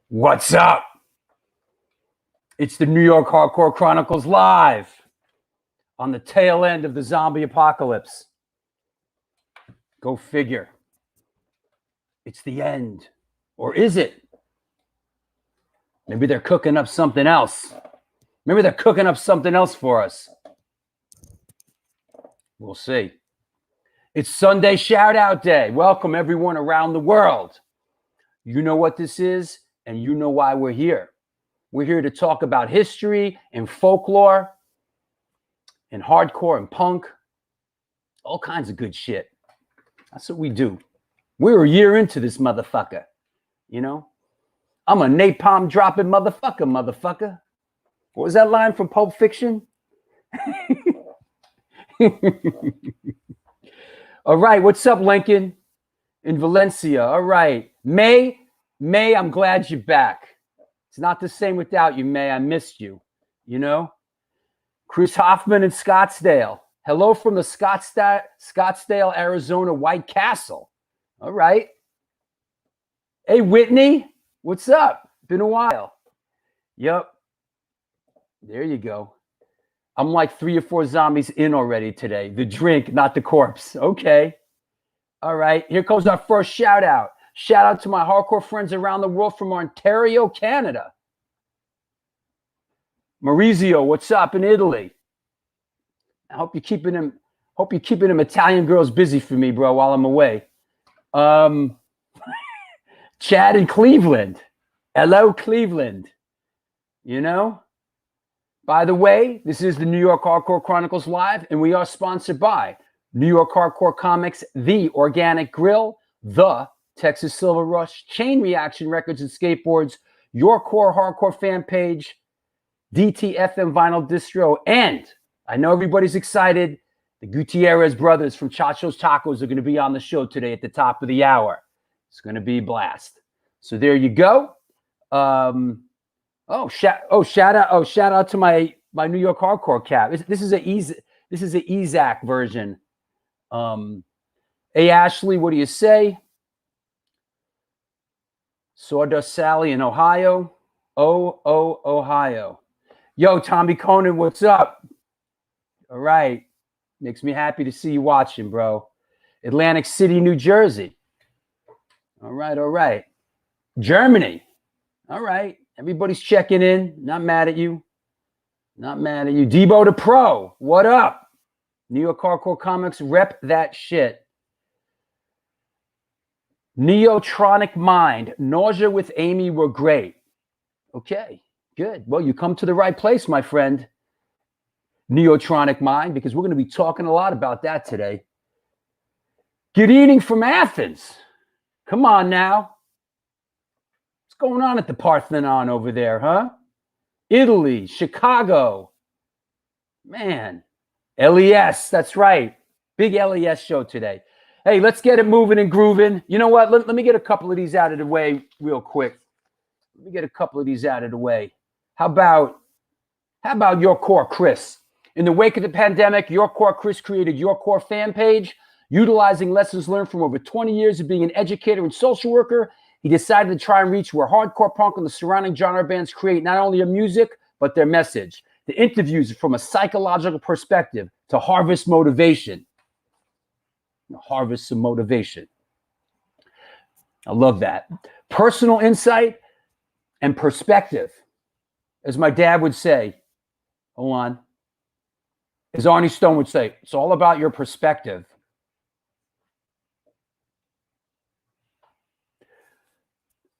What's up? It's the New York Hardcore Chronicles live on the tail end of the zombie apocalypse. Go figure. It's the end. Or is it? Maybe they're cooking up something else. Maybe they're cooking up something else for us. We'll see. It's Sunday Shout Out Day. Welcome everyone around the world. You know what this is, and you know why we're here. We're here to talk about history and folklore and hardcore and punk. All kinds of good shit. That's what we do. We're a year into this motherfucker. You know? I'm a napalm dropping motherfucker. What was that line from Pulp Fiction? All right, what's up, Lincoln? In Valencia. All right. May, I'm glad you're back. It's not the same without you, May. I missed you. You know? Chris Hoffman in Scottsdale. Hello from the Scottsdale, Arizona White Castle. All right. Hey, Whitney. What's up? Been a while. Yep. There you go. I'm like 3 or 4 zombies in already today. The drink, not the corpse. Okay. All right. Here comes our first shout out. Shout out to my hardcore friends around the world from Ontario, Canada. Maurizio, what's up in Italy? I hope you're keeping them Italian girls busy for me, bro, while I'm away. Chad in Cleveland. Hello, Cleveland. You know? By the way, this is the New York Hardcore Chronicles Live, and we are sponsored by New York Hardcore Comics, The Organic Grill, The Texas Silver Rush, Chain Reaction Records and Skateboards, Your Core Hardcore Fan Page, DTFM Vinyl Distro, and I know everybody's excited. The Gutierrez brothers from Chacho's Tacos are going to be on the show today at the top of the hour. It's going to be a blast. So there you go. Shout out to my New York Hardcore cap. This is a Ezak version. Hey Ashley, what do you say? Sawdust Sally in Ohio. Ohio. Yo, Tommy Conan, what's up? All right. Makes me happy to see you watching, bro. Atlantic City, New Jersey. All right. Germany. All right. Everybody's checking in. Not mad at you. Debo the Pro. What up? New York Hardcore Comics. Rep that shit. Neotronic Mind. Nausea with Amy were great. Okay. Good. Well, you come to the right place, my friend. Neotronic Mind, because we're going to be talking a lot about that today. Good evening from Athens. Come on now. What's going on at the Parthenon over there, huh? Italy, Chicago. Man. LES, that's right. Big LES show today. Hey, let's get it moving and grooving. You know what? Let me get a couple of these out of the way real quick. How about Your Core Chris? In the wake of the pandemic, Your Core Chris created Your Core fan page. Utilizing lessons learned from over 20 years of being an educator and social worker, he decided to try and reach where hardcore punk and the surrounding genre bands create not only their music, but their message. The interviews from a psychological perspective to harvest motivation. Harvest some motivation. I love that. Personal insight and perspective. As my dad would say, hold on. As Arnie Stone would say, it's all about your perspective.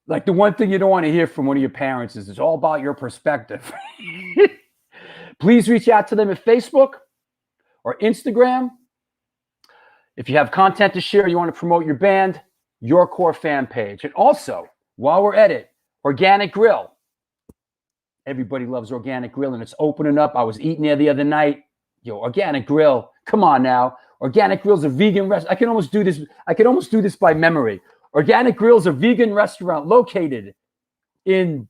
Like the one thing you don't want to hear from one of your parents is it's all about your perspective. Please reach out to them at Facebook or Instagram. If you have content to share, you want to promote your band, Your Core fan page. And also, while we're at it, Organic Grill. Everybody loves Organic Grill, and it's opening up. I was eating there the other night. Yo, Organic Grill. Come on now. Organic Grill's a vegan restaurant. I can almost do this by memory. Organic Grill's a vegan restaurant located in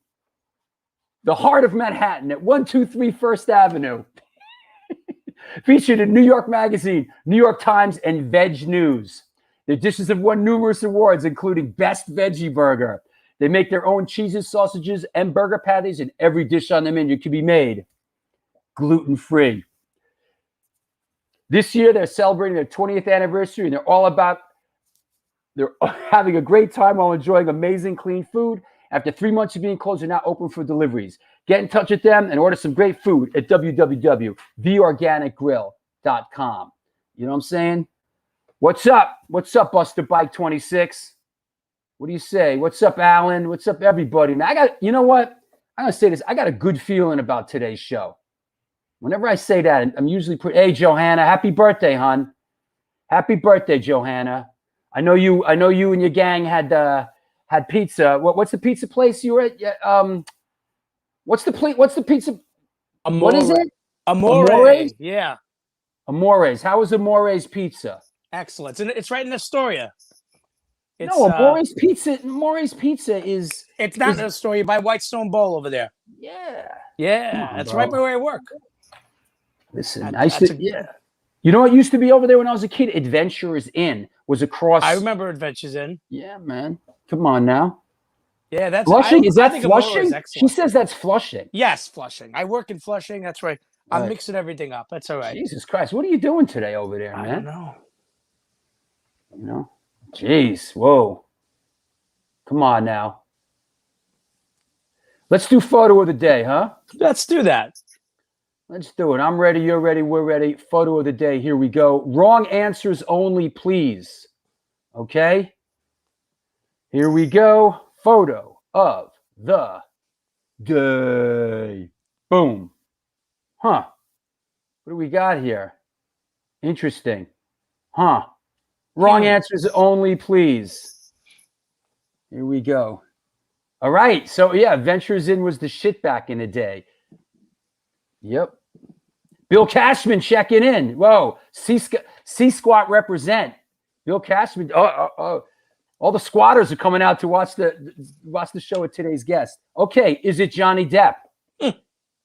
the heart of Manhattan at 123 First Avenue. Featured in New York Magazine, New York Times, and Veg News. Their dishes have won numerous awards, including Best Veggie Burger, They make their own cheeses, sausages, and burger patties, and every dish on the menu can be made gluten-free. This year, they're celebrating their 20th anniversary, and they're having a great time while enjoying amazing clean food. After 3 months of being closed, they're now open for deliveries. Get in touch with them and order some great food at www.theorganicgrill.com. You know what I'm saying? What's up? What's up, Buster Bike 26? What do you say? What's up, Allin? What's up, everybody? Man, you know what? I'm going to say this. I got a good feeling about today's show. Whenever I say that, I'm usually hey, Johanna, happy birthday, hon. Happy birthday, Johanna. I know you and your gang had pizza. What's the pizza place you were at? What's the pizza? Amore. What is it? Amore. Yeah. Amore's. How was Amore's pizza? Excellent. And it's right in Astoria. Amore's Pizza. Amore's Pizza is. It's not in Astoria by Whitestone Bowl over there. Yeah. Yeah. That's right by where I work. Listen, yeah. You know what used to be over there when I was a kid? Adventurers Inn was across. I remember Adventures Inn. Yeah, man. Come on now. Yeah, that's Flushing. Is that Flushing? She says that's Flushing. Yes, Flushing. I work in Flushing. That's right. I'm mixing everything up. That's all right. Jesus Christ. What are you doing today over there, man? I don't know. You know? Jeez. Whoa. Come on now. Let's do photo of the day, huh? Let's do that. Let's do it. I'm ready. You're ready. We're ready. Photo of the day. Here we go. Wrong answers only, please. Okay? Here we go. Photo of the day. Boom. Huh. What do we got here? Interesting. Huh. Wrong answers only, please. Here we go. All right. So, yeah, Adventures Inn was the shit back in the day. Yep. Bill Cashman checking in. Whoa. C-Squat represent. Bill Cashman. All the squatters are coming out to watch the show with today's guest. Okay. Is it Johnny Depp?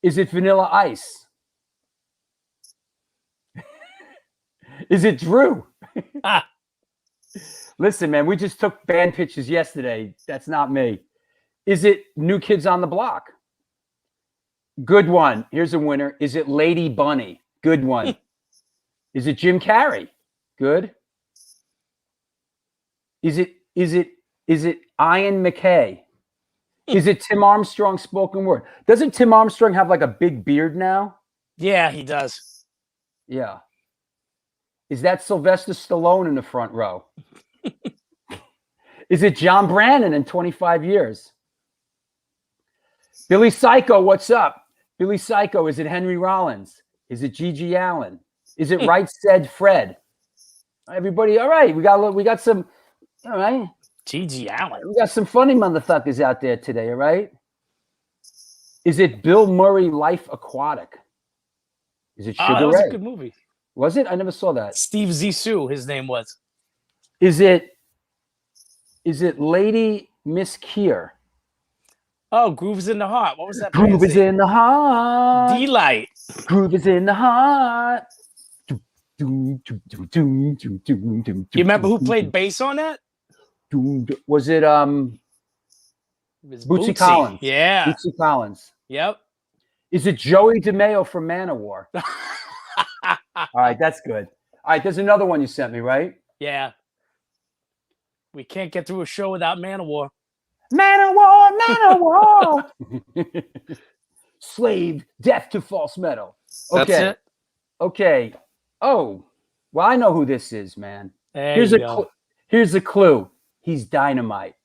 Is it Vanilla Ice? Is it Drew? Listen, man, we just took band pictures yesterday. That's not me. Is it New Kids on the Block? Good one. Here's a winner. Is it Lady Bunny? Good one. Is it Jim Carrey? Good. Is it Ian McKay? Is it Tim Armstrong spoken word? Doesn't Tim Armstrong have like a big beard now? Yeah, he does. Yeah. Is that Sylvester Stallone in the front row? Is it John Brannon in 25 years? Billy Psycho, what's up? Billy Psycho, is it Henry Rollins? Is it Gigi Allen? Is it Right Said Fred? Everybody, all right. We got some, all right. Gigi Allen. We got some funny motherfuckers out there today, all right? Is it Bill Murray Life Aquatic? Is it Sugar Ray? That was a good movie. Was it? I never saw that. Steve Zissou, his name was. Is it Lady Miss Keir? Oh, Groove is in the Heart. What was that? Groove is in the heart. Delight. Groove is in the heart. You remember who played bass on that? Was it Bootsy Collins? Yeah. Bootsy Collins. Yep. Is it Joey DeMeo from Manowar? All right, that's good. All right, there's another one you sent me, right? Yeah. We can't get through a show without Manowar. Manowar. Slave, death to false metal. Okay. That's it. Okay. Oh, well, I know who this is, man. Here's a clue. He's dynamite.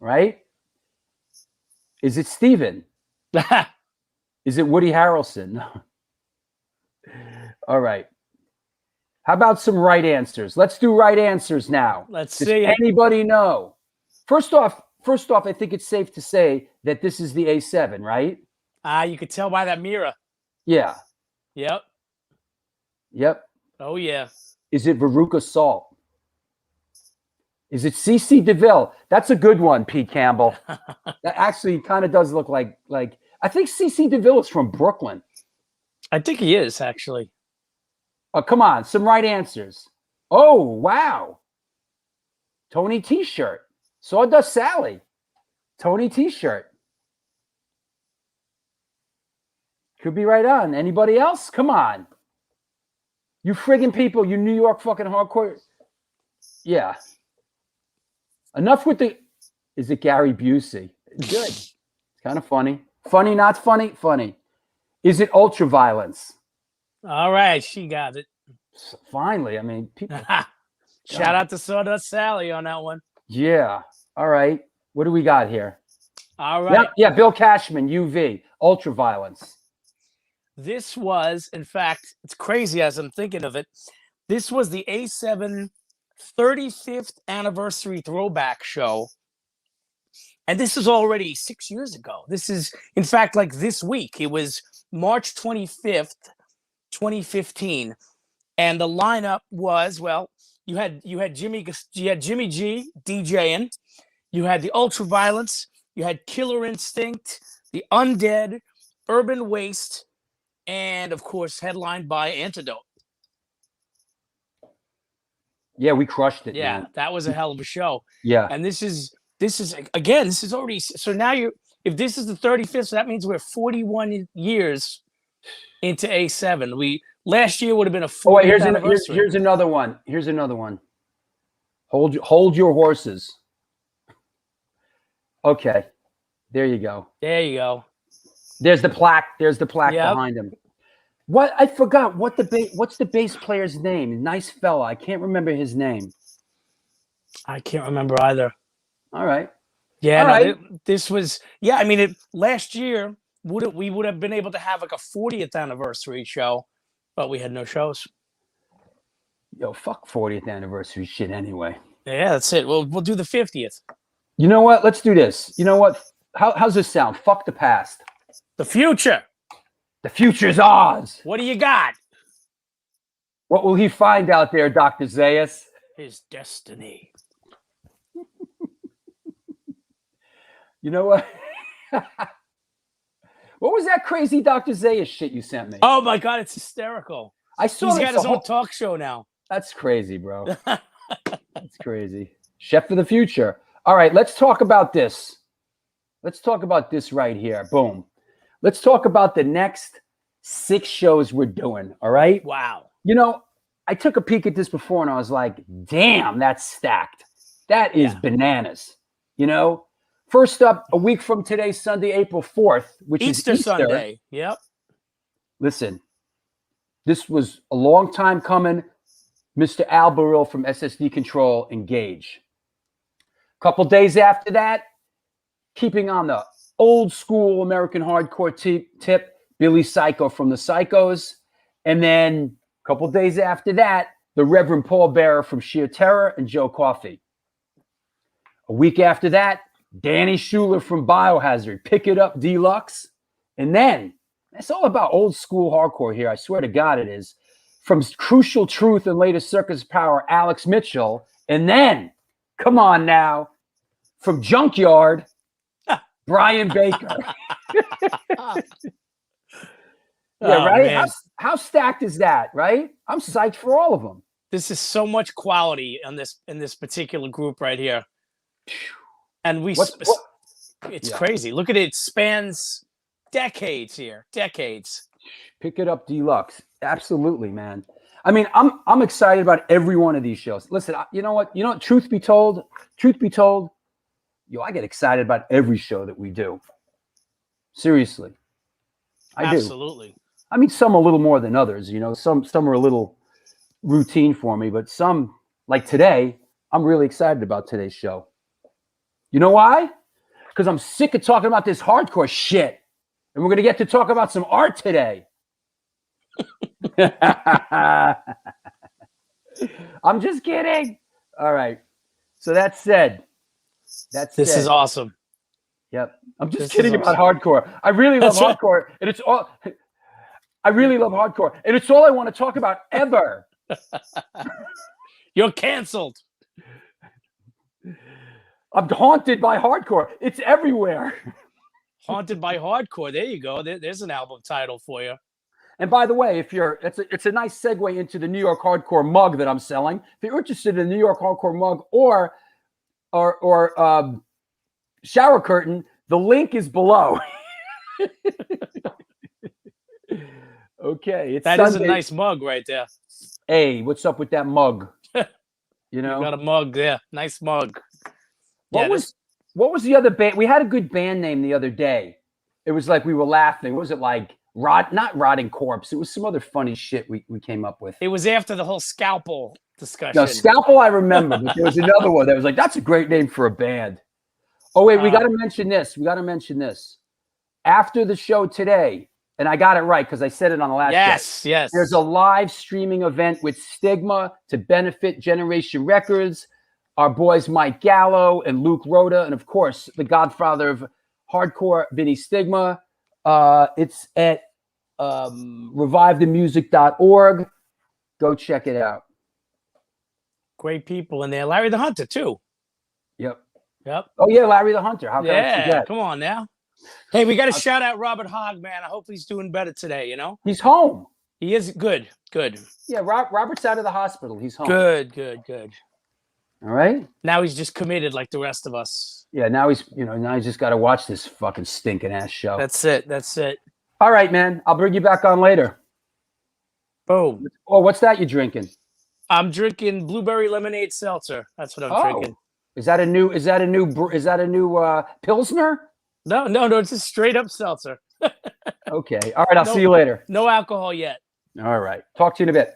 Right? Is it Steven? Is it Woody Harrelson? All right. How about some right answers? Let's do right answers now. Let's Does see. Anybody know? First off, I think it's safe to say that this is the A7, right? You could tell by that mirror. Yeah. Yep. Oh, yeah. Is it Veruca Salt? Is it CC DeVille? That's a good one, Pete Campbell. That actually kind of does look like I think CC DeVille is from Brooklyn. I think he is, actually. Oh, come on. Some right answers. Oh, wow. Tony T-shirt. Sawdust Sally. Tony T-shirt. Could be right on. Anybody else? Come on. You friggin' people, you New York fucking hardcore. Yeah. Enough with the... Is it Gary Busey? Good. It's kind of funny. Funny, not funny? Funny. Is it ultraviolence? All right, she got it. Finally. I mean, people... Shout out to Sawdust Sally on that one. Yeah. All right. What do we got here? All right. Yeah, Bill Cashman, UV, ultraviolence. This was, in fact, it's crazy as I'm thinking of it. This was the A7 35th anniversary throwback show. And this is already 6 years ago. This is, in fact, like this week. It was March 25th, 2015. And the lineup was, well, you had Jimmy G DJing. You had the Ultraviolence. You had Killer Instinct, the Undead, Urban Waste, and of course, headlined by Antidote. Yeah, we crushed it. Yeah, man. that was a hell of a show. Yeah. And this is again, this is already, so now if this is the 35th, so that means we're 41 years into A7. Last year would have been a 40th anniversary. Here's another one. Here's another one. Hold your horses. Okay. There you go. There you go. There's the plaque. There's the plaque behind him. What? I forgot what's the bass player's name? Nice fella. I can't remember his name. I can't remember either. All right. Yeah, All right. This was, yeah, I mean, last year we would have been able to have like a 40th anniversary show, but we had no shows. Yo, fuck 40th anniversary shit anyway. Yeah, that's it. We'll do the 50th. You know what? Let's do this. You know what? How's this sound? Fuck the past. The future. The future's ours. What do you got? What will he find out there, Dr. Zayas? His destiny. You know what? What was that crazy Dr. Zayas shit you sent me? Oh my God, it's hysterical. I saw He's got his own talk show now. That's crazy, bro. That's crazy. Chef for the future. All right, let's talk about this. Let's talk about this right here. Boom. Let's talk about the next 6 shows we're doing. All right. Wow. You know, I took a peek at this before and I was like, damn, that's stacked. That is bananas. You know, first up, a week from today, Sunday, April 4th, which is Easter Sunday. Yep. Listen, this was a long time coming. Mr. Al Baril from SSD Control, Engage. A couple days after that, keeping on the old school American hardcore tip, Billy Psycho from the Psychos. And then a couple days after that, the Reverend Paul Bearer from Sheer Terror and Joe Coffey. A week after that, Danny Schuler from Biohazard, Pick It Up Deluxe. And then, it's all about old school hardcore here. I swear to God it is. From Crucial Truth and Latest Circus Power, Alex Mitchell. And then, come on now, from Junkyard, Brian Baker. Yeah, right? How stacked is that, right? I'm psyched for all of them. This is so much quality in this particular group right here. And it's crazy. Look at it. It spans decades here. Decades. Pick It Up Deluxe. Absolutely, man. I mean, I'm excited about every one of these shows. Listen, you know what? Truth be told, I get excited about every show that we do. Seriously. I do. Absolutely. I mean, some a little more than others, some are a little routine for me, but some, like today, I'm really excited about today's show. You know why? Because I'm sick of talking about this hardcore shit. And we're going to get to talk about some art today. I'm just kidding. All right. So that said, this is awesome. Yep. I'm just kidding about hardcore. I really love hardcore. And it's all I really love hardcore. And it's all I want to talk about ever. You're canceled. I'm haunted by hardcore. It's everywhere. Haunted by Hardcore. There you go. There's an album title for you. And by the way, it's a nice segue into the New York Hardcore mug that I'm selling. If you're interested in the New York Hardcore mug or or shower curtain, the link is below. Okay, it's That Sunday. is a nice mug right there. Hey, what's up with that mug? You You know, got a mug there. Nice mug. what was the other band? We had a good band name the other day. It was like we were laughing. What was it like? Not Rotting Corpse. It was some other funny shit we came up with. It was after the whole scalpel discussion. No, Scalpel I remember, but there was another one that was like, that's a great name for a band. Oh, wait, we got to mention this. After the show today, and I got it right because I said it on the last show. Yes. There's a live streaming event with Stigma to benefit Generation Records. Our boys Mike Gallo and Luke Rhoda, and of course, the godfather of hardcore, Vinny Stigma. It's at revivethemusic.org. Go check it out. Great people in there. Larry the Hunter, too. Yep. Oh, yeah, Larry the Hunter. How can I forget? Come on now. Hey, we got to shout out Robert Hogg, man. I hope he's doing better today, He's home. He is good. Yeah, Robert's out of the hospital. He's home. Good. All right. Now he's just committed like the rest of us. Yeah, now he's just got to watch this fucking stinking ass show. That's it. All right, man. I'll bring you back on later. Boom. Oh, what's that you're drinking? I'm drinking blueberry lemonade seltzer. That's what I'm drinking. Is that a new Pilsner? No, it's a straight up seltzer. Okay. All right, I'll see you later. No alcohol yet. All right. Talk to you in a bit.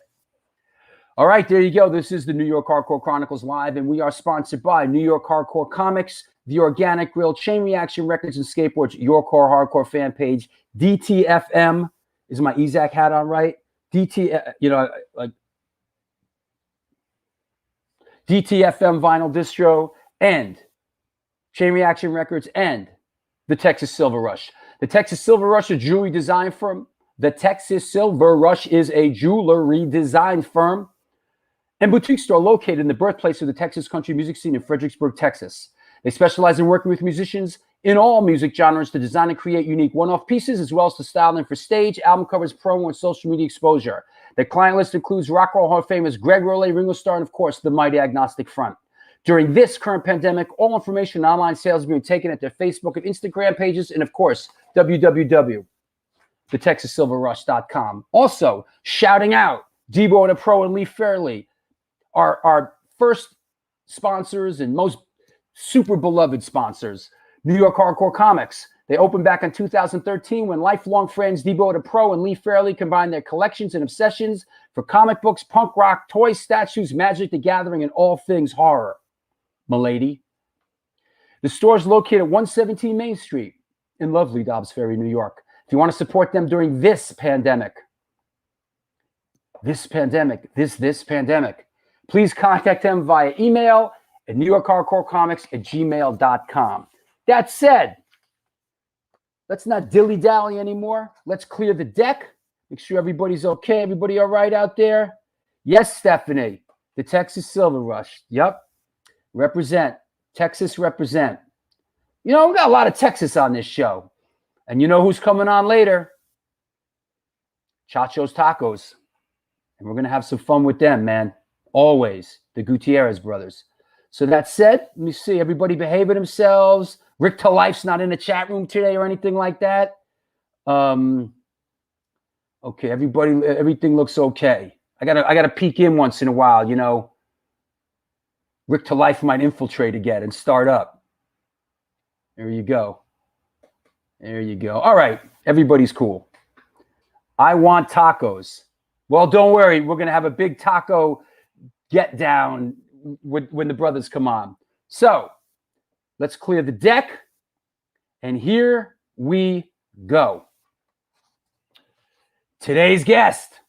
All right, there you go. This is the New York Hardcore Chronicles Live, and we are sponsored by New York Hardcore Comics, The Organic Grill, Chain Reaction Records and Skateboards, York Horror Hardcore fan page, DTFM. Is my EZAC hat on right? DTFM Vinyl Distro, and Chain Reaction Records, and the Texas Silver Rush. The Texas Silver Rush, a jewelry design firm. The Texas Silver Rush is a jewelry design firm and boutique store located in the birthplace of the Texas country music scene in Fredericksburg, Texas. They specialize in working with musicians in all music genres to design and create unique one-off pieces, as well as to style them for stage, album covers, promo, and social media exposure. Their client list includes Rock and Roll Hall of Famers Greg Rollet, Ringo Starr, and of course, the mighty Agnostic Front. During this current pandemic, all information and online sales is being taken at their Facebook and Instagram pages, and of course, www.thetexassilverrush.com. Also, shouting out Debo and a Pro and Lee Fairley, our first sponsors and most super beloved sponsors, New York Hardcore Comics. They opened back in 2013 when lifelong friends Debo and a Pro and Lee Fairley combined their collections and obsessions for comic books, punk rock, toys, statues, Magic the Gathering, and all things horror. Milady. The store is located at 117 Main Street in lovely Dobbs Ferry, New York. If you want to support them during this pandemic, please contact them via email at NewYorkHardcoreComics@gmail.com. That said, let's not dilly-dally anymore. Let's clear the deck. Make sure everybody's okay. Everybody all right out there? Yes, Stephanie. The Texas Silver Rush. Yep. Represent. Texas represent. We got a lot of Texas on this show. And you know who's coming on later? Chacho's Tacos. And we're going to have some fun with them, man. Always. The Gutierrez brothers. So that said, let me see. Everybody behaving themselves. Rick to Life's not in the chat room today or anything like that. Okay, everything looks okay. I gotta peek in once in a while, Rick to Life might infiltrate again and start up. There you go. All right, everybody's cool. I want tacos. Well, don't worry. We're going to have a big taco get down when the brothers come on. So let's clear the deck. And here we go. Today's guest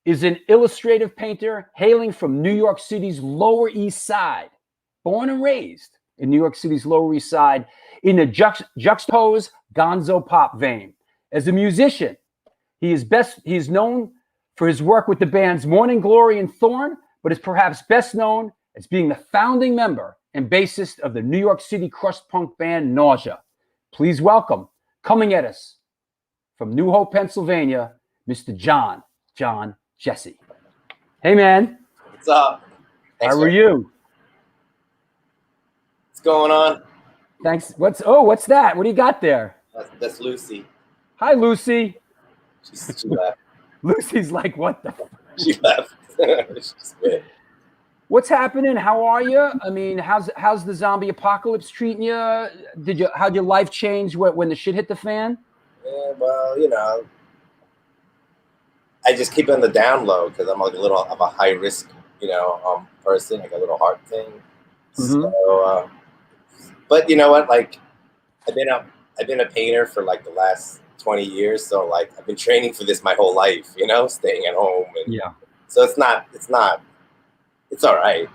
is an illustrative painter hailing from New York City's Lower East Side, born and raised in New York City's Lower East Side in the juxtaposed gonzo pop vein. As a musician, he is known for his work with the bands Morning Glory and Thorn, but is perhaps best known as being the founding member and bassist of the New York City crust punk band Nausea. Please welcome, coming at us from New Hope, Pennsylvania, Mr. John Jesse. Hey, man. What's up? How are you? going on? Thanks. What's that? What do you got there? That's Lucy. Hi, Lucy. She left. Lucy's like, what the? She left. She's good. What's happening? How are you? I mean, how's the zombie apocalypse treating you? How'd your life change when the shit hit the fan? Yeah, well, you know, I just keep it on the down low because I'm like a little of a high risk, person, like a little heart thing. So, but you know what? Like, I've been a painter for like the last 20 years, so like I've been training for this my whole life. Staying at home, and Yeah. so it's all right.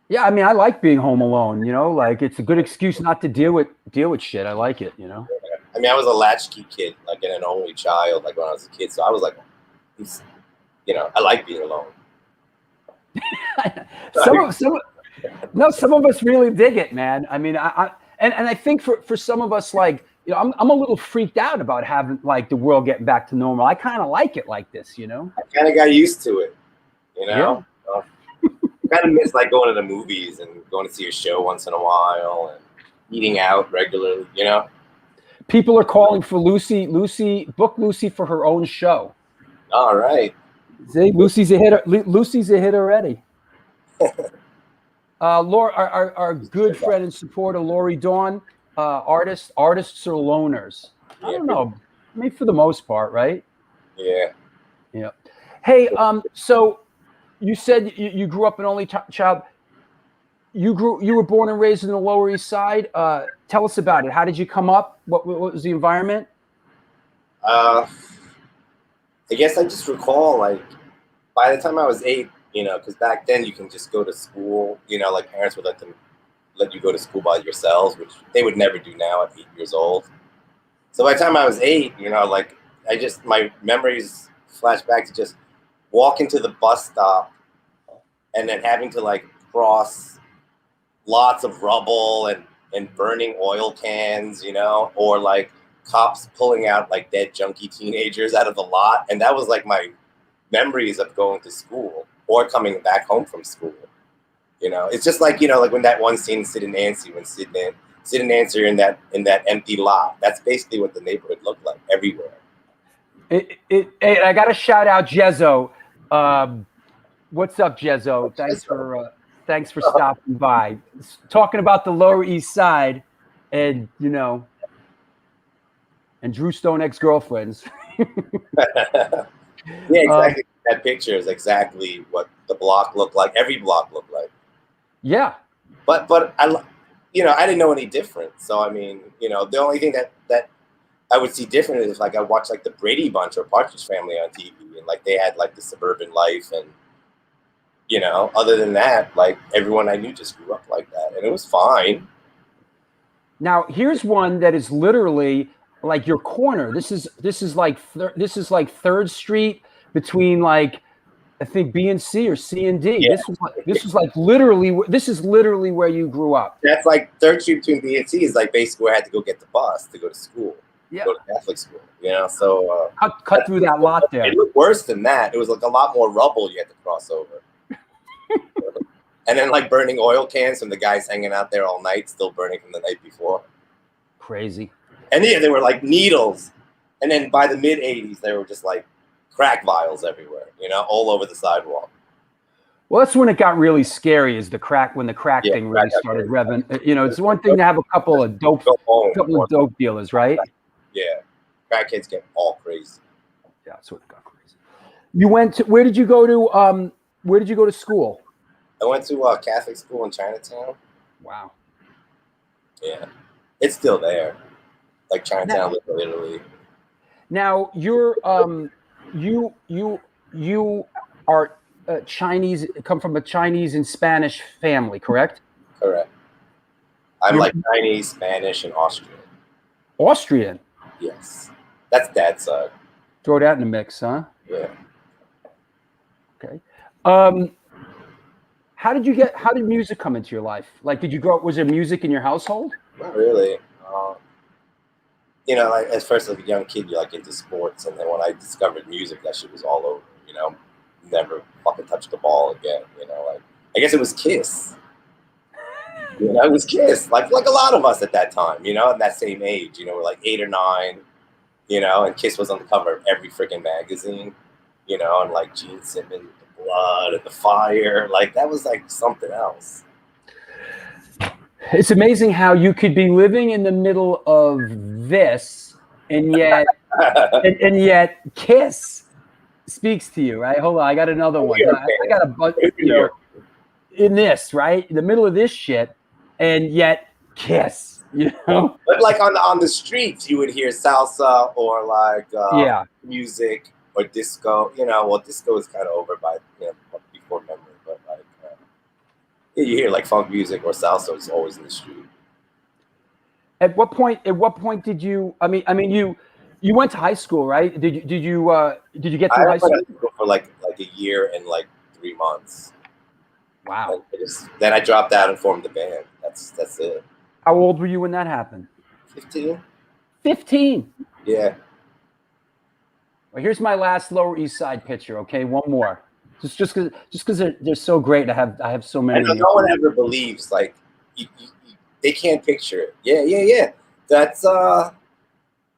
Yeah, I mean, I like being home alone. Like it's a good excuse not to deal with shit. I like it. I mean, I was a latchkey kid, like an only child, like when I was a kid. So I was like, I like being alone. Some of us really dig it, man. I mean, I think for some of us, like, I'm a little freaked out about having like the world getting back to normal. I kind of like it like this, I kind of got used to it, Yeah. Kind of miss like going to the movies and going to see a show once in a while and eating out regularly, People are calling for book Lucy for her own show. All right. See, Lucy's a hit already. Laura, our good friend and supporter, Lori Dawn, artists are loners. I don't know. I mean, for the most part, right? Yeah. Yeah. Hey, so you said you grew up an only child. You were born and raised in the Lower East Side. Tell us about it. How did you come up? What was the environment? I guess I just recall, like, by the time I was 8, because back then you can just go to school, like parents would let you go to school by yourselves, which they would never do now at 8 years old. So by the time I was 8, like my memories flash back to just walking to the bus stop and then having to like cross lots of rubble and burning oil cans, or like cops pulling out like dead junkie teenagers out of the lot. And that was like my memories of going to school or coming back home from school. It's just like, like when that one scene in Sid and Nancy, when Sid and Nancy are in that empty lot. That's basically what the neighborhood looked like everywhere. I got to shout out Jezzo. What's up, Jezzo? Thanks for stopping by. Talking about the Lower East Side, and and Drew Stone ex-girlfriends. Yeah, exactly. That picture is exactly what the block looked like. Every block looked like. Yeah. But I didn't know any different. So I mean, the only thing that I would see different is like I watched like the Brady Bunch or Partridge Family on TV, and like they had like the suburban life, and other than that, like everyone I knew just grew up like that, and it was fine. Now here's one that is literally like your corner. This is like 3rd Street between like I think B and C or C and D. Yeah. This is literally where you grew up. That's like 3rd Street between B and C is like basically where I had to go get the bus to go to school. Yeah. Go to Catholic school. So cut through that lot there. It looked worse than that. It was like a lot more rubble you had to cross over. And then like burning oil cans from the guys hanging out there all night, still burning from the night before. Crazy. And yeah, they were like needles. And then by the mid 80s, they were just like crack vials everywhere, all over the sidewalk. Well, that's when it got really scary. Is when the crack thing really started revving. It's one thing to have a couple of dope dealers, right? Yeah, crackheads get all crazy. Yeah, that's what got crazy. You went to where did you go to? Where did you go to school? I went to Catholic school in Chinatown. Wow. Yeah, it's still there, like Chinatown, Italy. Now you're you are Chinese. Come from a Chinese and Spanish family, correct? Correct. I'm like Chinese, Spanish, and Austrian. Austrian. Yes, that's Dad's side. Throw that in the mix, huh? Yeah. Okay. How did music come into your life? Like, did you grow up? Was there music in your household? Not really. Like at first, like a young kid, you're like into sports, and then when I discovered music, that shit was all over. Never fucking touched the ball again. Like I guess it was Kiss. You know, it was Kiss, like a lot of us at that time, you know, at that same age, you know, we're like 8 or 9, you know, and Kiss was on the cover of every freaking magazine, you know, and like Gene Simmons, the blood and the fire, like that was like something else. It's amazing how you could be living in the middle of this, and yet, and yet, Kiss speaks to you, right? Hold on, I got another one. I got a bunch, you know, in this, right, in the middle of this shit, and yet Kiss, you know. But like on the streets, you would hear salsa or like music or disco. You know, well, disco is kind of over by before memory, but like you hear like funk music or salsa is always in the street. At what point did you? I mean, you went to high school, right? Did you get through high school? I went to school for like a year and like 3 months. Wow. Then I dropped out and formed the band. That's it. How old were you when that happened? 15. 15. Yeah. Well, here's my last Lower East Side picture. Okay, one more. Just because they're so great. I have so many. And no one ever believes like they can't picture it. Yeah. That's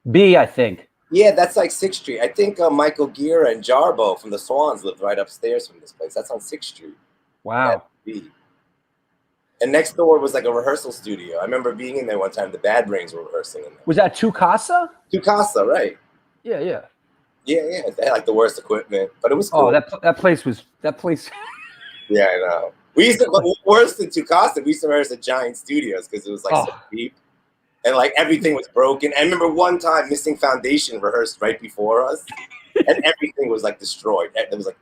B, I think. Yeah, that's like 6th Street. I think Michael Gira and Jarbo from the Swans lived right upstairs from this place. That's on 6th Street. Wow. And next door was like a rehearsal studio. I remember being in there one time. The Bad Brains were rehearsing in there. Was that Tu Casa? Tu Casa, right? Yeah. Yeah. They had like the worst equipment, but it was cool. Oh, that place. Yeah, I know. We used to worse than Tu Casa. We used to rehearse at Giant Studios because it was like so deep, and like everything was broken. I remember one time Missing Foundation rehearsed right before us, and everything was like destroyed. There was like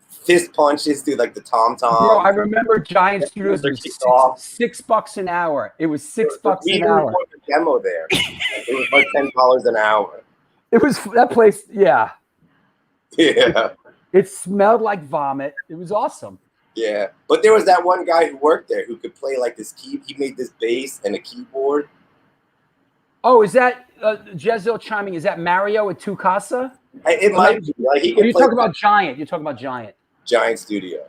fist punches through like the tom-tom. Bro, I remember Giant Studios was $6 an hour. It was $6 an hour. We recorded a demo there. It was like $10 an hour. It was that place. Yeah. Yeah. It smelled like vomit. It was awesome. Yeah, but there was that one guy who worked there who could play like this key. He made this bass and a keyboard. Oh, is that Jezil chiming? Is that Mario at Tu Casa? It might be. Like, you're talking about Giant. You're talking about Giant. Giant Studio.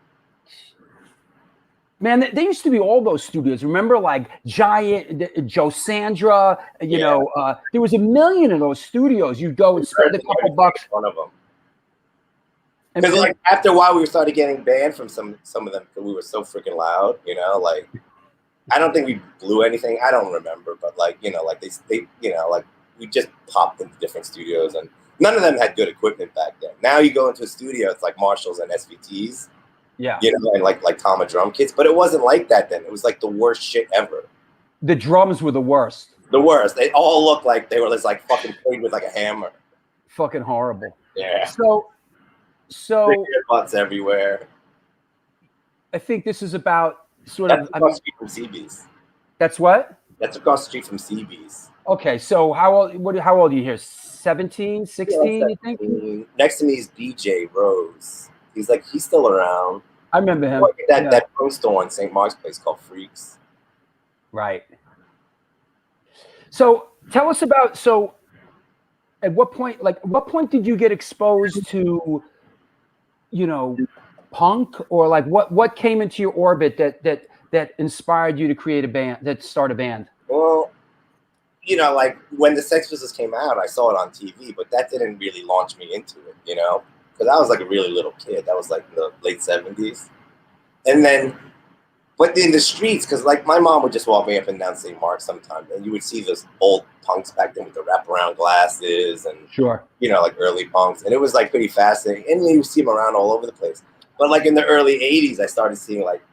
Man, they used to be all those studios. Remember, like Giant, Joe Sandra. You know, there was a million of those studios. You'd go and spend a couple bucks. One of them. Because like after a while, we started getting banned from some of them because we were so freaking loud. You know, like I don't think we blew anything. I don't remember, but like like they like we just popped into different studios, and none of them had good equipment back then. Now you go into a studio, it's like Marshalls and SVTs. Yeah. You know, and like Tama drum kits, but it wasn't like that then. It was like the worst shit ever. The drums were the worst. The worst. They all looked like they were just like fucking played with like a hammer. Fucking horrible. Yeah. So butts everywhere. I think this is about That's across the street from CB's. That's what? That's across the street from CB's. Okay, so how old are you here? 17, 16, yeah, you think? Next to me is BJ Rose. He's still around. I remember him. That pro store in St. Mark's place called Freaks. Right. So tell us about at what point did you get exposed to punk, or like what came into your orbit that inspired you to create a band, start a band? Well, like when the Sex Pistols came out, I saw it on TV, but that didn't really launch me into it, because I was like a really little kid. That was like in the late 70s. And then, but in the streets, because like my mom would just walk me up and down St. Mark's sometimes, and you would see those old punks back then with the wraparound glasses and, sure, like early punks. And it was like pretty fascinating. And you see them around all over the place. But like in the early 80s, I started seeing like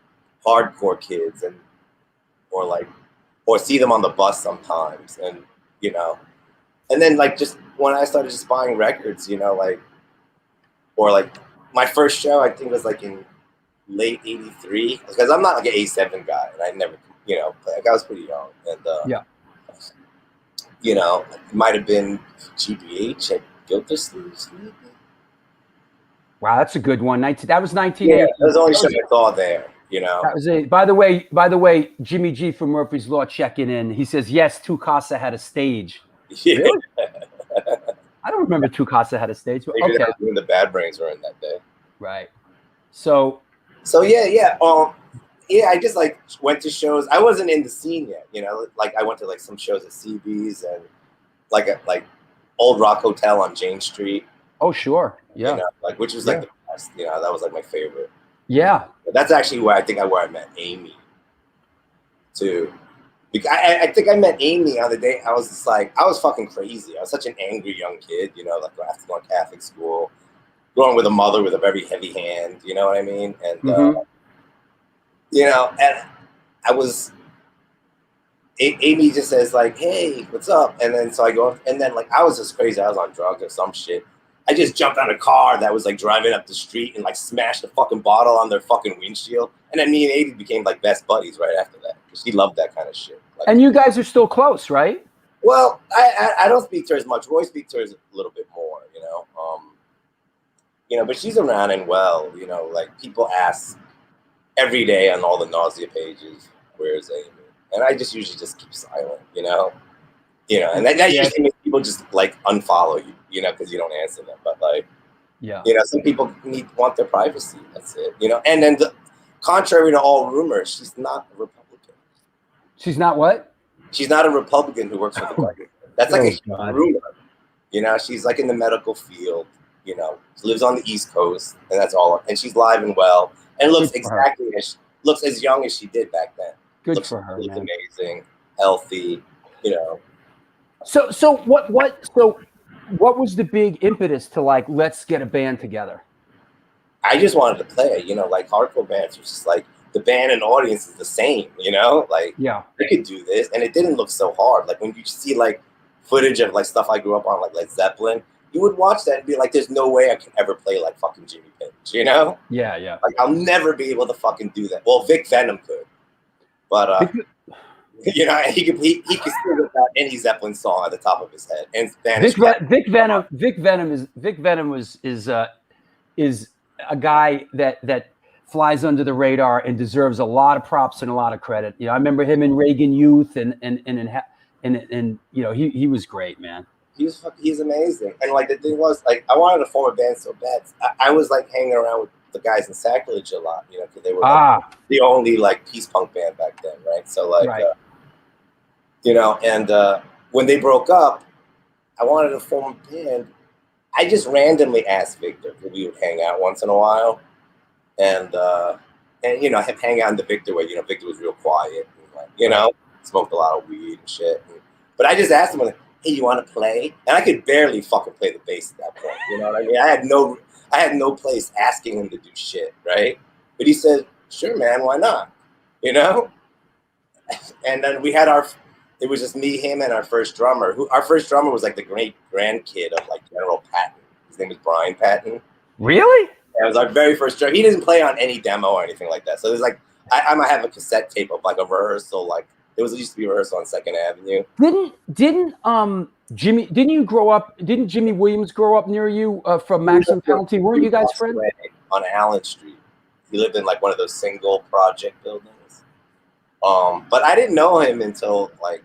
hardcore kids or see them on the bus sometimes. And, and then like just when I started just buying records, or like my first show, I think was like in late 83, because I'm not like an A7 guy, and I never, like I was pretty young. And, it might have been GBH at Gildersleeves. Wow, that's a good one. That was 1980. Yeah, that was the only show I saw there. That was it. By the way, Jimmy G from Murphy's Law checking in. He says yes, Tu Casa had a stage. Yeah. Really? I don't remember Tu Casa had a stage. But maybe okay. That's when the Bad Brains were in that day. Right. So yeah. Yeah, I just like went to shows. I wasn't in the scene yet, you know. Like I went to like some shows at CB's and like Old Rock Hotel on Jane Street. Oh, sure. You Yeah. know, like which was Yeah. like the best. You know, that was like my favorite. Yeah. But that's actually where I met Amy too. Because I think I met Amy on the day I was just like I was fucking crazy. I was such an angry young kid, you know, like after going to Catholic school, growing with a mother with a very heavy hand. You know what I mean? And you know, and I was. Amy just says like, "Hey, what's up?" And then so I go, and then like I was just crazy. I was on drugs or some shit. I just jumped on a car that was like driving up the street and like smashed a fucking bottle on their fucking windshield. And then me and Amy became like best buddies right after that. She loved that kind of shit. Like, And you guys are still close, right? well, I don't speak to her as much. Roy speaks to her a little bit more, you know, but she's around and well, you know, like people ask every day on all the Nausea pages, "Where's Amy?" And I just usually just keep silent, you know, and that usually makes people just like unfollow you, you know, because you don't answer them. But like, Yeah, you know, some people want their privacy. That's it, you know. And then, contrary to all rumors, she's not a Republican. she's not what? She's not a Republican who works for the government. That's like a huge God. rumor. You know, she's like in the medical field. You know, she lives on the East Coast, and that's all. And she's live and well, and looks exactly looks as young as she did back then. Good for her, man. Amazing, healthy, you know. So what was the big impetus to like let's get a band together? I just wanted to play, you know, like hardcore bands was just like the band and audience is the same, you know, like Yeah, I could do this, and it didn't look so hard. Like when you see like footage of like stuff I grew up on, like Led Zeppelin, you would watch that and be like, "There's no way I can ever play like fucking Jimmy Page," you know? yeah. Like I'll never be able to fucking do that. Well, Vic Venom could, but you know, he could still get that any Zeppelin song at the top of his head. And Spanish. Vic Venom is a guy that flies under the radar and deserves a lot of props and a lot of credit. You know, I remember him in Reagan Youth and you know he was great, man. He's amazing. And like the thing was, like I wanted to form a band so bad. I was like hanging around with the guys in Sacrilege a lot, you know, because they were like, the only like peace punk band back then, right? So like, you know, and when they broke up, I wanted to form a band. I just randomly asked Victor if we would hang out once in a while, and you know, hang out in the Victor way. You know, Victor was real quiet, and, like, you know, smoked a lot of weed and shit. But I just asked him, like, "Hey, you want to play?" And I could barely fucking play the bass at that point. You know what I mean? I had no place asking him to do shit, right? But he said, "Sure, man, why not?" You know? And then it was just me, him, and our first drummer. Our first drummer was like the great grandkid of like General Patton. His name was Brian Patton. Really? And it was our very first drummer. He didn't play on any demo or anything like that. So there's like I might have a cassette tape of like a rehearsal. Like it used to be a rehearsal on 2nd Avenue. Didn't Jimmy Williams grow up near you from Maximum Penalty? Weren't you guys friends? On Allen Street. He lived in like one of those single project buildings. But I didn't know him until like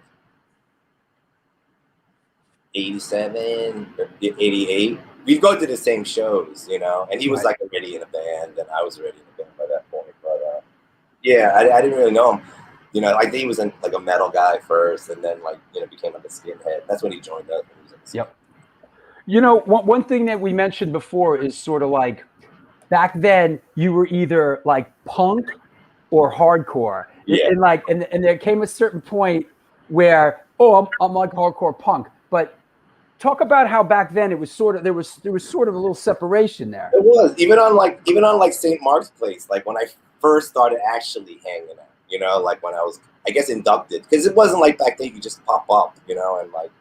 87 or 88. We'd go to the same shows, you know, and he was like already in a band and I was already in a band by that point. But yeah, I didn't really know him. You know, I think he was like a metal guy first and then like, you know, became like a skinhead. That's when he joined us. Yep. You know, one thing that we mentioned before is sort of like back then you were either like punk or hardcore. Yeah. And there came a certain point where, I'm like hardcore punk. But talk about how back then it was sort of there was sort of a little separation there. It was even on like St. Mark's Place, like when I first started actually hanging out, you know, like when I was, I guess, inducted, because it wasn't like back then you could just pop up, you know, and like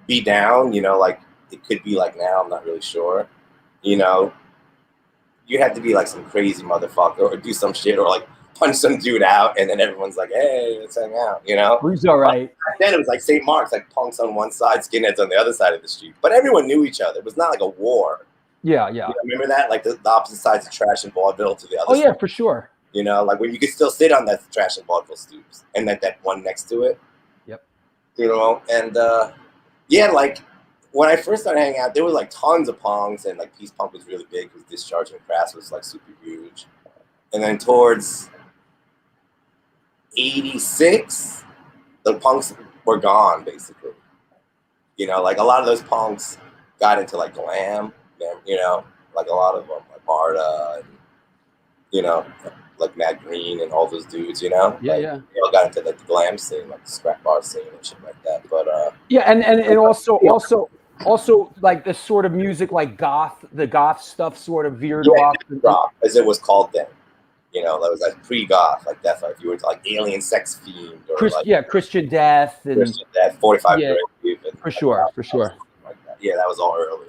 be down, you know, like it could be like now, I'm not really sure, you know, you had to be like some crazy motherfucker or do some shit or like punch some dude out and then everyone's like, "Hey, let's hang out," you know? Who's all right? Back then it was like St. Mark's, like punks on one side, skinheads on the other side of the street. But everyone knew each other. It was not like a war. Yeah. You know, remember that? Like the opposite sides of Trash and Vaudeville to the other side. Oh, yeah, for sure. You know, like when you could still sit on that Trash and Vaudeville stoops and that one next to it. Yep. You know, and yeah, like when I first started hanging out, there were like tons of punks and like Peace Punk was really big because Discharge and Crass was like super huge. And then towards '86, the punks were gone basically. You know, like a lot of those punks got into like glam. You know, like a lot of them, like Marta, and you know, like Matt Green and all those dudes. You know, Yeah, like yeah. they all got into like the glam scene, like the scrap bar scene and shit like that. But Yeah, and also like the sort of music like the goth stuff sort of veered off. rock, as it was called then. You know, that was like pre-goth, like that's like if you were like Alien Sex Fiend or like Christian Death and Christian Death, 45 yeah, Grave, and for sure. like that. Yeah, that was all early.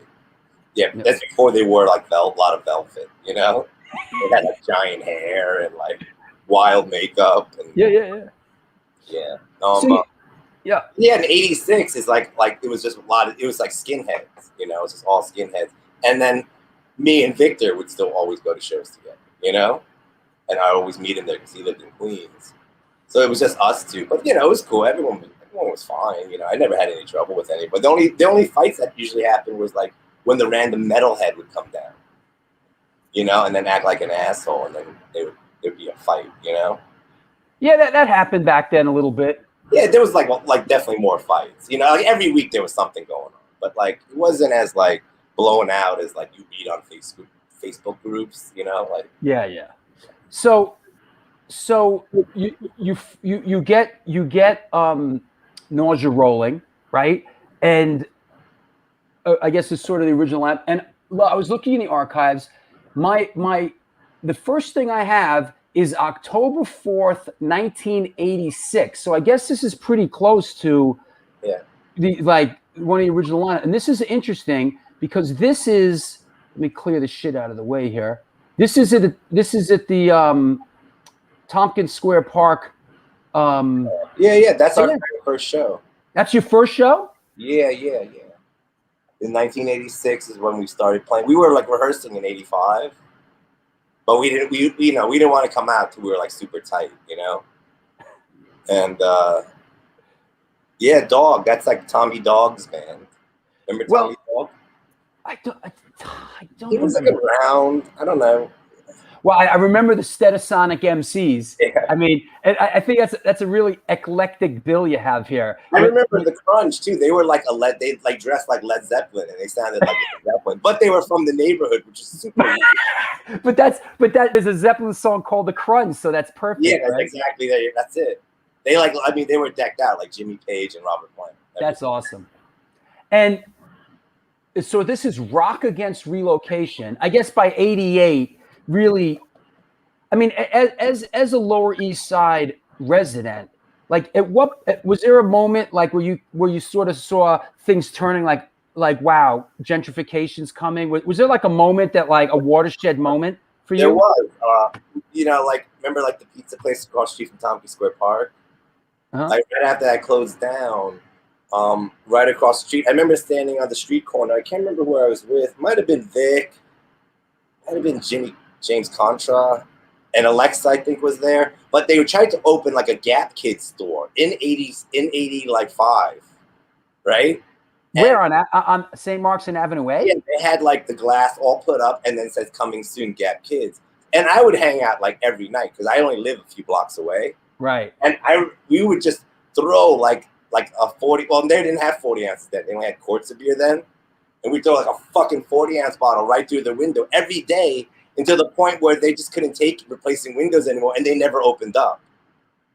Yeah, Yep. that's before they wore like a lot of velvet. You know, they had like giant hair and like wild makeup and yeah. Yeah. In '86 is like it was just a lot of it was like skinheads. You know, it was just all skinheads. And then me and Victor would still always go to shows together. You know. And I always meet him there because he lived in Queens. So it was just us two. But, you know, it was cool. Everyone was fine. You know, I never had any trouble with any. But the only fights that usually happened was, like, when the random metalhead would come down, you know, and then act like an asshole. And then there'd be a fight, you know? Yeah, that happened back then a little bit. Yeah, there was, like definitely more fights. You know, like, every week there was something going on. But, like, it wasn't as, like, blown out as, like, you read on Facebook groups, you know? Like, yeah. So you get Nausea rolling, right? And I guess it's sort of the original app. And I was looking in the archives. The first thing I have is October 4th, 1986. So I guess this is pretty close to the like one of the original line. And this is interesting because this is, let me clear the shit out of the way here. This is at the Tompkins Square Park. That's our very first show. That's your first show? Yeah. In 1986 is when we started playing. We were like rehearsing in '85, but we didn't want to come out till we were like super tight, you know. And Dog. That's like Tommy Dog's band. Remember Tommy Dog? I don't. He was like around. I don't know. Well, I remember the Stereosonic MCs. Yeah. I mean, I think that's a really eclectic bill you have here. I remember the Crunch too. They were like they like dressed like Led Zeppelin and they sounded like Led Zeppelin, but they were from the neighborhood, which is super weird. but there's a Zeppelin song called The Crunch, so that's perfect. Yeah, that's right? exactly that. That's it. They were decked out like Jimmy Page and Robert Plant. That's awesome. And so this is Rock Against Relocation. I guess by '88, really. I mean, as a Lower East Side resident, like was there a moment like where you sort of saw things turning like wow, gentrification's coming? Was there like a moment that like a watershed moment for you? There was, you know, like remember like the pizza place across the street from Tompkins Square Park. Like right after that closed down, right across the street. I remember standing on the street corner. I can't remember who I was with. Might have been Vic. Might have been James Contra. And Alexa, I think, was there. But they were trying to open like a Gap Kids store in '85, right? Where on St. Mark's and Avenue A? Yeah, they had like the glass all put up and then says coming soon Gap Kids. And I would hang out like every night because I only live a few blocks away. Right. And we would just throw like a 40. Well, they didn't have 40 ounces then. They only had quarts of beer then. And we throw like a fucking 40-ounce bottle right through the window every day until the point where they just couldn't take replacing windows anymore and they never opened up.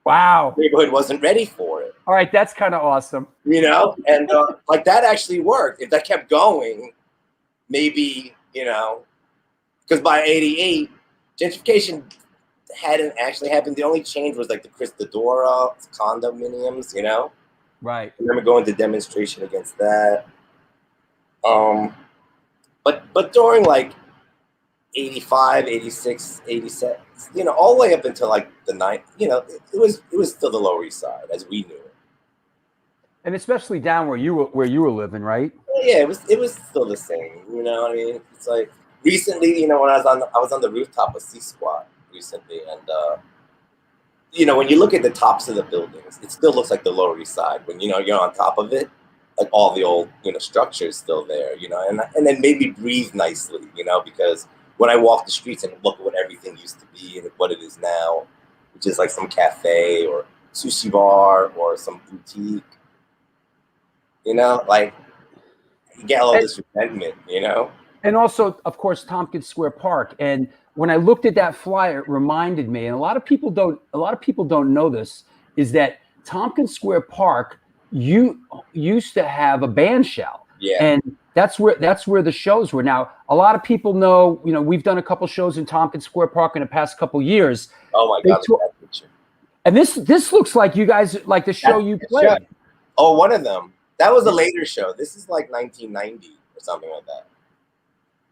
Wow. The neighborhood wasn't ready for it. All right, that's kind of awesome. You know, and like that actually worked. If that kept going, maybe, you know, because by '88, gentrification hadn't actually happened. The only change was like the Christadora condominiums, you know? Right. I remember going to demonstration against that. But during like 85, 86, 87, you know, all the way up until like the 90s, you know, it was still the Lower East Side as we knew it. And especially down where you were living, right? Yeah, it was still the same. You know what I mean? It's like recently, you know, when I was on the rooftop of C Squad recently, and you know, when you look at the tops of the buildings, it still looks like the Lower East Side. When you know you're on top of it, like all the old, you know, structures still there, you know, and then maybe breathe nicely, you know, because when I walk the streets and look at what everything used to be and what it is now, which is like some cafe or sushi bar or some boutique. You know, like you get all this resentment, you know? And also, of course, Tompkins Square Park. And when I looked at that flyer, it reminded me, and a lot of people don't know this, is that Tompkins Square Park, you used to have a band shell. Yeah. And that's where the shows were. Now, a lot of people know, you know, we've done a couple shows in Tompkins Square Park in the past couple years. Oh my God, look at that picture. And this looks like you guys, like the show you played. Oh, one of them. That was a later show. This is like 1990 or something like that.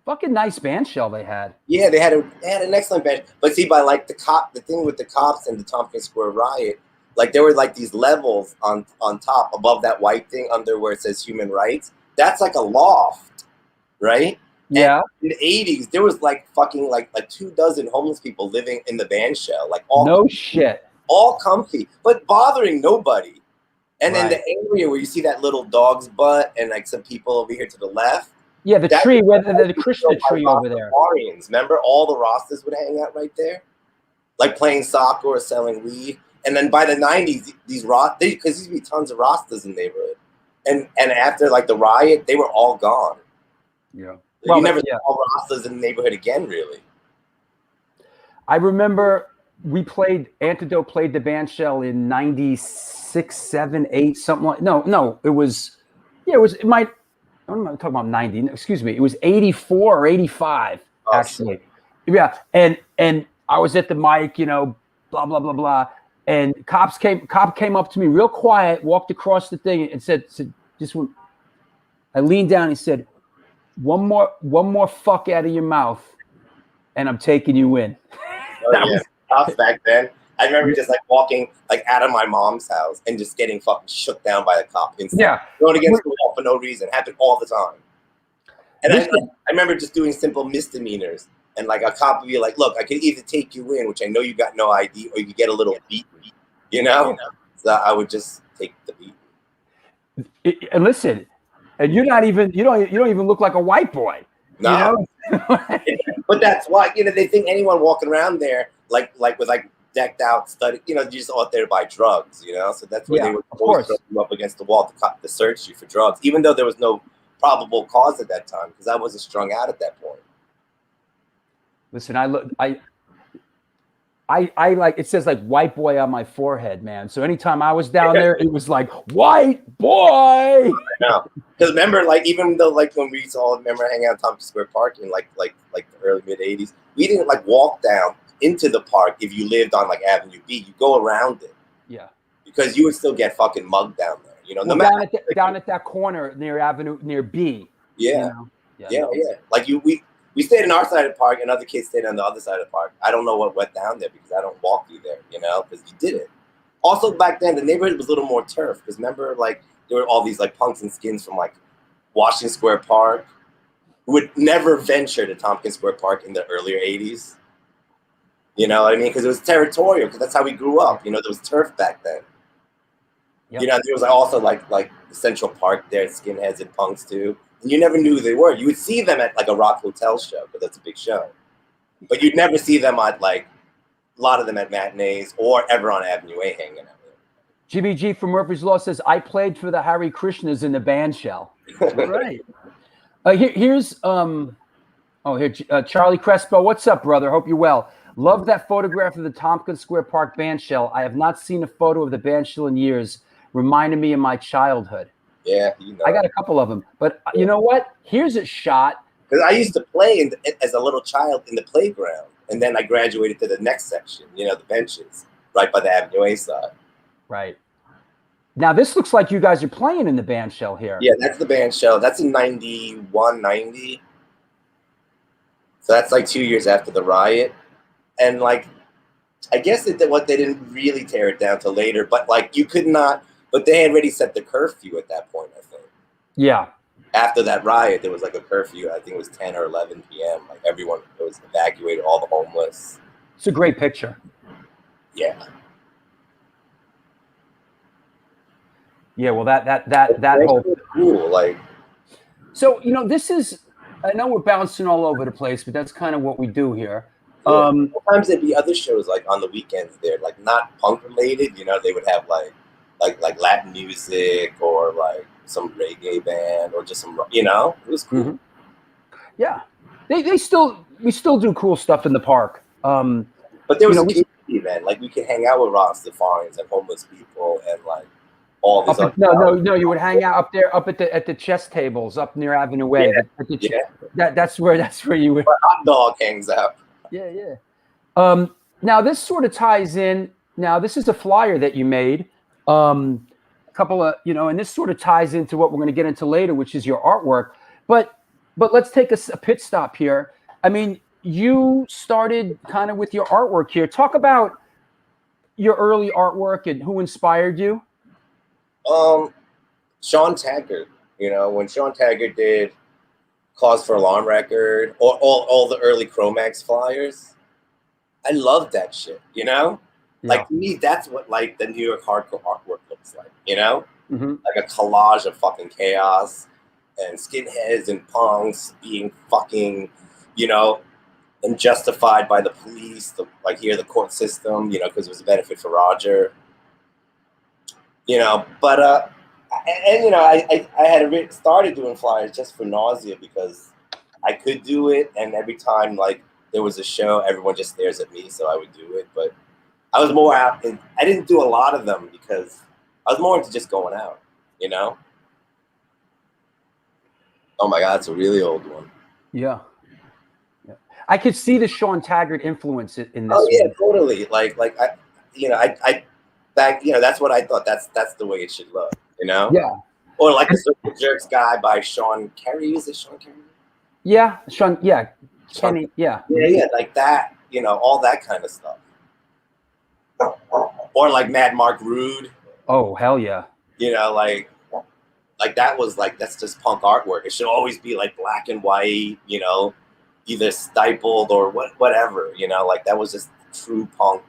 Fucking nice band shell they had. Yeah, they had an excellent band. But see, by like the thing with the cops and the Tompkins Square riot, like there were like these levels on top above that white thing under where it says human rights. That's like a loft, right? Yeah. And in the 80s, there was like fucking like 24 homeless people living in the band shell, like all no shit, all comfy, but bothering nobody. And then Right. the area where you see that little dog's butt and like some people over here to the left. Yeah, the tree, where the Krishna tree over there. Rastafarians. Remember, all the Rastas would hang out right there, like playing soccer or selling weed. And then by the 90s, ththese because there used to be tons of Rastas in the neighborhood. And after like the riot, they were all gone. Yeah. You never saw Rastas in the neighborhood again, really. I remember Antidote played the band shell in 96, 7, 8, something like. No, it was. Yeah, it might. I'm not talking about 90. Excuse me. It was 84 or 85, actually. Shit. Yeah, and I was at the mic, you know, blah blah blah blah, and cop came up to me real quiet, walked across the thing, and said just one. I leaned down and said, one more fuck out of your mouth, and I'm taking you in. Was tough back then. I remember just like walking like out of my mom's house and just getting fucking shook down by the cop instantly. Yeah. Going against the wall for no reason. Happened all the time. And I remember just doing simple misdemeanors. And like a cop would be like, look, I could either take you in, which I know you got no ID, or you could get a little beat, you know? So I would just take the beat. And listen, and you don't even look like a white boy. No. You know? But that's why, you know, they think anyone walking around there like with like decked out study, you know, just out there to buy drugs, you know? So that's where they would always throw you up against the wall to search you for drugs, even though there was no probable cause at that time, because I wasn't strung out at that point. Listen, I like, it says like white boy on my forehead, man. So anytime I was down there, it was like white boy. I know. Because remember, like, even though like when we hang out at Tompkins Square Park in like the early mid 80s, we didn't like walk down into the park if you lived on like Avenue B. You go around it. Yeah. Because you would still get fucking mugged down there. You know, down at that corner near B. Yeah. You know? Yeah. Like we stayed on our side of the park and other kids stayed on the other side of the park. I don't know what went down there because I don't walk through there, you know, because you did it. Also back then the neighborhood was a little more turf because remember like there were all these like punks and skins from like Washington Square Park who would never venture to Tompkins Square Park in the earlier 80s. You know what I mean? Because it was territorial, because that's how we grew up. You know, there was turf back then. Yep. You know, there was also like the Central Park there, skinheads and punks too. And you never knew who they were. You would see them at like a Rock Hotel show, because that's a big show. But you'd never see them at like a lot of them at matinees or ever on Avenue A hanging out. Jimmy G from Murphy's Law says, I played for the Hare Krishnas in the band shell. Right. Here's Charlie Crespo. What's up, brother? Hope you're well. Love that photograph of the Tompkins Square Park band shell. I have not seen a photo of the band shell in years. Reminded me of my childhood. Yeah, you know. I got a couple of them. But you know what? Here's a shot. Because I used to play as a little child in the playground. And then I graduated to the next section, you know, the benches, right by the Avenue A side. Right. Now, this looks like you guys are playing in the band shell here. Yeah, that's the band shell. That's in 91, 90. So that's like 2 years after the riot. And like, I guess they didn't really tear it down till later, but like you could not, but they had already set the curfew at that point, I think. Yeah. After that riot, there was like a curfew. I think it was 10 or 11 p.m. Like everyone was evacuated, all the homeless. It's a great picture. Yeah. Yeah, well, that whole cool, like. So, you know, this is, I know we're bouncing all over the place, but that's kind of what we do here. Yeah. Sometimes there'd be other shows like on the weekends there, like not punk related. You know, they would have like Latin music or like some reggae band or just some, you know, it was cool. Yeah, we still do cool stuff in the park. But there was a community, man. Like we could hang out with Rastafarians and homeless people and like all these other. No. You would hang out up there, up at the chess tables up near Avenue Way. That's where you would. Where Hot Dog hangs out. Yeah. Now this sort of ties in. Now this is a flyer that you made. A couple of, and this sort of ties into what we're going to get into later, which is your artwork. But let's take a pit stop here. I mean, you started kind of with your artwork here. Talk about your early artwork and who inspired you. Sean Taggart. When Sean Taggart did Cause for Alarm record or all the early Chromax flyers, I loved that shit. Like to me, that's what like the New York hardcore artwork looks like. Like a collage of fucking chaos and skinheads and punks being fucking, and justified by the police, the court system, because it was a benefit for Roger. But I had started doing flyers just for Nausea because I could do it, and every time like there was a show, everyone just stares at me, so I would do it. But I was more out, and I didn't do a lot of them because I was more into just going out, Oh my God, it's a really old one. Yeah. I could see the Sean Taggart influence in this. Oh yeah, totally. Like I that's what I thought. That's the way it should look, Yeah. Or like the Circle Jerks guy by Sean Carey. Is it Sean Carey? Yeah, Sean. Yeah, Kenny. Yeah. Yeah, like that. All that kind of stuff. Or like Mad Mark Rude. Oh hell yeah. Like that was like, that's just punk artwork. It should always be like black and white. Either stippled or whatever. Like that was just true punk.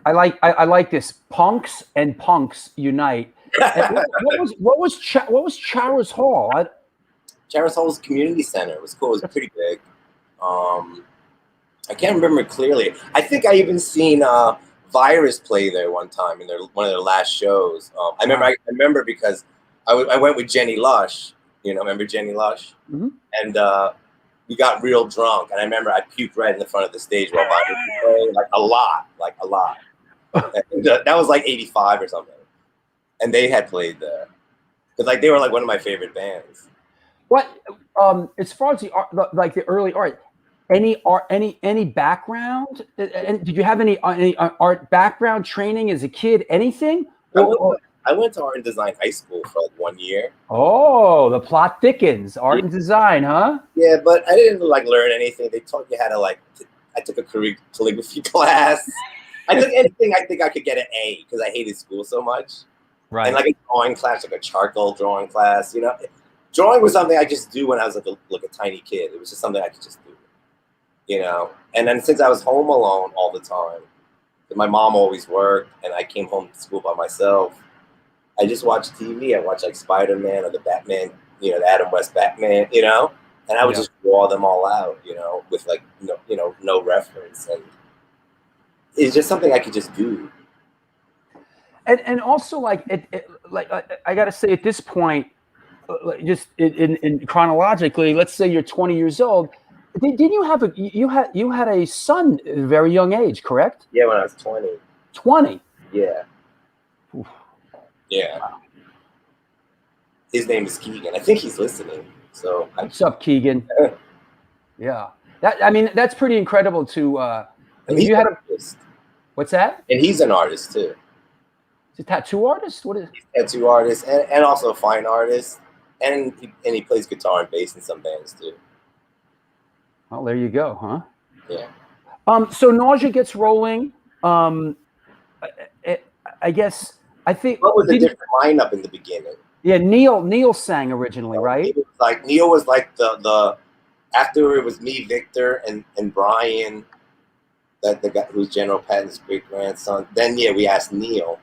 I like this. Punks and punks unite. What was Charo's Hall? Charo's Hall was a community center. It was cool. It was pretty big. I can't remember clearly. I think I even seen Virus play there one time in one of their last shows. I remember because I went with Jenny Lush. Remember Jenny Lush? Mm-hmm. And we got real drunk, and I remember I puked right in the front of the stage while Virus was playing, like a lot. And, that was like '85 or something, and they had played there because like they were like one of my favorite bands. What as far as the art, like the early art, any background? And did you have any art background training as a kid? Anything? I went to art and design high school for like 1 year. Oh, the plot thickens. Art and design, huh? Yeah, but I didn't like learn anything. They taught you how to I took a calligraphy class. I took anything I think I could get an A because I hated school so much. Right. And like a drawing class, like a charcoal drawing class, Drawing was something I just do when I was like a tiny kid. It was just something I could just do, And then since I was home alone all the time, my mom always worked, and I came home to school by myself. I just watched TV. I watched like Spider-Man or the Batman, the Adam West Batman, and I would just draw them all out, with like no reference, and it's just something I could just do. And also like I gotta say at this point, just in chronologically, let's say you're 20 years old. Didn't you had a son at a very young age, correct? Yeah, when I was 20. 20. Yeah. Oof. Yeah. Wow. His name is Keegan. I think he's listening. So what's up, Keegan? Yeah. That's pretty incredible to you had artist. What's that? And he's an artist too. He's a tattoo artist? What is? He's a tattoo artist and also a fine artist. And he plays guitar and bass in some bands too. Well, there you go, huh? Yeah. So Nausea gets rolling. I guess I think. What was a different lineup in the beginning? Yeah, Neil sang originally, right? Neil was like the after it was me, Victor, and Brian, that the guy who's General Patton's great grandson. Then we asked Neil.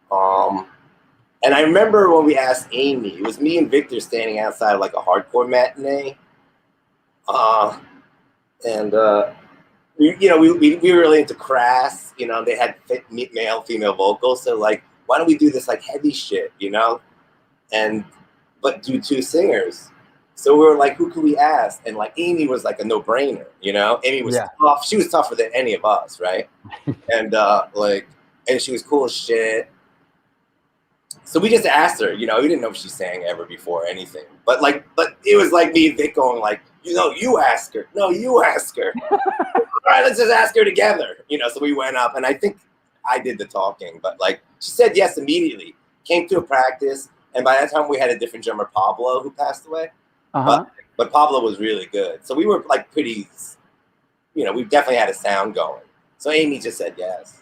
And I remember when we asked Amy, it was me and Victor standing outside of like a hardcore matinee. And we were really into crass. They had male, female vocals. So like, why don't we do this like heavy shit, but do two singers. So we were like, who could we ask? And like Amy was like a no-brainer, Amy was tough. She was tougher than any of us, right? And and she was cool as shit. So we just asked her, we didn't know if she sang ever before or anything. But it was like me and Vic going like, you ask her. No, you ask her. All right, let's just ask her together. So we went up, and I think I did the talking, but like she said yes immediately. Came to a practice, and by that time we had a different drummer, Pablo, who passed away. But Pablo was really good. So we were like pretty, we definitely had a sound going. So Amy just said yes.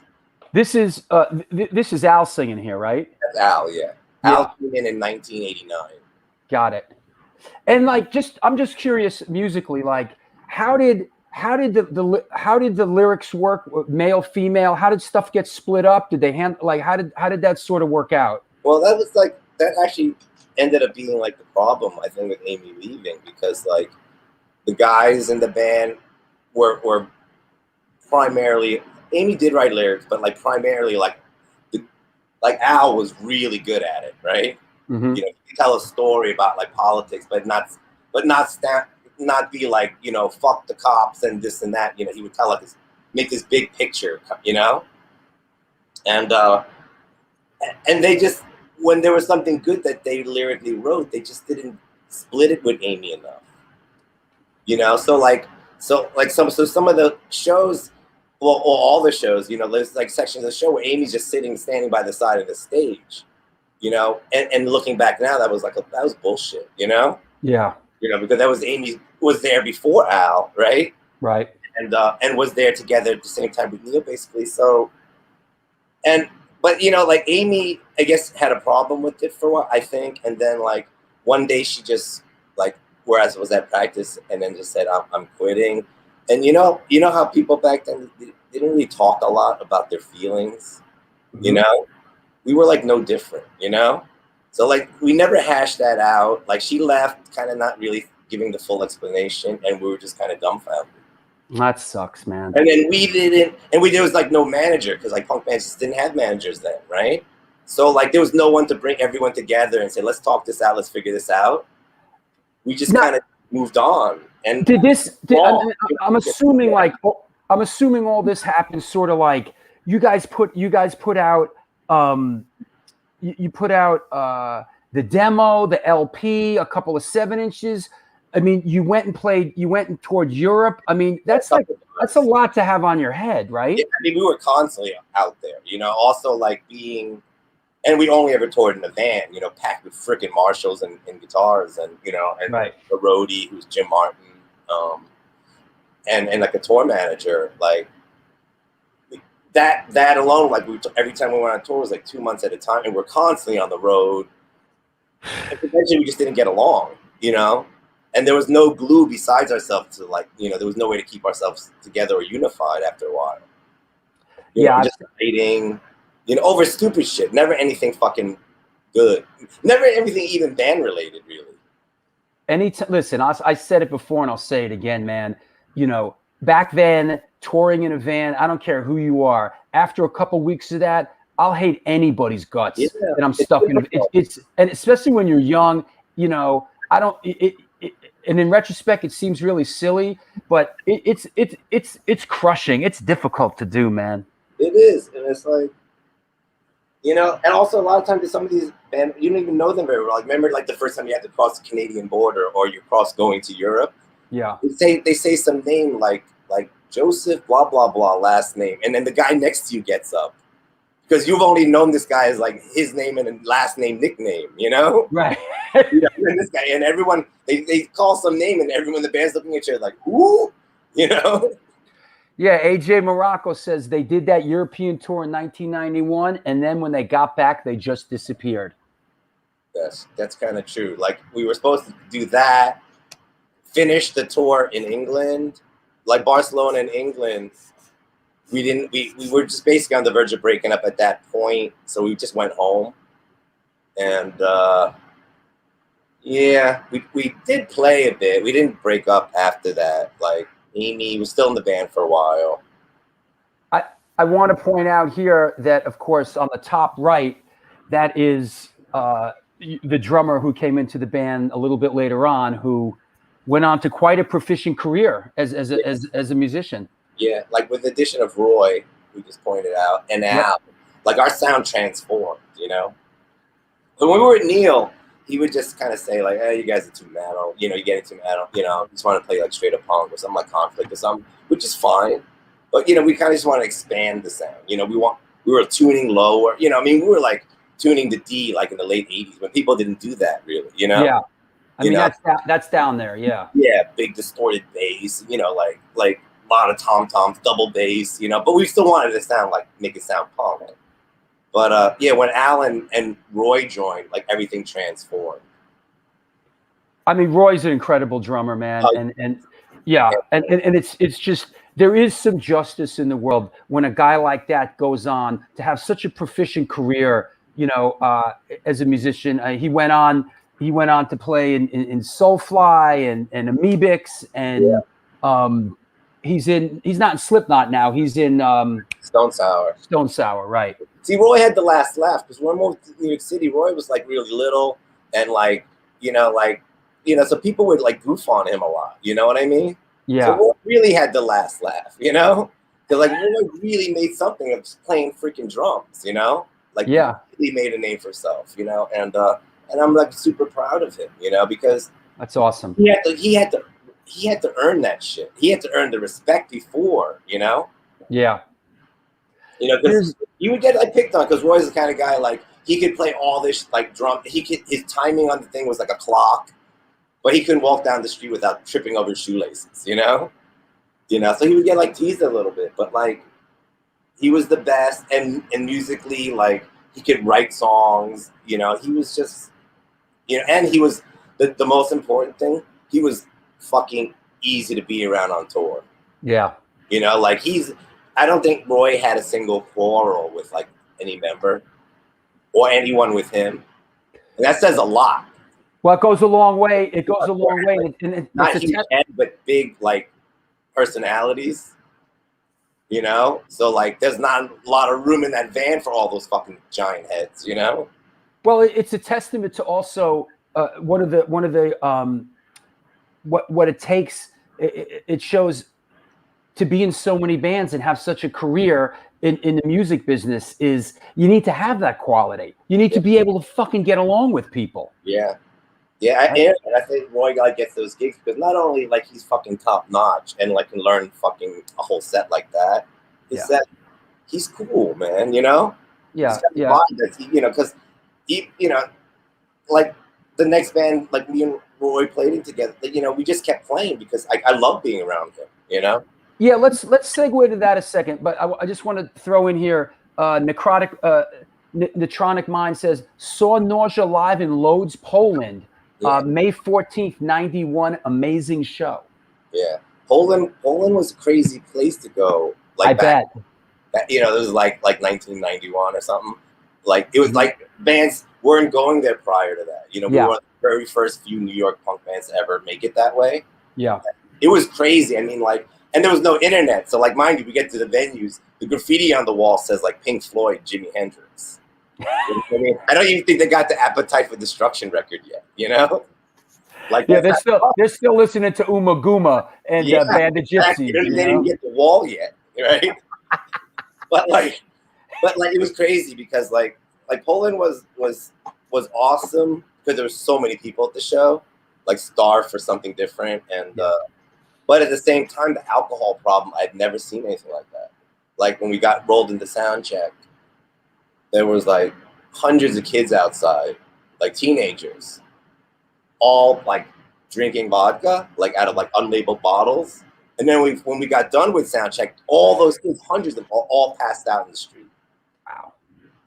This is Al singing here, right? That's Al, yeah. Al came in 1989. Got it. And like, I'm just curious musically, like, how did the lyrics work? Male, female? How did stuff get split up? Did they how did that sort of work out? Well, that actually ended up being like the problem, I think, with Amy leaving, because like the guys in the band were primarily, Amy did write lyrics, but like primarily like Al was really good at it, right? Mm-hmm. He could tell a story about like politics, but not be like, fuck the cops and this and that. He would tell us, make this big picture, and they just, when there was something good that they lyrically wrote, they just didn't split it with Amy enough. So some of the shows, well, all the shows, there's like sections of the show where Amy's just standing by the side of the stage, and looking back now, that was bullshit, Yeah. Because that was Amy was there before Al, right? Right. And was there together at the same time with Neil, basically. So, but like Amy, I guess, had a problem with it for a while, I think, and then like one day she just like, whereas it was at practice, and then just said, I'm quitting. And you know how people back then, they didn't really talk a lot about their feelings. Mm-hmm. We were like no different, so like we never hashed that out. Like she left kind of not really giving the full explanation, and we were just kind of dumbfounded. That sucks, man. And then there was like no manager, because like punk bands just didn't have managers then, right? So like there was no one to bring everyone together and say, let's talk this out, let's figure this out. We just kind of moved on. And I'm assuming all this happened sort of like you guys put out you put out the demo, the LP, a couple of 7-inches. I mean, you went and toured Europe. I mean, that's a lot to have on your head, right? Yeah, I mean, we were constantly out there, also like and we only ever toured in a van, packed with freaking Marshalls and guitars, and right. A roadie who's Jim Martin, and like a tour manager, like that alone, like every time we went on tour was like 2 months at a time, and we're constantly on the road. And eventually we just didn't get along, and there was no glue besides ourselves to like, there was no way to keep ourselves together or unified after a while. Just fighting, over stupid shit. Never anything fucking good. Never anything even band related, really. Listen, I said it before and I'll say it again, man. Back then, touring in a van, I don't care who you are. After a couple weeks of that, I'll hate anybody's guts that I'm stuck in. It's and especially when you're young, I don't. And in retrospect, it seems really silly, but it's crushing. It's difficult to do, man. It is, and it's like, and also a lot of times some of these bands, you don't even know them very well. Like, remember, like the first time you had to cross the Canadian border, or you cross going to Europe. Yeah. They say some name like Joseph blah blah blah last name, and then the guy next to you gets up because you've only known this guy as like his name and last name nickname, Right. And this guy and everyone they call some name, and everyone in the band's looking at you like, who, Yeah, AJ Morocco says they did that European tour in 1991, and then when they got back, they just disappeared. That's kind of true. Like we were supposed to do that, finish the tour in England, like Barcelona and England. We were just basically on the verge of breaking up at that point, so we just went home, and we did play a bit. We didn't break up after that. Like Amy was still in the band for a while. I want to point out here that, of course, on the top right, that is the drummer who came into the band a little bit later on, who went on to quite a proficient career as a musician. Yeah, like with the addition of Roy, we just pointed out, and Al, like our sound transformed, you know? But when we were at Neil, he would just kind of say like, hey, you guys are too metal, you know, you get into metal, you know, just want to play like straight up punk or something like Conflict or something, which is fine. But, you know, we kind of just want to expand the sound. You know, we were tuning lower. You know, I mean, we were like tuning the D like in the late 80s when people didn't do that really, you know? Yeah. I mean, that's down there, yeah. Yeah, big distorted bass, you know, like a lot of tom-toms, double bass, you know, but we still wanted to sound like, make it sound punk. But, yeah, when Allin and Roy joined, like everything transformed. I mean, Roy's an incredible drummer, man. And it's just, there is some justice in the world when a guy like that goes on to have such a proficient career, you know, as a musician. He went on to play in Soulfly and Amebix, and he's not in Slipknot now. He's in Stone Sour. Stone Sour, right. See, Roy had the last laugh because when we moved to New York City, Roy was like really little and so people would like goof on him a lot. You know what I mean? Yeah. So Roy really had the last laugh, you know? Because like Roy really made something of just playing freaking drums, you know? Like he really made a name for himself, you know? And I'm like super proud of him, you know, because that's awesome. He had to earn that shit. He had to earn the respect before, you know? Yeah. You know, because you would get like picked on because Roy's the kind of guy like he could play all this like drum. His timing on the thing was like a clock, but he couldn't walk down the street without tripping over his shoelaces. You know, so he would get like teased a little bit, but like he was the best, and musically like he could write songs. You know, he was just and he was the most important thing. He was fucking easy to be around on tour. Yeah, you know, like I don't think Roy had a single quarrel with like any member or anyone with him. And that says a lot. Well, it goes a long way. It goes a long way. And not huge head, but big like personalities, you know? So like there's not a lot of room in that van for all those fucking giant heads, you know? Well, it's a testament to also what it takes. It shows to be in so many bands and have such a career in the music business is you need to have that quality. You need to be able to fucking get along with people. Yeah. Yeah, and I think Roy gets those gigs because not only like he's fucking top notch and like can learn fucking a whole set like that, he's cool, man, you know? Yeah, you know, because like the next band, like me and Roy played it together, you know, we just kept playing because I love being around him, you know? Yeah, let's segue to that a second, but I just want to throw in here, Netronic Mind says, saw Nausea live in Lodz, Poland, May 14th, 91, amazing show. Yeah, Poland was a crazy place to go. Like I bet. You know, it was like 1991 or something. Like it was like bands weren't going there prior to that. You know, we were the very first few New York punk bands to ever make it that way. Yeah, it was crazy. I mean, like. And there was no internet. So, like, mind you, we get to the venues. The graffiti on the wall says, like, Pink Floyd, Jimi Hendrix. You know what I mean? I don't even think they got the Appetite for Destruction record yet, you know? Like, yeah, they're still listening to Uma Guma and Band of Gypsies. They didn't get the wall yet, right? but it was crazy because, like Poland was awesome because there were so many people at the show, like, starved for something different. And, but at the same time, the alcohol problem, I'd never seen anything like that. Like when we got rolled into sound check, there was like hundreds of kids outside, like teenagers, all like drinking vodka, like out of like unlabeled bottles. And then when we got done with sound check, all those kids, hundreds of them, all passed out in the street. Wow.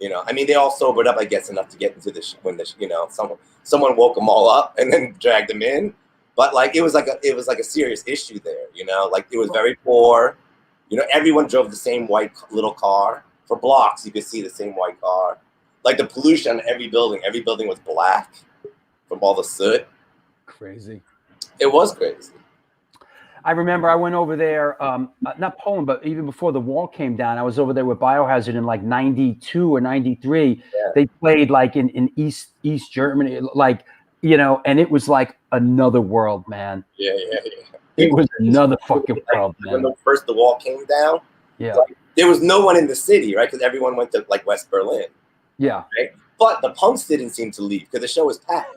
You know, I mean, they all sobered up, I guess, enough to get into someone woke them all up and then dragged them in. But like it was like a serious issue there, you know. Like it was very poor, you know. Everyone drove the same white little car for blocks. You could see the same white car. Like the pollution on every building was black from all the soot. Crazy. It was crazy. I remember I went over there, not Poland, but even before the wall came down, I was over there with Biohazard in like 92 or 93. Yeah. They played like in East Germany, like, you know, and it was like another world, man. Yeah. It was another fucking world, When man. the wall came down, Yeah. like, there was no one in the city, right? Because everyone went to like West Berlin. Yeah. Right? But the punks didn't seem to leave because the show was packed.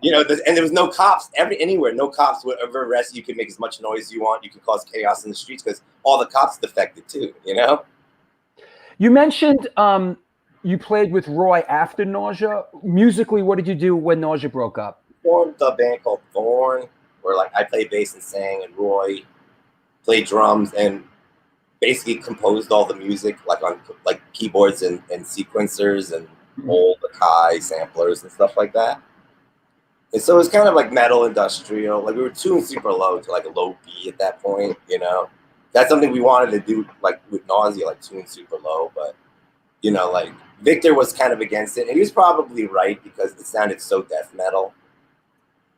You know, and there was no cops anywhere. No cops would ever arrest you. You could make as much noise as you want. You could cause chaos in the streets because all the cops defected too. You know. You mentioned you played with Roy after Nausea. Musically, what did you do when Nausea broke up? Formed a band called Thorn, where like I played bass and sang, and Roy played drums and basically composed all the music, like on like keyboards and sequencers and old Akai samplers and stuff like that. And so it was kind of like metal industrial. Like we were tuned super low to like a low B at that point, you know. That's something we wanted to do like with Nausea, like tune super low. But, you know, like Victor was kind of against it. And he was probably right because it sounded so death metal.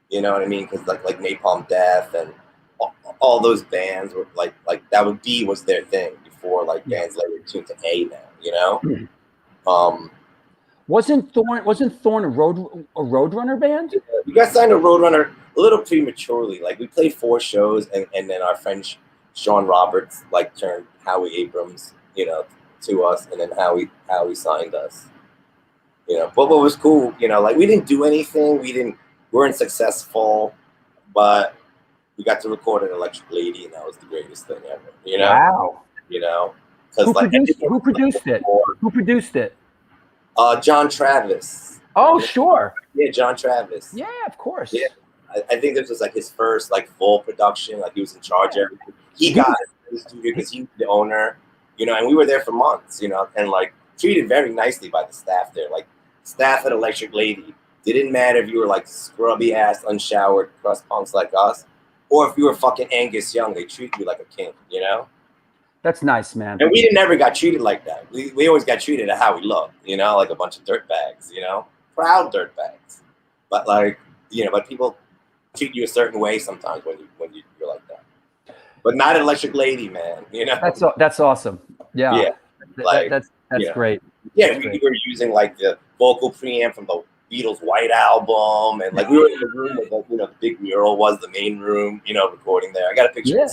You know what I mean? Because like Napalm Death and all those bands were like that would B was their thing before like bands later tuned to A now, you know? Wasn't Thorn a Roadrunner band? We got signed to Roadrunner a little prematurely. Like we played 4 shows, and then our friend Sean Roberts like turned Howie Abrams, you know, to us, and then Howie signed us. You know, but what was cool, you know, like we didn't do anything. We weren't successful, but we got to record an Electric Lady, and that was the greatest thing ever. You know, wow. You know, Who produced it? Who produced it? John Travis. Oh, sure. Yeah, John Travis. Yeah, of course. Yeah, I think this was like his first like full production. Like he was in charge of everything. He got it in the studio because he was the owner, you know, and we were there for months, you know, and like treated very nicely by the staff there. Like staff at Electric Lady, it didn't matter if you were like scrubby ass, unshowered crust punks like us, or if you were fucking Angus Young, they treat you like a king, you know. That's nice, man. And we never got treated like that. We always got treated at how we looked, you know, like a bunch of dirtbags, you know, proud dirtbags. But like, you know, but people treat you a certain way sometimes when you're like that. But not an Electric Lady, man. You know. That's awesome. Yeah. Yeah. Like, that's great. Yeah, we were using like the vocal preamp from the Beatles' White Album, and like we were in the room with like, you know, the big mural was the main room, you know, recording there. I got a picture. Yeah.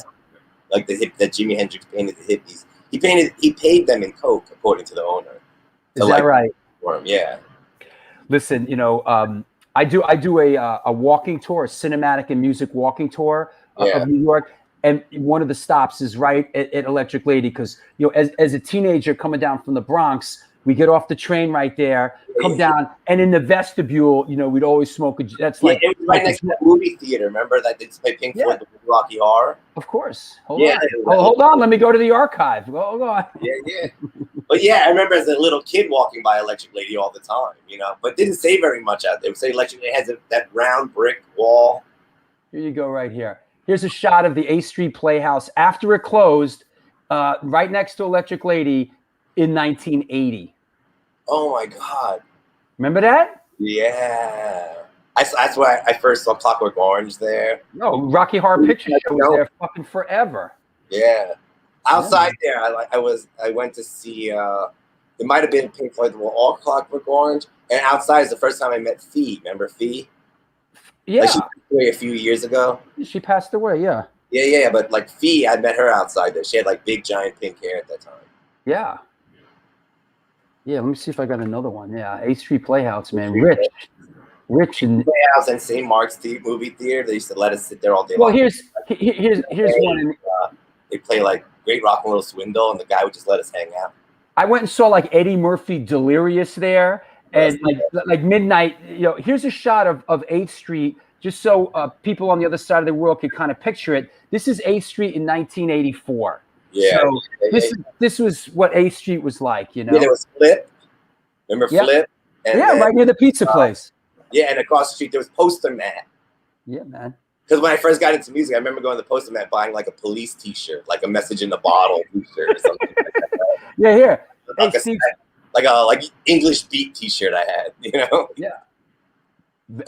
Like the hip that Jimi Hendrix painted the hippies. He paid them in coke, according to the owner. Is that right? Yeah. Listen, you know, I do a walking tour, a cinematic and music walking tour of New York, and one of the stops is right at Electric Lady because, you know, as a teenager coming down from the Bronx, we get off the train right there, come down, and in the vestibule, you know, we'd always smoke that's like it was right next to the movie theater. Remember that they play Pink Floyd, the Rocky Horror? Of course. Hold on. Let me go to the archive. Hold on. Yeah. But yeah, I remember as a little kid walking by Electric Lady all the time, you know, but didn't say very much out there. It would say Electric Lady has that round brick wall. Here you go, right here. Here's a shot of the A Street Playhouse after it closed, right next to Electric Lady in 1980. Oh my God. Remember that? Yeah. That's why I first saw Clockwork Orange there. No, Rocky Horror Picture Show was there fucking forever. Yeah. Outside there, I went to see it might have been Pink Floyd or Clockwork Orange. And outside is the first time I met Fee. Remember Fee? Yeah. Like she passed away a few years ago. She passed away, yeah. Yeah. But like Fee, I met her outside there. She had like big giant pink hair at that time. Yeah. Yeah, let me see if I got another one. Yeah, A Street Playhouse, man. Rich and Playhouse and St. Mark's movie theater. They used to let us sit there all day. Well, here's one. They play like Great Rock and Roll Swindle, and the guy would just let us hang out. I went and saw like Eddie Murphy Delirious there, and like midnight. You know, here's a shot of 8th Street, just so people on the other side of the world could kind of picture it. This is 8th Street in 1984. Yeah. So this was what 8th Street was like, you know. Yeah, there was Flip. Remember Flip? And then, right near the pizza place. Yeah, and across the street there was Poster Mat. Yeah, man. Because when I first got into music, I remember going to the Poster Mat buying like a police T-shirt, like a message in the bottle T-shirt or something like that. Yeah, here. Like English Beat T-shirt I had, you know. Yeah.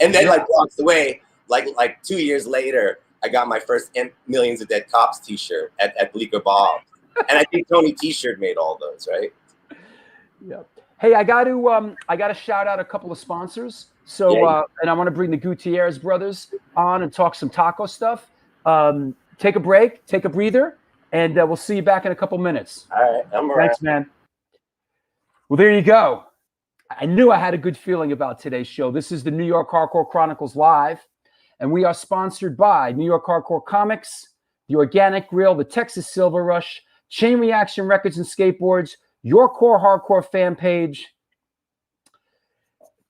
And then like walked away, like 2 years later, I got my first Millions of Dead Cops t-shirt at Bleecker Bob. And I think Tony T-shirt made all those, right? Yep. Hey, I got to shout out a couple of sponsors. So, Yeah. and I want to bring the Gutierrez brothers on and talk some taco stuff. Take a break, take a breather, and we'll see you back in a couple minutes. All right, I'm around. Thanks, man. Well, there you go. I knew I had a good feeling about today's show. This is the New York Hardcore Chronicles Live, and we are sponsored by New York Hardcore Comics, The Organic Grill, the Texas Silver Rush, Chain Reaction Records and Skateboards, Your Core Hardcore fan page,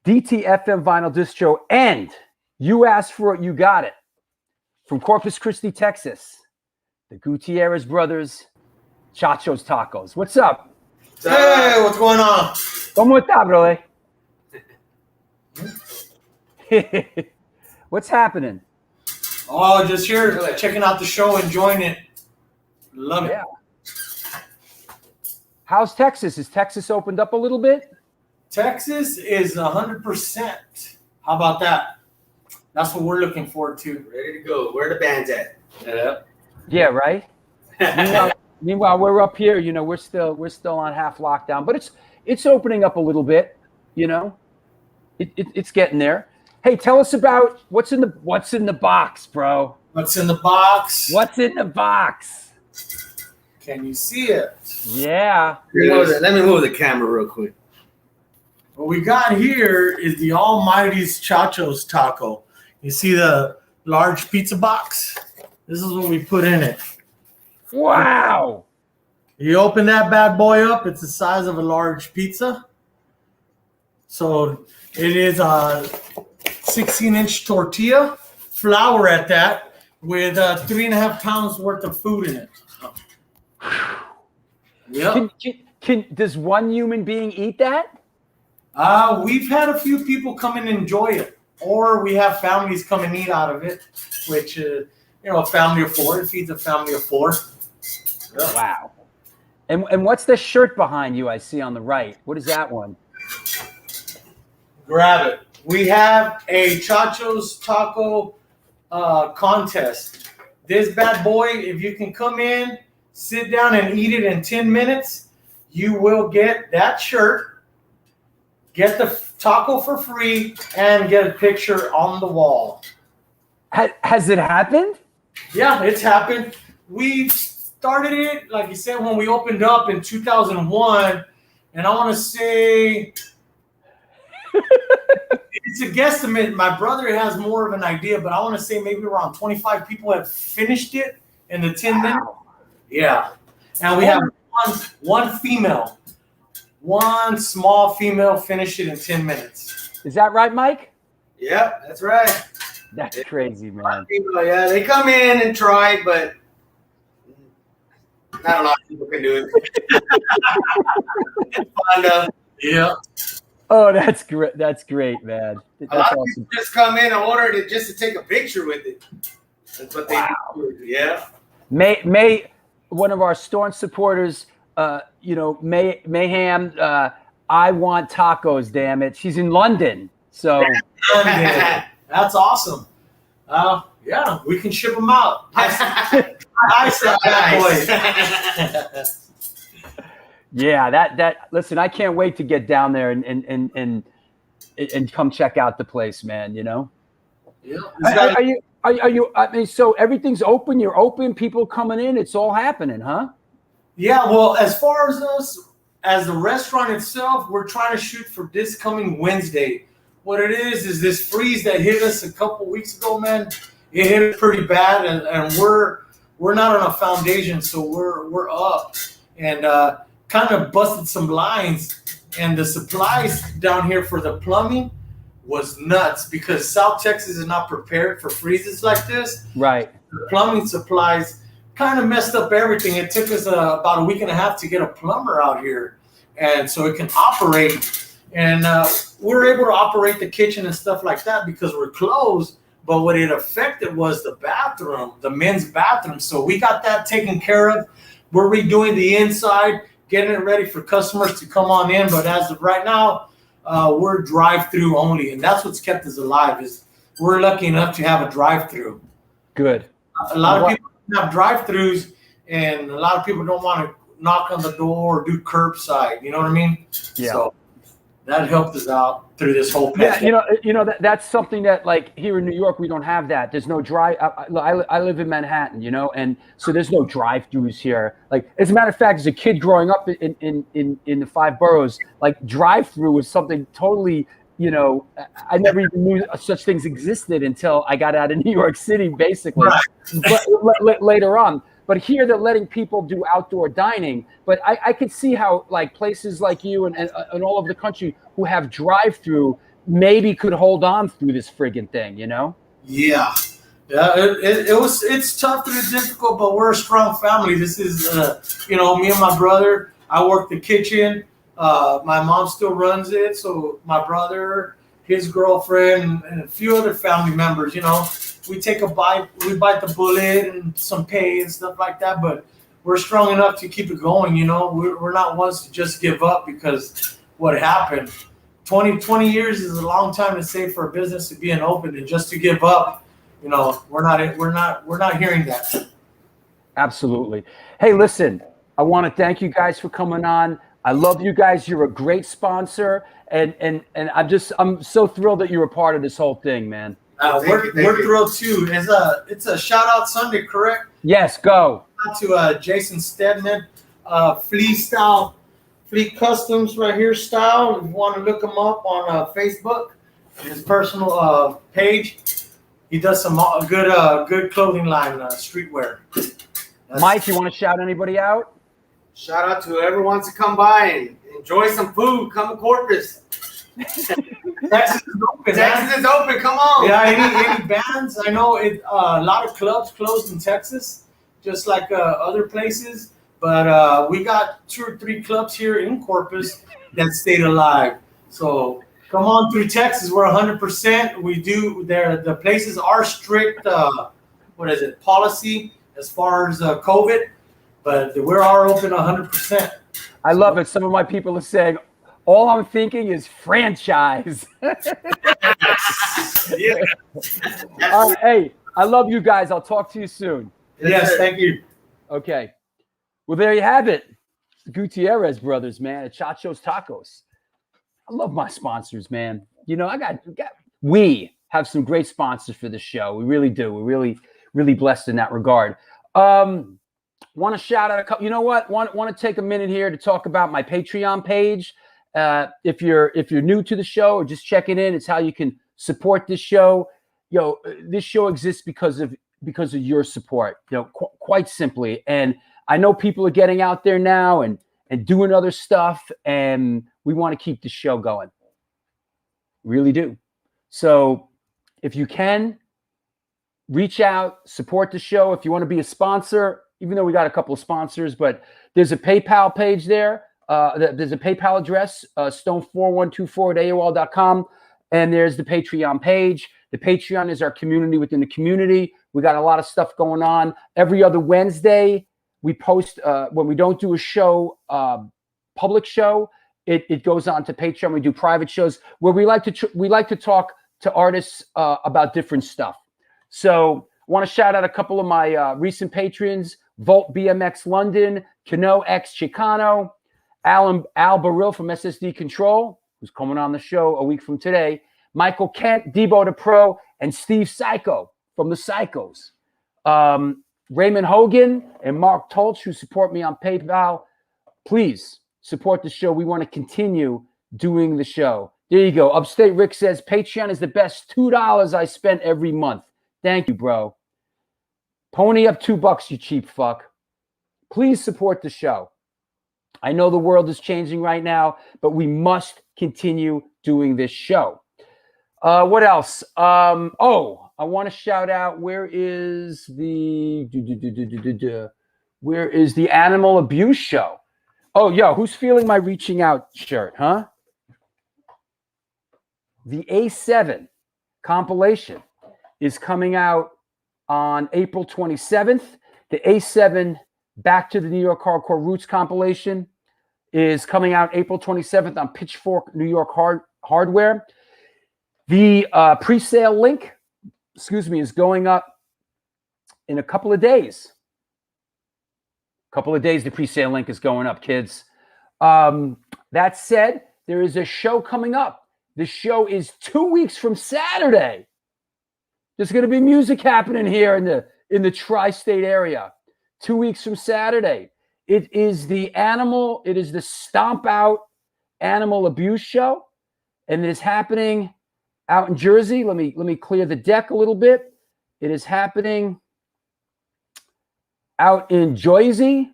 DTFM Vinyl Distro, and You Asked For It, You Got It. From Corpus Christi, Texas, the Gutierrez brothers, Chacho's Tacos. What's up? Hey, what's going on? ¿Cómo está, bro? What's happening? Oh, just here checking out the show, enjoying it. Love it. Yeah. How's Texas? Is Texas opened up a little bit? Texas is 100%. How about that? That's what we're looking forward to. Ready to go. Where the band's at? Yeah, right. Meanwhile, we're up here. You know, we're still on half lockdown, but it's opening up a little bit. You know, it's getting there. Hey, tell us about what's in the box, bro. What's in the box? What's in the box? Can you see it? Yeah. Let me move the camera real quick. What we got here is the Almighty's Chacho's Taco. You see the large pizza box? This is what we put in it. Wow. You open that bad boy up, it's the size of a large pizza. So it is a 16-inch tortilla, flour at that, with 3.5 pounds worth of food in it. Yep. Does one human being eat that? We've had a few people come and enjoy it, or we have families come and eat out of it, which, a family of 4, it feeds a family of 4. Yep. Wow. And what's the shirt behind you I see on the right? What is that one? Grab it. We have a Chacho's Taco contest. This bad boy, if you can come in, sit down and eat it in 10 minutes, you will get that shirt, get the taco for free, and get a picture on the wall. Has it happened? Yeah, it's happened. We started it, like you said, when we opened up in 2001, and I want to say it's a guesstimate. My brother has more of an idea, but I want to say maybe around 25 people have finished it in the 10 minutes. Yeah. And we have one female, one small female finished it in 10 minutes. Is that right, Mike? Yep, that's right. That's crazy, man. People, yeah, they come in and try, but not a lot of people can do it. It's fun though. Yeah. Oh, that's great. That's great, man. That's A lot of awesome. people just come in and order it just to take a picture with it. That's what they do. Yeah. May one of our staunch supporters, Mayhem, I want tacos, damn it. She's in London. So That's awesome. Yeah, we can ship them out. I said that boy. yeah, that listen, I can't wait to get down there and come check out the place, man, you know? Yeah. Are you I mean, so everything's open, you're open, people coming in, it's all happening, huh? Yeah, well, as far as us, as the restaurant itself, we're trying to shoot for this coming Wednesday. What it is this freeze that hit us a couple weeks ago, man. It hit us pretty bad, and we're not on a foundation, so we're up and kind of busted some lines. And the supplies down here for the plumbing was nuts because South Texas is not prepared for freezes like this. Right. The plumbing supplies kind of messed up everything. It took us about a week and a half to get a plumber out here, and so it can operate. And we're able to operate the kitchen and stuff like that because we're closed. But what it affected was the bathroom, the men's bathroom. So we got that taken care of. We're redoing the inside, getting it ready for customers to come on in. But as of right now, we're drive-through only, and that's what's kept us alive. Is we're lucky enough to have a drive-through. Good. a lot of people have drive-throughs, and a lot of people don't want to knock on the door or do curbside. You know what I mean? Yeah. So that helped us out through this whole Yeah, pandemic. that's something that, like, here in New York we don't have that. There's no drive. I live in Manhattan, and so there's no drive-throughs here. Like, as a matter of fact, as a kid growing up in the five boroughs, like, drive-through was something totally. I never even knew such things existed until I got out of New York City, basically. Right. But later on. But here they're letting people do outdoor dining. But I could see how, like, places like you and all over the country who have drive-through maybe could hold on through this friggin' thing, Yeah. It's tough and it's difficult, but we're a strong family. This is, me and my brother. I work the kitchen. My mom still runs it. So my brother, his girlfriend, and a few other family members, we take a bite, we bite the bullet and some pay and stuff like that. But we're strong enough to keep it going. We're not ones to just give up because what happened. 20 years is a long time to say for a business to be an open, and just to give up. We're not hearing that. Absolutely. Hey, listen, I want to thank you guys for coming on. I love you guys. You're a great sponsor, and I'm so thrilled that you're a part of this whole thing, man. We're thrilled too. It's a shout out Sunday, correct? Yes, go. To Jason Stedman, Fleet Customs right here style. If you want to look him up on Facebook, his personal page, he does some good clothing line, streetwear. Mike, you want to shout anybody out? Shout out to whoever wants to come by and enjoy some food. Come to Corpus. Texas is open. Texas is open. Come on. Yeah, any bands? I know a lot of clubs closed in Texas, just like other places. But we got 2 or 3 clubs here in Corpus that stayed alive. So come on through Texas. We're 100%. We do there. The places are strict. Policy as far as COVID, but we are open 100%. I love it. Some of my people are saying, all I'm thinking is franchise. Yeah. Hey, I love you guys. I'll talk to you soon. Yes, thank you. Okay. Well, there you have it. Gutierrez brothers, man, at Chacho's Tacos. I love my sponsors, man. We have some great sponsors for the show. We really do. We're really, really blessed in that regard. Want to shout out a couple. You know what? Want to take a minute here to talk about my Patreon page. If you're new to the show or just checking in, it's how you can support this show. This show exists because of your support. Quite simply. And I know people are getting out there now and doing other stuff, and we want to keep the show going. Really do. So if you can, reach out, support the show. If you want to be a sponsor, even though we got a couple of sponsors, but there's a PayPal page there. There's a PayPal address, stone4124@aol.com. And there's the Patreon page. The Patreon is our community within the community. We got a lot of stuff going on. Every other Wednesday, we post, when we don't do a show, public show, it goes on to Patreon. We do private shows where we like to talk to artists about different stuff. So I want to shout out a couple of my recent patrons: Volt BMX London, Cano X Chicano, Al Baril from SSD Control, who's coming on the show a week from today, Michael Kent, Debo the Pro, and Steve Psycho from the Psychos. Raymond Hogan and Mark Tolch, who support me on PayPal. Please support the show. We want to continue doing the show. There you go. Upstate Rick says, Patreon is the best $2 I spent every month. Thank you, bro. Pony up $2, you cheap fuck. Please support the show. I know the world is changing right now, but we must continue doing this show. What else? I want to shout out, where is the animal abuse show? Oh, yo, who's feeling my reaching out shirt, huh? The A7 compilation is coming out on April 27th. The A7 Back to the New York Hardcore Roots compilation is coming out April 27th on Pitchfork New York Hardware. The pre-sale link, is going up in a couple of days. The pre-sale link is going up, kids. That said, there is a show coming up. The show is 2 weeks from Saturday. There's going to be music happening here in the tri-state area. 2 weeks from Saturday. It is the Stomp Out Animal Abuse Show, and it is happening out in Jersey. Let me clear the deck a little bit. It is happening out in Jersey.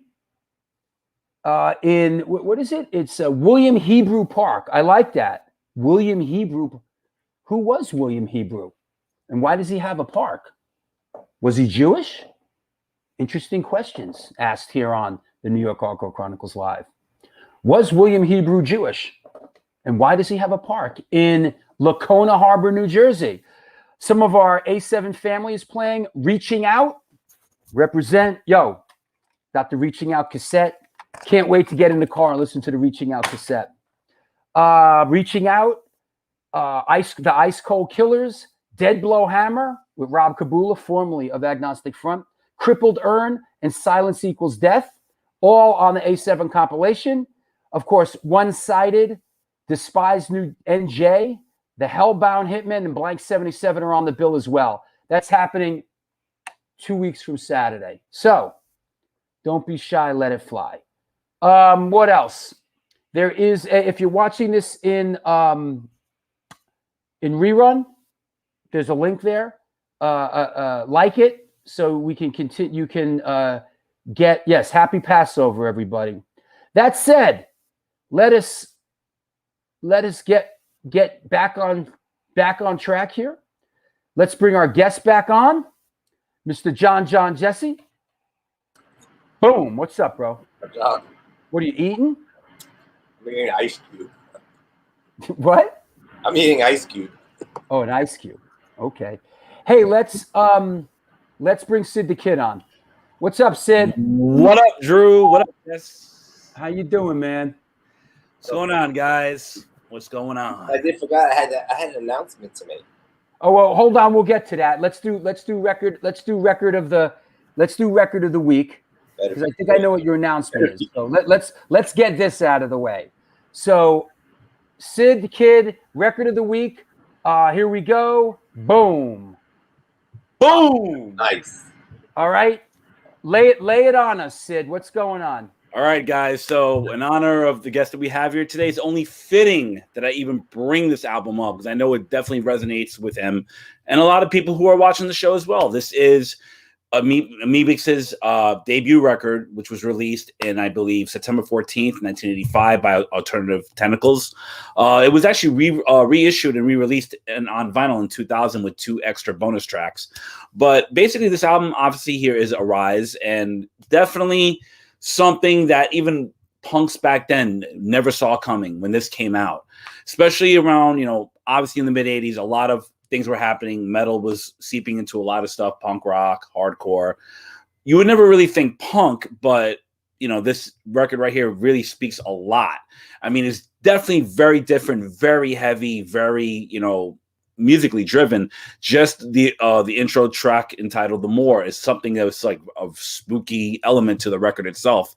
In what is it? It's William Hebrew Park. I like that. William Hebrew. Who was William Hebrew? And why does he have a park? Was he Jewish? Interesting questions asked here on the New York Hardcore Chronicles Live. Was William Hebrew Jewish? And why does he have a park in Lacona Harbor, New Jersey? Some of our A7 family is playing Reaching Out. Represent. Yo, got the Reaching Out cassette. Can't wait to get in the car and listen to the Reaching Out cassette. Reaching Out, the Ice Cold Killers, Dead Blow Hammer with Rob Kabula, formerly of Agnostic Front, Crippled Urn, and Silence Equals Death, all on the A7 compilation. Of course, One-Sided, Despised New NJ, The Hellbound Hitman, and Blank 77 are on the bill as well. That's happening 2 weeks from Saturday. So don't be shy, let it fly. What else? There is, if you're watching this in rerun, there's a link there. Like it so we can continue. You can get, yes, happy Passover, everybody. That said, let us get back on track here. Let's bring our guest back on, Mr. John Jesse. Boom. What's up, bro? John, What are you eating? I'm eating ice cube. What? I'm eating ice cube. Oh, an ice cube. Okay. Hey, let's bring Sid the Kid on. What's up, Sid? What up, Drew? What up, Jess? How you doing, man? What's going on, guys? What's going on? I did forgot I had an announcement to make. Oh well, hold on. We'll get to that. Let's do record of the week, because I think I know what your announcement is. So let's get this out of the way. So, Sid the Kid, record of the week. Here we go. Boom. Boom. Nice. All right. Lay it on us, Sid. What's going on? All right, guys. So, in honor of the guest that we have here today, it's only fitting that I even bring this album up because I know it definitely resonates with him and a lot of people who are watching the show as well. This is Amebix's debut record, which was released in, I believe, September 14th, 1985 by Alternative Tentacles. It was actually reissued and re-released on vinyl in 2000 with 2 extra bonus tracks. But basically, this album, obviously, here is a rise and definitely something that even punks back then never saw coming when this came out, especially around, obviously in the mid-'80s, a lot of things were happening. Metal was seeping into a lot of stuff, punk rock, hardcore. You would never really think punk, but, this record right here really speaks a lot. I mean, it's definitely very different, very heavy, very, musically driven. Just the intro track entitled "The More" is something that was like a spooky element to the record itself,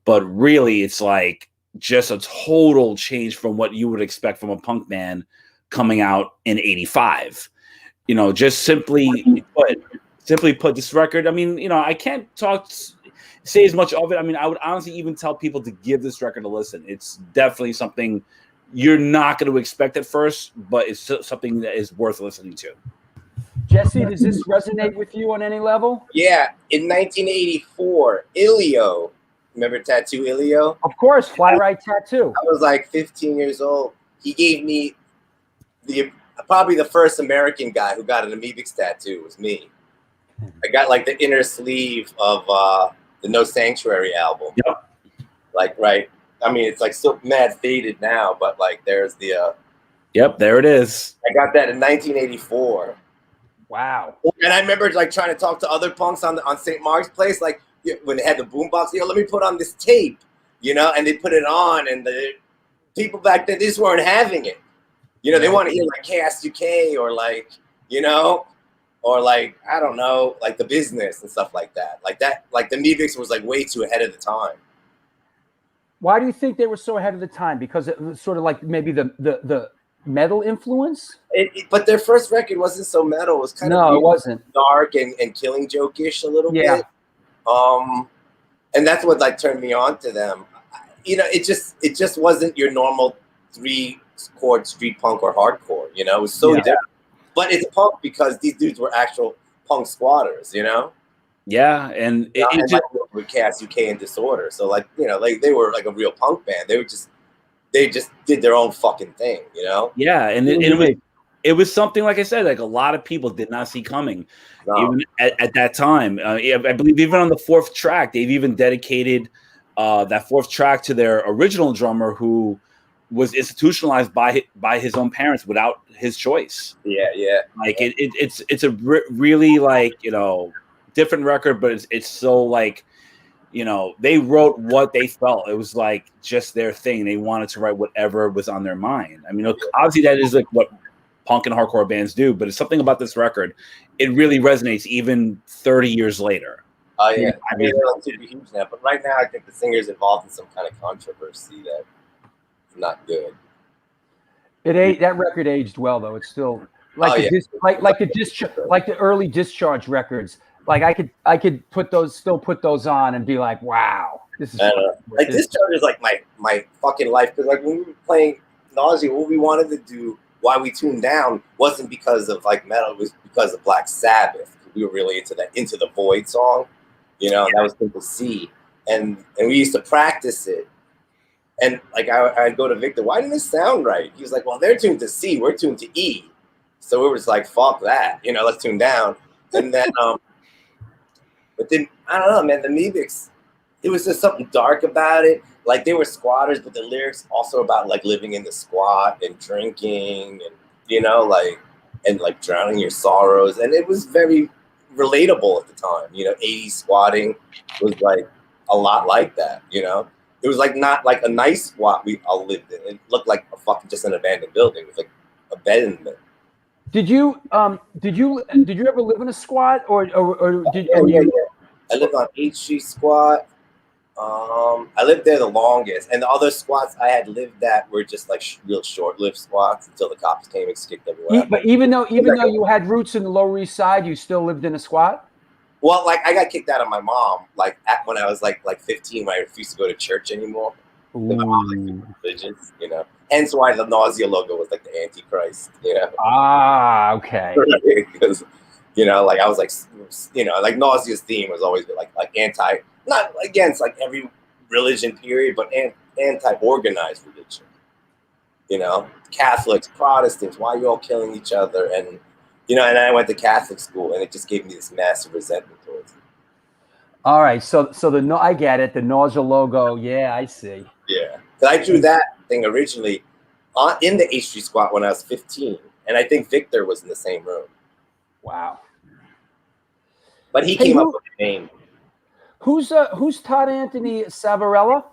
but really it's like just a total change from what you would expect from a punk band coming out in '85. Just simply put, this record, I mean, I can't say as much of it. I mean, I would honestly even tell people to give this record a listen. It's definitely something you're not going to expect at first, but it's something that is worth listening to. Jesse, does this resonate with you on any level? Yeah, in 1984, Ilio, remember Tattoo Ilio? Of course, Fly Right Tattoo. I was like 15 years old. He gave me probably the first American guy who got an Amebix tattoo was me. I got like the inner sleeve of the No Sanctuary album. Yep. Like, right. I mean, it's like still mad faded now, but like there's the. Yep, there it is. I got that in 1984. Wow. And I remember like trying to talk to other punks on St. Mark's Place, like when they had the boombox. Let me put on this tape, and they put it on, and the people back then, they just weren't having it. They want to hear like KSUK or like, or like I don't know, like the business and stuff like that. Like the Amebix was like way too ahead of the time. Why do you think they were so ahead of the time? Because it was sort of like maybe the metal influence. But their first record wasn't so metal. It was kind of it wasn't dark and Killing Joke-ish a little Yeah. bit. And that's what like turned me on to them. You know, it just wasn't your normal 3-chord street punk or hardcore. You know, it was so different. But it's punk because these dudes were actual punk squatters. You know. Yeah, and it and just, like with Chaos UK and Disorder. So like, you know, like they were like a real punk band. They just did their own fucking thing, you know? yeah, and it was something, like I said, like a lot of people did not see coming, even at that time. I believe even on the 4th track, they've even dedicated that 4th track to their original drummer, who was institutionalized by his own parents without his choice. Yeah. Like it's a really like, you know, different record, but it's so like, you know, they wrote what they felt. It was like just their thing. They wanted to write whatever was on their mind. I mean, obviously that is like what punk and hardcore bands do, but it's something about this record. It really resonates even 30 years later. Oh yeah, I mean they're like super huge now, but right now I think the singer's involved in some kind of controversy that's not good. That record aged well though. It's still like the early Discharge records. Like I could still put those on and be like, wow, this is like Discharge is like my fucking life, because like when we were playing Nausea, what we wanted to do, why we tuned down, wasn't because of like metal, it was because of Black Sabbath. We were really into that Into the Void song, you know, that was Simple C, and we used to practice it. And like I'd go to Victor, why didn't this sound right? He was like, well, they're tuned to C, we're tuned to E. So we were just like, fuck that, you know, let's tune down. And then but then I don't know, man, the Amebix, it was just something dark about it. Like they were squatters, but the lyrics also about like living in the squat and drinking and, you know, like, and like drowning your sorrows. And it was very relatable at the time. You know, 80s squatting was like a lot like that, you know. It was like not like a nice squat we all lived in. It looked like a fucking just an abandoned building with like a bed in it. Did you ever live in a squat or did Yeah. I lived on H Street squat. I lived there the longest, and the other squats I had lived at were just like real short-lived squats until the cops came and kicked everyone out. But even though you had roots in the Lower East Side, you still lived in a squat? Well, like I got kicked out of my mom like when I was like 15, when I refused to go to church anymore. My mom was like religious, you know. Hence why the Nausea logo was like the Antichrist, you know. Ah, okay. Because, you know, like I was like, you know, like Nausea's theme was always like anti, not against like every religion period, but anti-organized religion. You know, Catholics, Protestants, why are you all killing each other? And, you know, and I went to Catholic school, and it just gave me this massive resentment towards it. All right, so I get it. The Nausea logo, yeah, I see. Yeah, because I drew that thing originally in the H Street squat when I was 15, and I think Victor was in the same room. Wow. But he came up with the name. Who's Todd Anthony Savarella?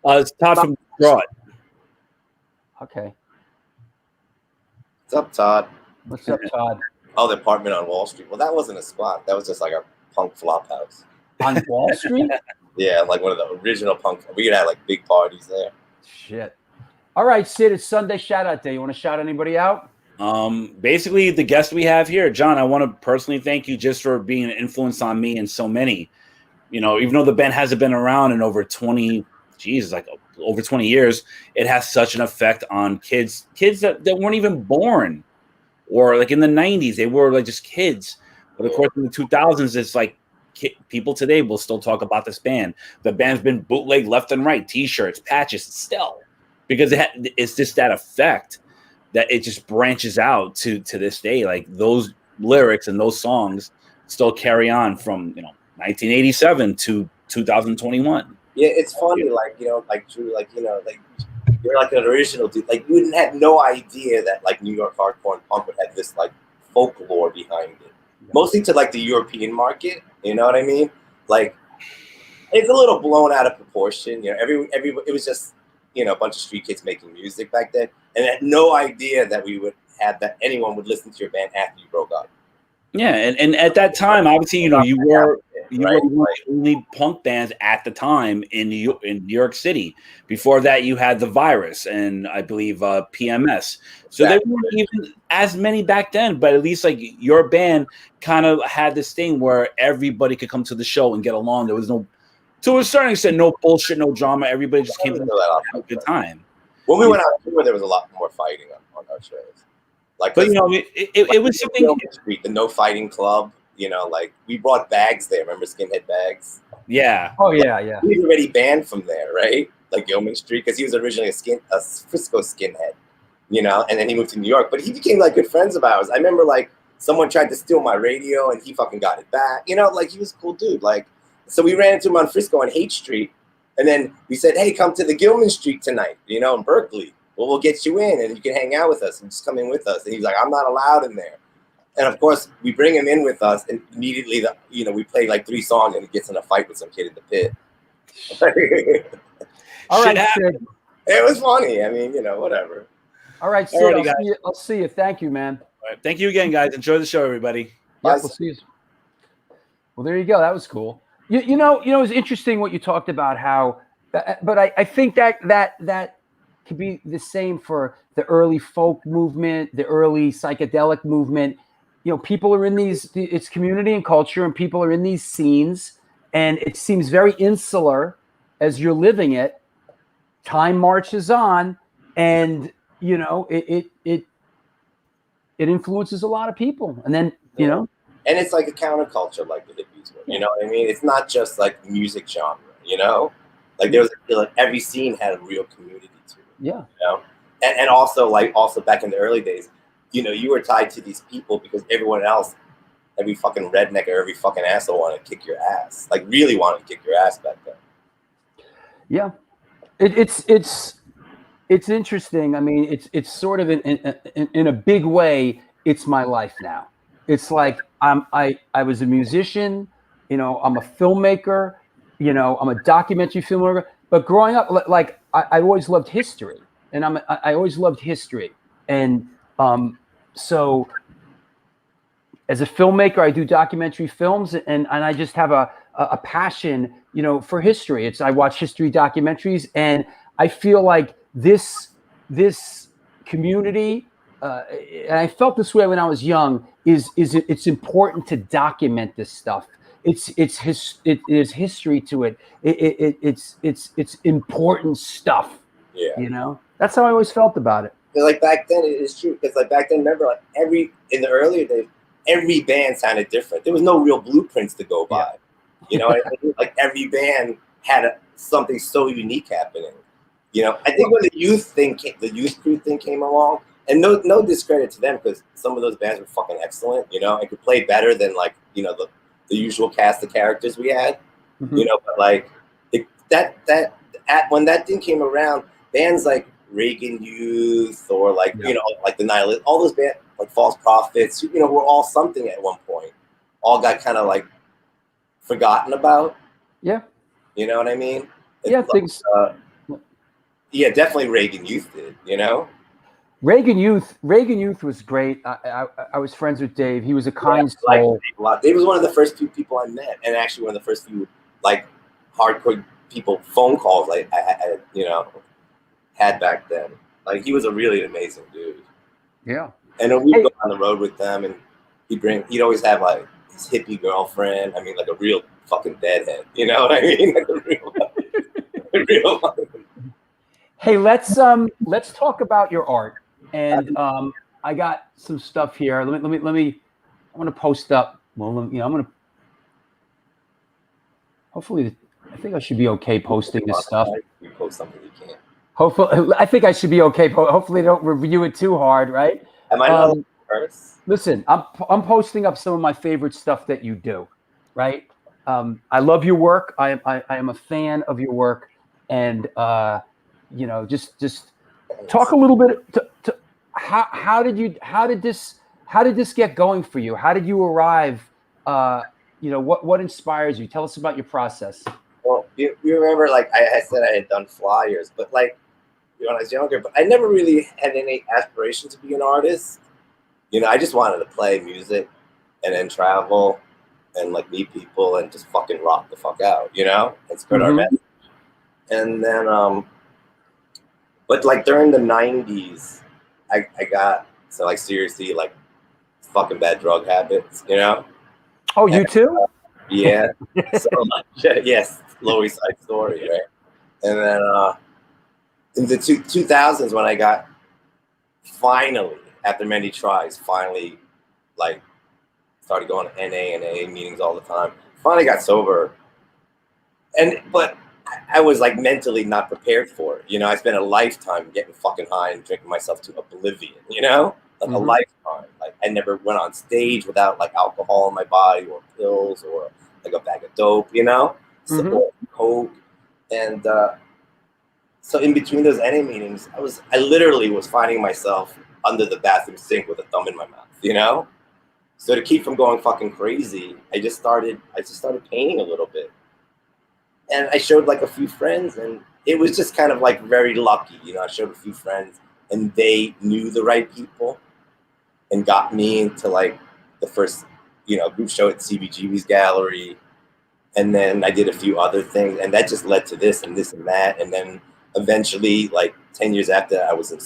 It's Todd from Detroit. Okay. What's up, Todd? What's up, Todd? Oh, the apartment on Wall Street. Well, that wasn't a squat. That was just like a punk flop house. On Wall Street? Yeah, like one of the original punk. We could have like big parties there. Shit. All right, Sid, it's Sunday shout out day. You want to shout anybody out? Basically the guest we have here, John, I want to personally thank you just for being an influence on me and so many. You know, even though the band hasn't been around in over 20 years, it has such an effect on kids that weren't even born, or like in the 90s, they were like just kids. But of course, in the 2000s, it's like people today will still talk about this band. The band's been bootlegged left and right, T-shirts, patches, still, because it's just that effect that it just branches out to this day. Like those lyrics and those songs still carry on from 1987 to 2021. Yeah, it's funny, like, you know, like Drew, like, you know, like you're like an original dude. Like you didn't have no idea that like New York hardcore and punk would have this like folklore behind it. Mostly to like the European market, you know what I mean? Like it's a little blown out of proportion. You know, it was just, you know, a bunch of street kids making music back then, and had no idea that we would have that anyone would listen to your band after you broke up. Yeah, and at that time, obviously, you were Right. one of the only punk bands at the time in New York City. Before that, you had the Virus and I believe PMS. So there weren't even as many back then, but at least like your band kind of had this thing where everybody could come to the show and get along. There was no, to a certain extent, no bullshit, no drama. Everybody just came to have a good time. When we went out tour, there was a lot more fighting on our shows. Like, but it was something. The No Fighting Club. Like we brought bags there. Remember skinhead bags? Yeah. Oh yeah, yeah. He was already banned from there, right? Like Gilman Street, because he was originally a Frisco skinhead, and then he moved to New York. But he became like good friends of ours. I remember like someone tried to steal my radio, and he fucking got it back. Like he was a cool dude. Like, so we ran into him on Frisco on Haight Street, and then we said, "Hey, come to the Gilman Street tonight," in Berkeley. Well, we'll get you in, and you can hang out with us and just come in with us. And he's like, "I'm not allowed in there." And of course, we bring him in with us, and immediately, we play like 3 songs, and he gets in a fight with some kid in the pit. All right, Sid. It was funny. I mean, whatever. All right, Sid. I'll see you. Thank you, man. All right, thank you again, guys. Enjoy the show, everybody. Yep, we'll see you. Well, there you go. That was cool. You know, it's interesting what you talked about. How, but I think that could be the same for the early folk movement, the early psychedelic movement. People are in it's community and culture, and people are in these scenes, and it seems very insular as you're living it. Time marches on, and it influences a lot of people, and then and it's like a counterculture, like the hippies were. You know what I mean? It's not just like music genre. Like there was like every scene had a real community to it. Yeah. And also back in the early days, you were tied to these people because everyone else, every fucking redneck or every fucking asshole wanted to kick your ass. Like really wanted to kick your ass back then. Yeah. It's interesting. I mean, it's sort of in a big way, it's my life now. It's like I was a musician, I'm a filmmaker, I'm a documentary filmmaker, but growing up, like I always loved history, and I always loved history. And so as a filmmaker, I do documentary films, and I just have a passion, for history. I watch history documentaries, and I feel like this community, and I felt this way when I was young, it's important to document this stuff. There's history to it. It's important stuff. Yeah. That's how I always felt about it. Like back then, it is true because like back then, remember, like in the earlier days, every band sounded different. There was no real blueprints to go by. Like every band had something so unique happening. I think when the youth crew thing came along, and no discredit to them because some of those bands were fucking excellent, and could play better than like the usual cast of characters we had, but like when that thing came around, bands like Reagan Youth or like like the Nihilist, all those bands like False Prophets, were all something at one point, all got kind of like forgotten about. Yeah. You know what I mean? Yeah, things. Yeah, definitely Reagan Youth did. Reagan Youth was great. I was friends with Dave. He was a kind soul. Dave was one of the first few people I met, and actually one of the first few like hardcore people phone calls I had back then. Like he was a really amazing dude. Yeah. And then we'd go on the road with them, and he'd always have like his hippie girlfriend. I mean, like a real fucking deadhead. You know what I mean? Like a real. Hey, let's talk about your art. And I got some stuff here. Let me. I'm gonna post up. Well, I'm gonna. Hopefully, I think I should be okay posting this stuff. You post something you can't. Hopefully, I think I should be okay. Hopefully, they don't review it too hard, right? Am I not first? Listen, I'm posting up some of my favorite stuff that you do, right? I love your work. I am a fan of your work, and just talk a little bit to how did this get going for you? How did you arrive? What inspires you? Tell us about your process. Well, you remember, like I said, I had done flyers, but like when I was younger, but I never really had any aspiration to be an artist. I just wanted to play music, and then travel and like meet people and just fucking rock the fuck out, you know, and spread our message. And then, but like during the 90s, I got so like seriously like fucking bad drug habits, you know? Oh, you too? Yeah. So much. Yes, Lower East Side Story, right? And then in the 2000s when I got finally, after many tries, finally like started going to NA and AA meetings all the time. Finally got sober. But I was like mentally not prepared for it. You know, I spent a lifetime getting fucking high and drinking myself to oblivion, you know? Like a lifetime. Like I never went on stage without like alcohol in my body or pills or like a bag of dope, you know? Or coke. And so in between those NA meetings, I literally was finding myself under the bathroom sink with a thumb in my mouth, you know? So to keep from going fucking crazy, I just started painting a little bit. And I showed like a few friends, and it was just kind of like very lucky, you know. I showed a few friends, and they knew the right people, and got me into like the first, you know, group show at CBGB's gallery, and then I did a few other things, and that just led to this and this and that, and then eventually, like 10 years after, I was in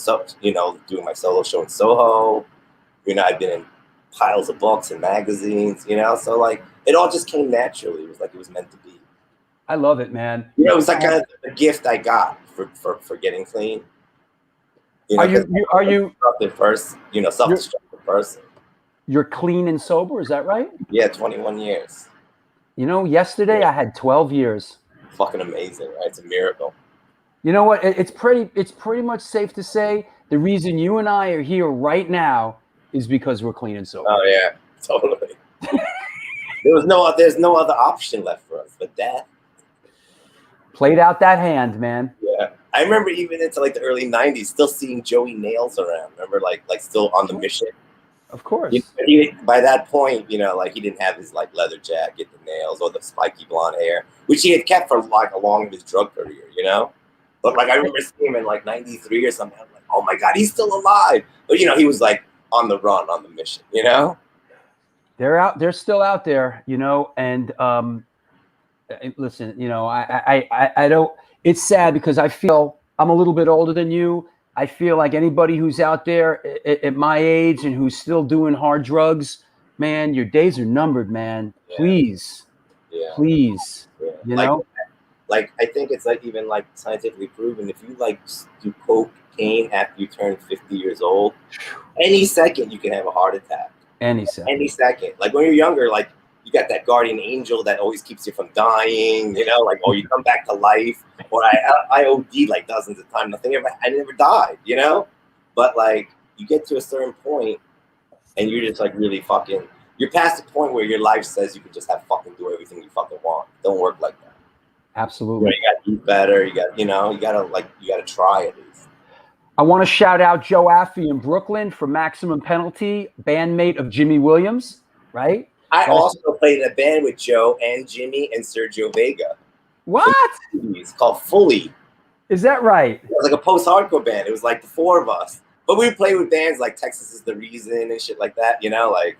doing my solo show in Soho. You know, I've been in piles of books and magazines, you know, so like it all just came naturally. It was like it was meant to be. I love it, man. You know, it was like kind of a gift I got for getting clean. You know, are you self-destructive person? You're clean and sober, is that right? Yeah, 21 years. You know, yesterday I had 12 years. Fucking amazing, right? It's a miracle. You know what? It's pretty much safe to say the reason you and I are here right now is because we're clean and sober. Oh yeah, totally. There's no other option left for us but that. Played out that hand, man. Yeah, I remember even into like the early '90s, still seeing Joey Nails around. Remember, like still on the mission. Of course. By that point, you know, like he didn't have his like leather jacket, the nails, or the spiky blonde hair, which he had kept for like along his drug career, you know. But like I remember seeing him in like '93 or something. I'm like, oh my god, he's still alive. But you know, he was like on the run, on the mission, you know. They're still out there, you know, and listen, you know, I don't, it's sad because I feel I'm a little bit older than you. I feel like anybody who's out there at my age and who's still doing hard drugs, man, your days are numbered, man. Yeah. Please. Yeah. Please. Yeah. You know? Like, I think it's like even like scientifically proven, if you like do cocaine after you turn 50 years old, any second you can have a heart attack. Any second. Like when you're younger, like you got that guardian angel that always keeps you from dying, you know, like, oh, you come back to life. Or I OD'd like dozens of times. I never died, you know? But like you get to a certain point and you're just like really fucking, you're past the point where your life says you can just have fucking do everything you fucking want. Don't work like that. Absolutely. You gotta eat better. You gotta try at least. I want to shout out Joe Affey in Brooklyn for Maximum Penalty, bandmate of Jimmy Williams, right? I also played in a band with Joe and Jimmy and Sergio Vega. What? It's called Fully. Is that right? It was like a post-hardcore band. It was like the four of us. But we played with bands like Texas Is the Reason and shit like that, you know, like,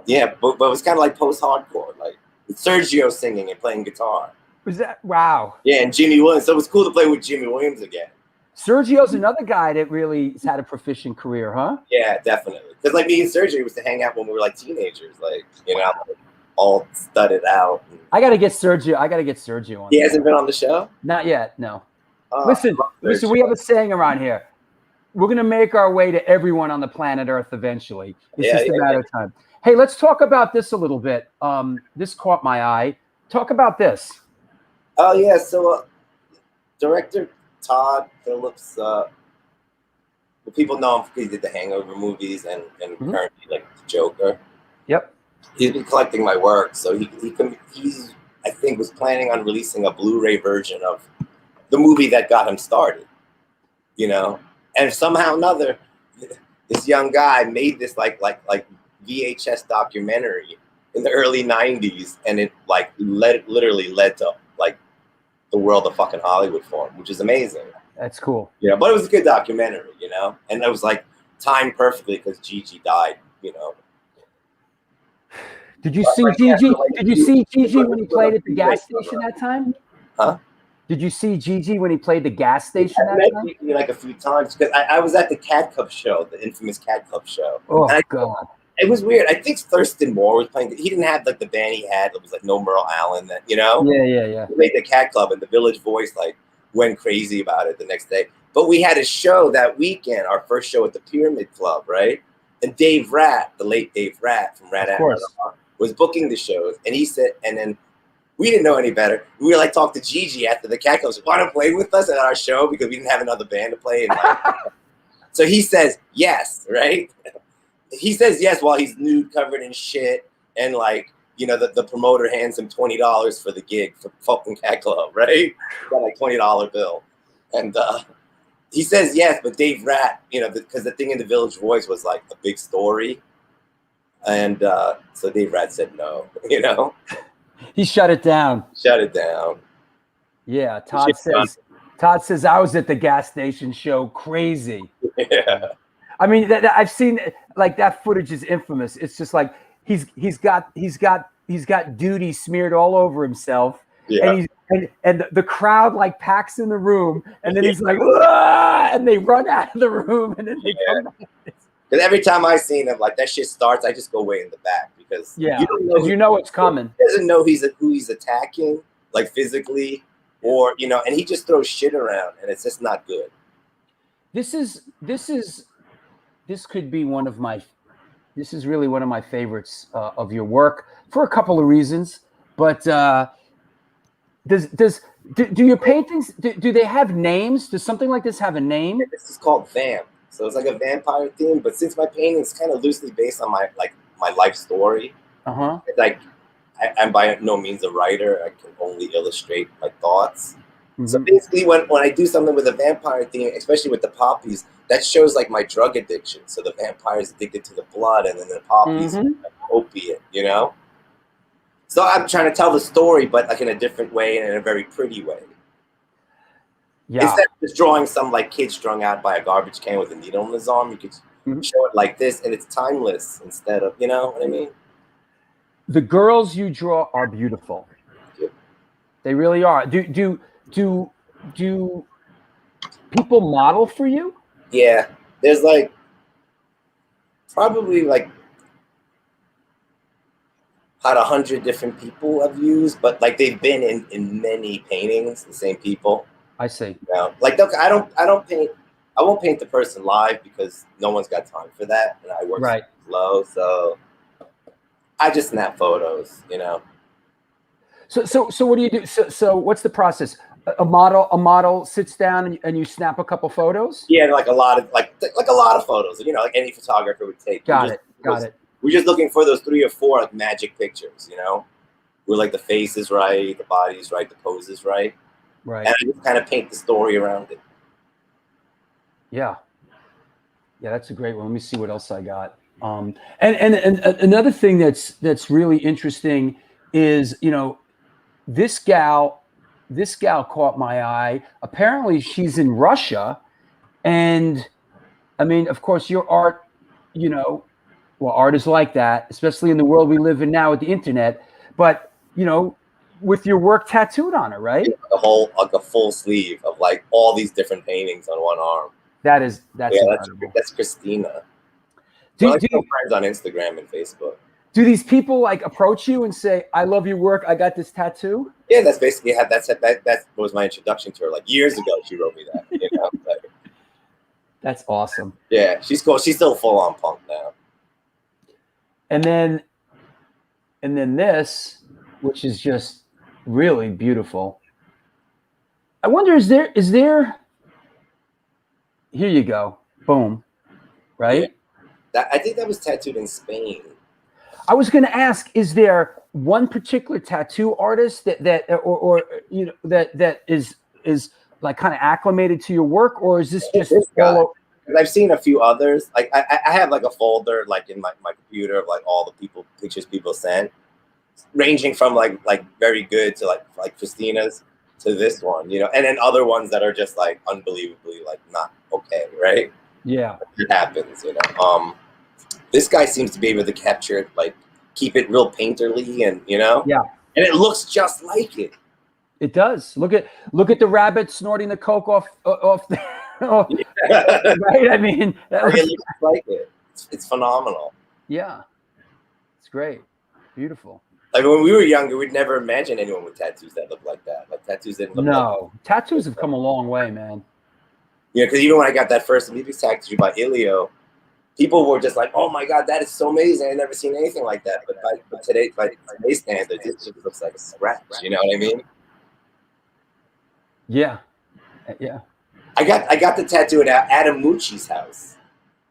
yeah, but it was kind of like post-hardcore, like with Sergio singing and playing guitar. Was that, wow. Yeah, and Jimmy Williams. So it was cool to play with Jimmy Williams again. Sergio's another guy that really has had a proficient career, huh? Yeah, definitely. Because like me and Sergio used to hang out when we were like teenagers, like, you know, all studded out. I gotta get Sergio on. He hasn't been on the show? Not yet, no. Listen, we have a saying around here. We're gonna make our way to everyone on the planet Earth eventually. It's just a matter of time. Hey, let's talk about this a little bit. This caught my eye. Talk about this. Oh yeah, so director Todd Phillips, people know him because he did the Hangover movies and currently like the Joker. Yep. He's been collecting my work, so he's I think was planning on releasing a Blu-ray version of the movie that got him started. You know, and somehow or another, this young guy made this like VHS documentary in the early '90s, and it like literally led to like the world of fucking Hollywood for him, which is amazing. That's cool. Yeah, but it was a good documentary, you know, and it was like timed perfectly because Gigi died, you know. Did you see Gigi? Did you see Gigi when he played at the gas station that time? Huh? Did you see Gigi when he played the gas station I that met time? Gigi like a few times because I was at the Cat Club show, the infamous Cat Club show. Oh And God! it was weird. I think Thurston Moore was playing. He didn't have like the band he had. It was like no Merle Allen. That Yeah. He played the Cat Club, and the Village Voice like went crazy about it the next day. But we had a show that weekend, our first show at the Pyramid Club, right? And Dave Rat, the late Dave Rat from Rat Of course. was booking the shows, and he said, and then we didn't know any better. We were like talk to Gigi after the Cat Club. Want to play with us at our show because we didn't have another band to play. And, so he says yes, right? He says yes while he's nude, covered in shit, and like the promoter hands him $20 for the gig for fucking Cat Club, right? Got like $20 bill, and he says yes, but Dave Rat, because the thing in the Village Voice was like a big story, and so Dave Rat said no, He shut it down. Shut it down. Yeah, Todd says I was at the gas station show. Crazy. Yeah. I mean, I've seen like that footage is infamous. It's just like he's got duty smeared all over himself, Yeah. and the crowd like packs in the room, and then he's like, "Wah!" And they run out of the room, and then they come back. Because every time I seen him, like that shit starts, I just go way in the back because you know it's coming. He doesn't know who he's attacking, like physically, or and he just throws shit around, and it's just not good. This could be this is really one of my favorites of your work for a couple of reasons. But do your paintings, do they have names? Does something like this have a name? This is called Vamp. So it's like a vampire theme, but since my painting is kind of loosely based on my life story, it's like I'm by no means a writer. I can only illustrate my thoughts. Mm-hmm. So basically, when I do something with a vampire theme, especially with the poppies, that shows like my drug addiction. So the vampire is addicted to the blood, and then the poppies are like opiate, So I'm trying to tell the story, but like in a different way and in a very pretty way. Yeah. Instead of just drawing some like kid strung out by a garbage can with a needle in his arm, you could show it like this, and it's timeless instead of, you know what I mean? The girls you draw are beautiful. Yeah. They really are. Do people model for you? Yeah, there's like probably like about 100 different people I've used, but like they've been in many paintings, the same people. I see. Like look, I won't paint the person live because no one's got time for that, and I work slow, so I just snap photos, So what do you do? So what's the process? A model sits down and you snap a couple photos? Yeah, like a lot of photos, like any photographer would take. Got it. We're just looking for those 3 or 4 like magic pictures, where like the face is right, the body is right, the pose is right. Right. And I just kind of paint the story around it. Yeah, that's a great one. Let me see what else I got. And another thing that's really interesting is, this gal caught my eye. Apparently she's in Russia, and I mean, of course, your art, art is like that, especially in the world we live in now with the internet. But with your work tattooed on her, right? Like a full sleeve of like all these different paintings on one arm. That's incredible. That's Christina. Do you friends on Instagram and Facebook? Do these people like approach you and say, "I love your work. I got this tattoo"? Yeah, that's basically that was my introduction to her. Like years ago, she wrote me that. That's awesome. Yeah, she's cool. She's still full on punk now. And then this, which is just really beautiful. I wonder, is there? Here you go. Boom. Right? Yeah. I think that was tattooed in Spain. I was going to ask, is there one particular tattoo artist that is like kind of acclimated to your work, or is this just all? I've seen a few others. Like I have like a folder like in my computer of like all the pictures people sent, ranging from like very good to like Christina's to this one, and then other ones that are just like unbelievably like not okay, right? Yeah, it happens, This guy seems to be able to capture like keep it real painterly, and Yeah. and it looks just like it. It does. Look at the rabbit snorting the coke off the, right? I mean, that It was, looks like it. It's phenomenal. yeah, it's great, beautiful. Like when we were younger, we'd never imagine anyone with tattoos that look like that. Like tattoos didn't look like No, tattoos have come a long way, man. Yeah, because even when I got that first Amebix tattoo by Ilio, people were just like, "Oh my god, that is so amazing! I've never seen anything like that." But by today's standards, it just looks like a scratch. You know what I mean? Yeah, yeah. I got the tattoo at Adam Mucci's house.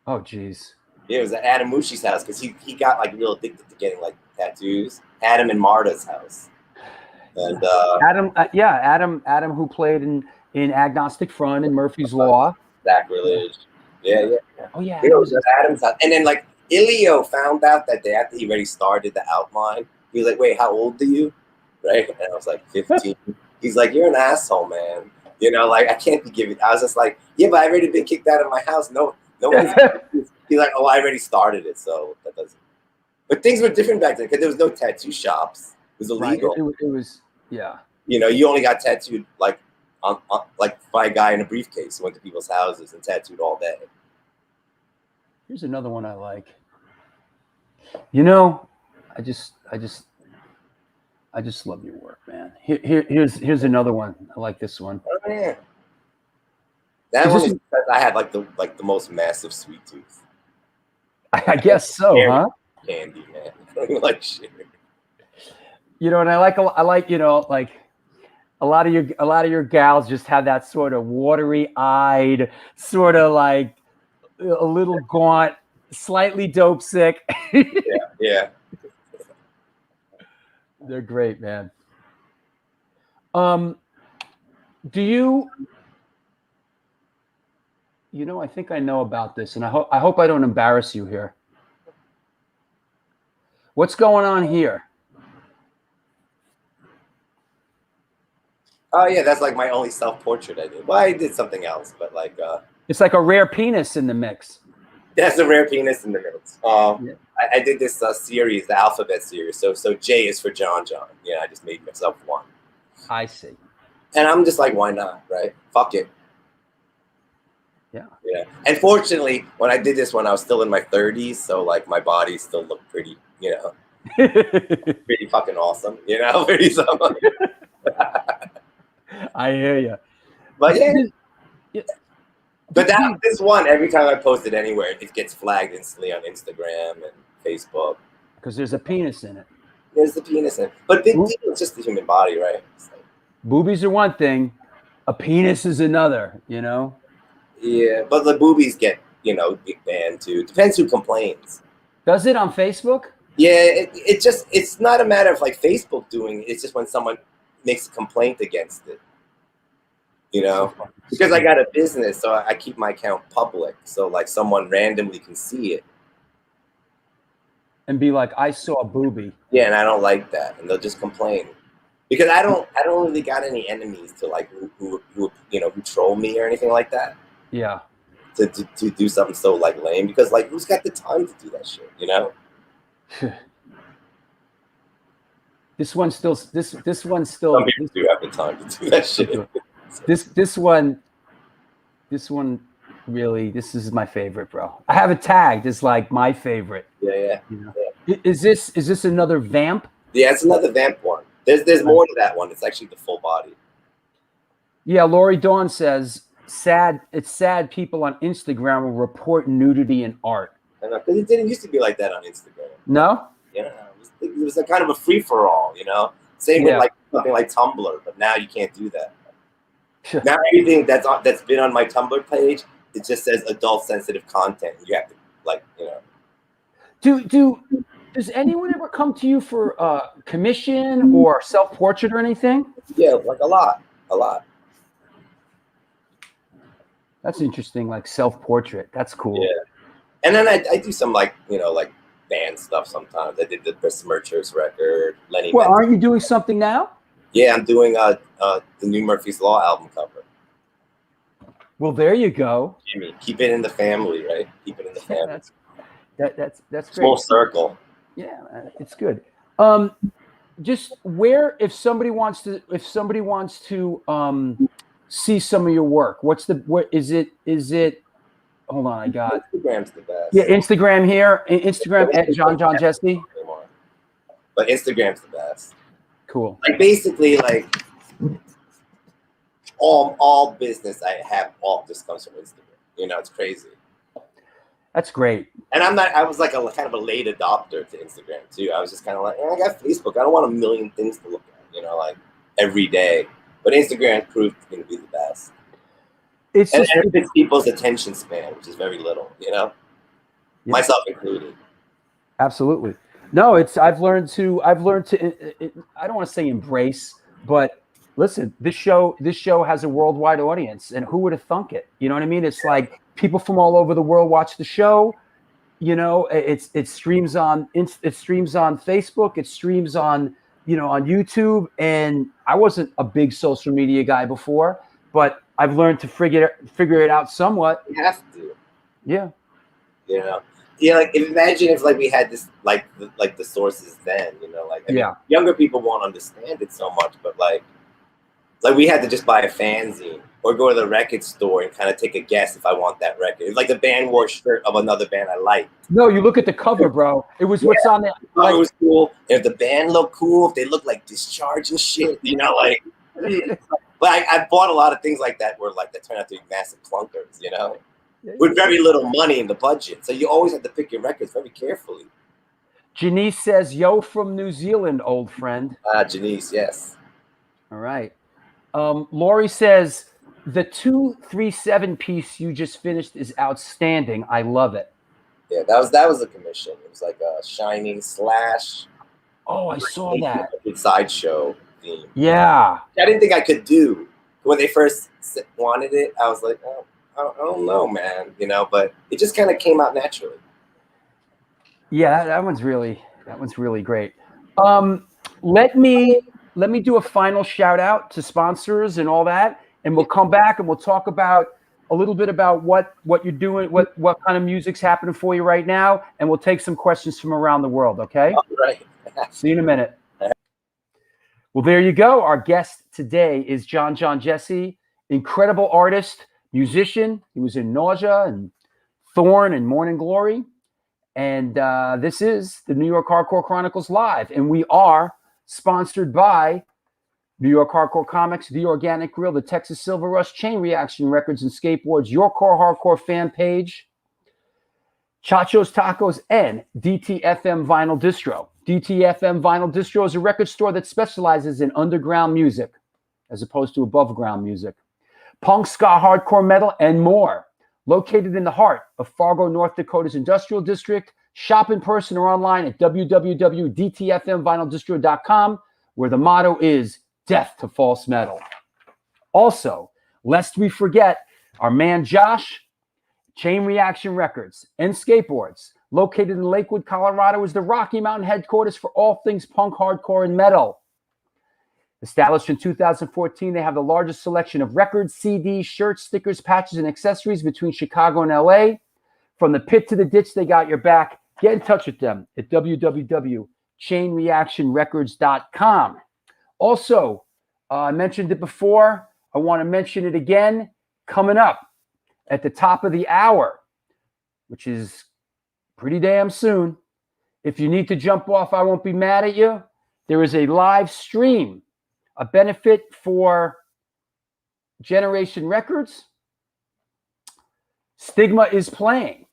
Oh, geez. Yeah, it was at Adam Mucci's house because he got like real addicted to getting like tattoos. Adam and Marta's house. And Adam, who played in Agnostic Front and Murphy's Law. Sacrilege. Yeah. Oh yeah. It was at Adam's house. And then like Ilio found out that day after he already started the outline. He was like, "Wait, how old are you?" Right? And I was like, 15. He's like, "You're an asshole, man. Like I can't be giving." I was just like, "Yeah, but I've already been kicked out of my house. No one's." He's like, "Oh, I already started it, so that doesn't." But things were different back then because there was no tattoo shops. It was illegal. Right. It was, yeah. You only got tattooed like like by a guy in a briefcase who went to people's houses and tattooed all day. Here's another one I like. I just love your work, man. Here's another one. I like this one. Oh yeah. That one is because I had like the most massive sweet tooth. I guess so, huh? Candy, man. Like shit. And I like like a lot of your gals just have that sort of watery-eyed, sort of like a little gaunt, slightly dope sick. Yeah. They're great, man. Do you? I think I know about this, and I hope I don't embarrass you here. What's going on here? Oh yeah, that's like my only self-portrait I did. Well, I did something else, but like it's like a rare penis in the mix. That's a rare penis in the mix. Yeah. I did this series, the alphabet series. So J is for John. Yeah, I just made myself one. I see. And I'm just like, why not, right? Fuck it. Yeah. And fortunately, when I did this when I was still in my 30s, so like my body still looked pretty, pretty fucking awesome, pretty something. I hear you. But yeah. But this one, every time I post it anywhere, it gets flagged instantly on Instagram and Facebook. Because there's a penis in it. There's the penis in it. But big deal, it's just the human body, right? Boobies are one thing. A penis is another, Yeah, but the boobies get, get banned too. Depends who complains. Does it on Facebook? Yeah, it's not a matter of like Facebook doing it. It's just when someone makes a complaint against it. Because I got a business, so I keep my account public. So like someone randomly can see it. And be like, I saw a boobie. Yeah, and I don't like that. And they'll just complain. Because I don't really got any enemies to like who troll me or anything like that. Yeah. To do something so like lame. Because like who's got the time to do that shit, This one's still Some people do have the time to do that shit. This one really, this is my favorite, bro. I have it tagged as like my favorite. Yeah. Is this another vamp? Yeah, it's another vamp one. There's more to that one. It's actually the full body. Yeah, Lori Dawn says, it's sad people on Instagram will report nudity in art. I know, because it didn't used to be like that on Instagram. No? Yeah, it was a kind of a free-for-all, Same with like something like Tumblr, but now you can't do that. Now everything that's been on my Tumblr page, it just says adult sensitive content. You have to Does anyone ever come to you for commission or self-portrait or anything? Yeah, like a lot. That's interesting, like self-portrait. That's cool. Yeah. And then I do some like band stuff sometimes. I did the Besmirchers record. Lenny. Well, aren't you doing something now? Yeah, I'm doing the new Murphy's Law album cover. Well, there you go. Jimmy, keep it in the family, right? Keep it in the family. That's great. Full circle. Yeah, it's good. Just where, if somebody wants to see some of your work, what is it? Hold on, I got Instagram's the best. Yeah, Instagram here. Instagram at John Jesse. But Instagram's the best. Cool. Like basically, like all business I have all just comes from Instagram. You know, it's crazy. That's great. And I was like a kind of a late adopter to Instagram too. I was just kind of like, I got Facebook. I don't want a million things to look at, you know, like every day. But Instagram proved to be the best. It's people's attention span, which is very little, you know, myself included. Absolutely. No, I've learned to I don't want to say embrace, but listen, this show has a worldwide audience, and who would have thunk it? You know what I mean? It's like people from all over the world watch the show. You know, it streams on Facebook, it streams on, you know, on YouTube. And I wasn't a big social media guy before, but I've learned to figure it out somewhat. You have to. Yeah. You know. Yeah, like imagine if like we had this like the sources then, you know, like I mean, younger people won't understand it so much, but like we had to just buy a fanzine or go to the record store and kind of take a guess if I want that record. It's like the band wore a shirt of another band I liked. No, you look at the cover, bro. It was what's on there. Like, it was cool. If the band looked cool, if they looked like Discharge and shit, you know, like. But I bought a lot of things like that where like that turned out to be massive clunkers, you know. With very little money in the budget. So you always have to pick your records very carefully. Janice says, yo, from New Zealand, old friend. Janice, yes. All right. Lori says, the 237 piece you just finished is outstanding. I love it. Yeah, that was a commission. It was like a Shining Slash. Oh, I saw that. Sideshow theme. Yeah. I didn't think I could do. When they first wanted it, I was like, oh. I don't know, man, you know, but it just kind of came out naturally. Yeah, that one's really great. Let me do a final shout out to sponsors and all that, and we'll come back and we'll talk about a little bit about what you're doing, what kind of music's happening for you right now, and we'll take some questions from around the world, okay? All right. See you in a minute. Well, there you go. Our guest today is John Jesse, incredible artist, musician. He was in Nausea and Thorn and Morning Glory. And this is the New York Hardcore Chronicles Live. And we are sponsored by New York Hardcore Comics, The Organic Grill, the Texas Silver Rush, Chain Reaction Records and Skateboards, Your Core Hardcore fan page, Chacho's Tacos, and DTFM Vinyl Distro. DTFM Vinyl Distro is a record store that specializes in underground music as opposed to above ground music. Punk, ska, hardcore metal, and more. Located in the heart of Fargo, North Dakota's industrial district. Shop in person or online at www.dtfmvinyldistro.com, where the motto is death to false metal. Also, lest we forget, our man Josh, Chain Reaction Records and Skateboards, located in Lakewood, Colorado, is the Rocky Mountain headquarters for all things punk, hardcore, and metal. Established in 2014, they have the largest selection of records, CDs, shirts, stickers, patches, and accessories between Chicago and LA. From the pit to the ditch, they got your back. Get in touch with them at www.chainreactionrecords.com. Also, I mentioned it before. I want to mention it again. Coming up at the top of the hour, which is pretty damn soon. If you need to jump off, I won't be mad at you. There is a live stream, a benefit for Generation Records. Stigma is playing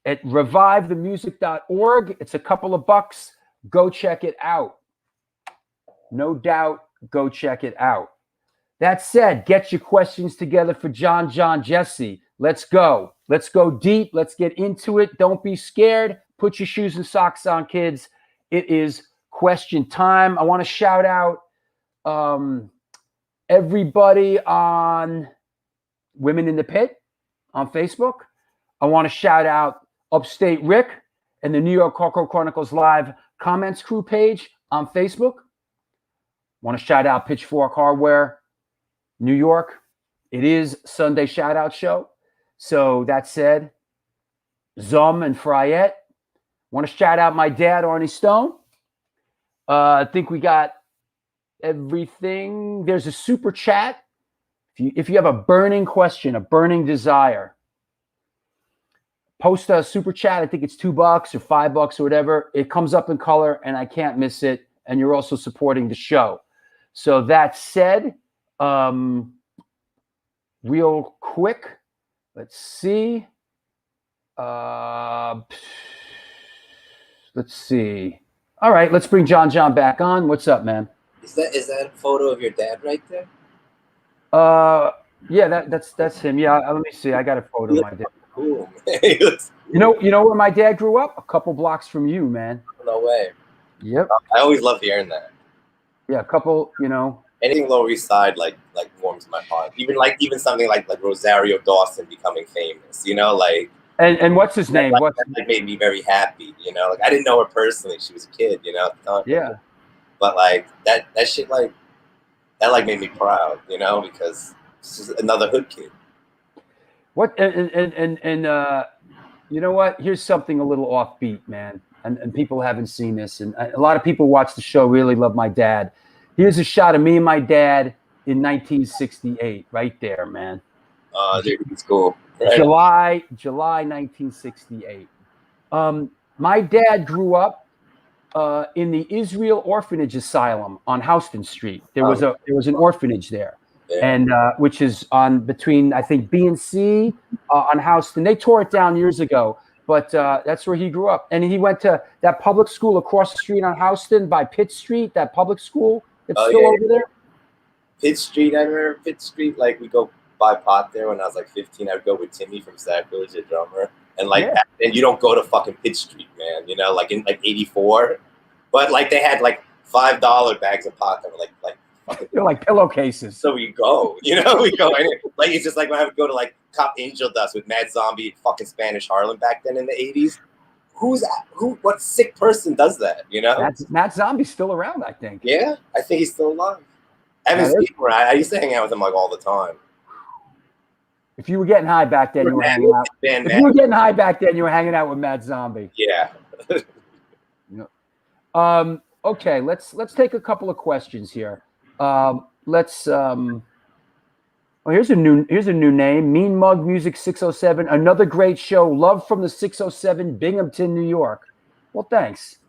at revivethemusic.org. It's a couple of bucks. Go check it out. No doubt, go check it out. That said, get your questions together for John Jesse. Let's go. Let's go deep. Let's get into it. Don't be scared. Put your shoes and socks on, kids. It is question time. I want to shout out everybody on Women in the Pit on Facebook. I want to shout out Upstate Rick and the New York Hardcore Chronicles Live comments crew page on Facebook. I want to shout out Pitchfork Hardware, New York. It is Sunday shout out show. So that said, Zum and Fryette, Want to shout out my dad, Arnie Stone. I think we got everything. There's a super chat. If you have a burning question, a burning desire, post a super chat. I think it's $2 or $5 or whatever. It comes up in color and I can't miss it. And you're also supporting the show. So that said, real quick, let's see. Let's see. All right, let's bring John back on. What's up, man? Is that a photo of your dad right there? Yeah, that's him. Yeah, let me see. I got a photo of my dad. Cool. You know where my dad grew up? A couple blocks from you, man. No way. Yep. I always love hearing that. Yeah, a couple. Anything Lower East Side like warms my heart. Even something like Rosario Dawson becoming famous. And what's his name? That made me very happy. I didn't know her personally. She was a kid. At the time. Yeah. But that shit that made me proud. Because this is another hood kid. What and you know what? Here's something a little offbeat, man. And people haven't seen this, and a lot of people watch the show really love my dad. Here's a shot of me and my dad in 1968, right there, man. Dude, it's cool. Right? July 1968. My dad grew up in the Israel Orphanage Asylum on Houston Street. There was an orphanage there. Yeah. And which is on between, I think, B and C on Houston. They tore it down years ago, but that's where he grew up. And he went to that public school across the street on Houston by Pitt Street, that public school that's still over there. Pitt Street, I remember Pitt Street. We go buy pot there when I was 15. I would go with Timmy from Sacrilege, a drummer. And and you don't go to fucking Pitt Street, man, in 84. But they had $5 bags of pot that were they're like pillowcases. So we go, we go. And it's just when I would go to Cop Angel Dust with Mad Zombie, fucking Spanish Harlem back then in the 80s. What sick person does that, Mad Zombie's still around, I think. Yeah, I think he's still alive. I haven't seen him around. I used to hang out with him all the time. If you were getting high back then, you were hanging out. If you were getting high back then, you were hanging out with Mad Zombie. Yeah. Okay, let's take a couple of questions here. Here's a new name. Mean Mug Music 607. Another great show. Love from the 607, Binghamton, New York. Well, thanks.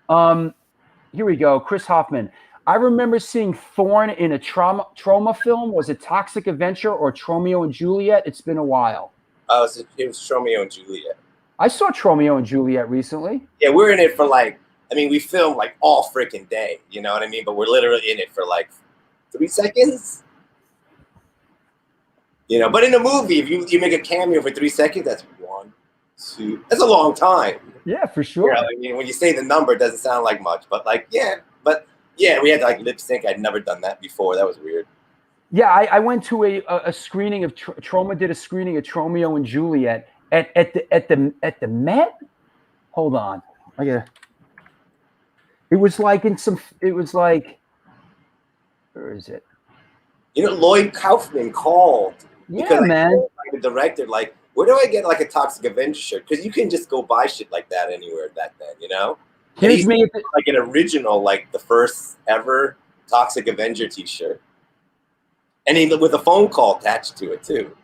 Here we go. Chris Hoffman. I remember seeing Thorn in a trauma film. Was it Toxic Avenger or Tromeo and Juliet? It's been a while. Oh, it was Tromeo and Juliet. I saw Tromeo and Juliet recently. Yeah, we're in it for we film all freaking day. You know what I mean? But we're literally in it for 3 seconds. But in a movie, if you make a cameo for 3 seconds, that's 1, 2. That's a long time. Yeah, for sure. When you say the number, it doesn't sound like much, but we had to lip sync. I'd never done that before. That was weird. Yeah, I went to a screening of Troma did a screening of Tromeo and Juliet at the Met. Hold on, it was where is it? Lloyd Kaufman called. Yeah, man. The director, where do I get a Toxic Avenger shirt? Because you can just go buy shit like that anywhere back then, And he's made an original, the first ever Toxic Avenger T-shirt, and with a phone call attached to it too.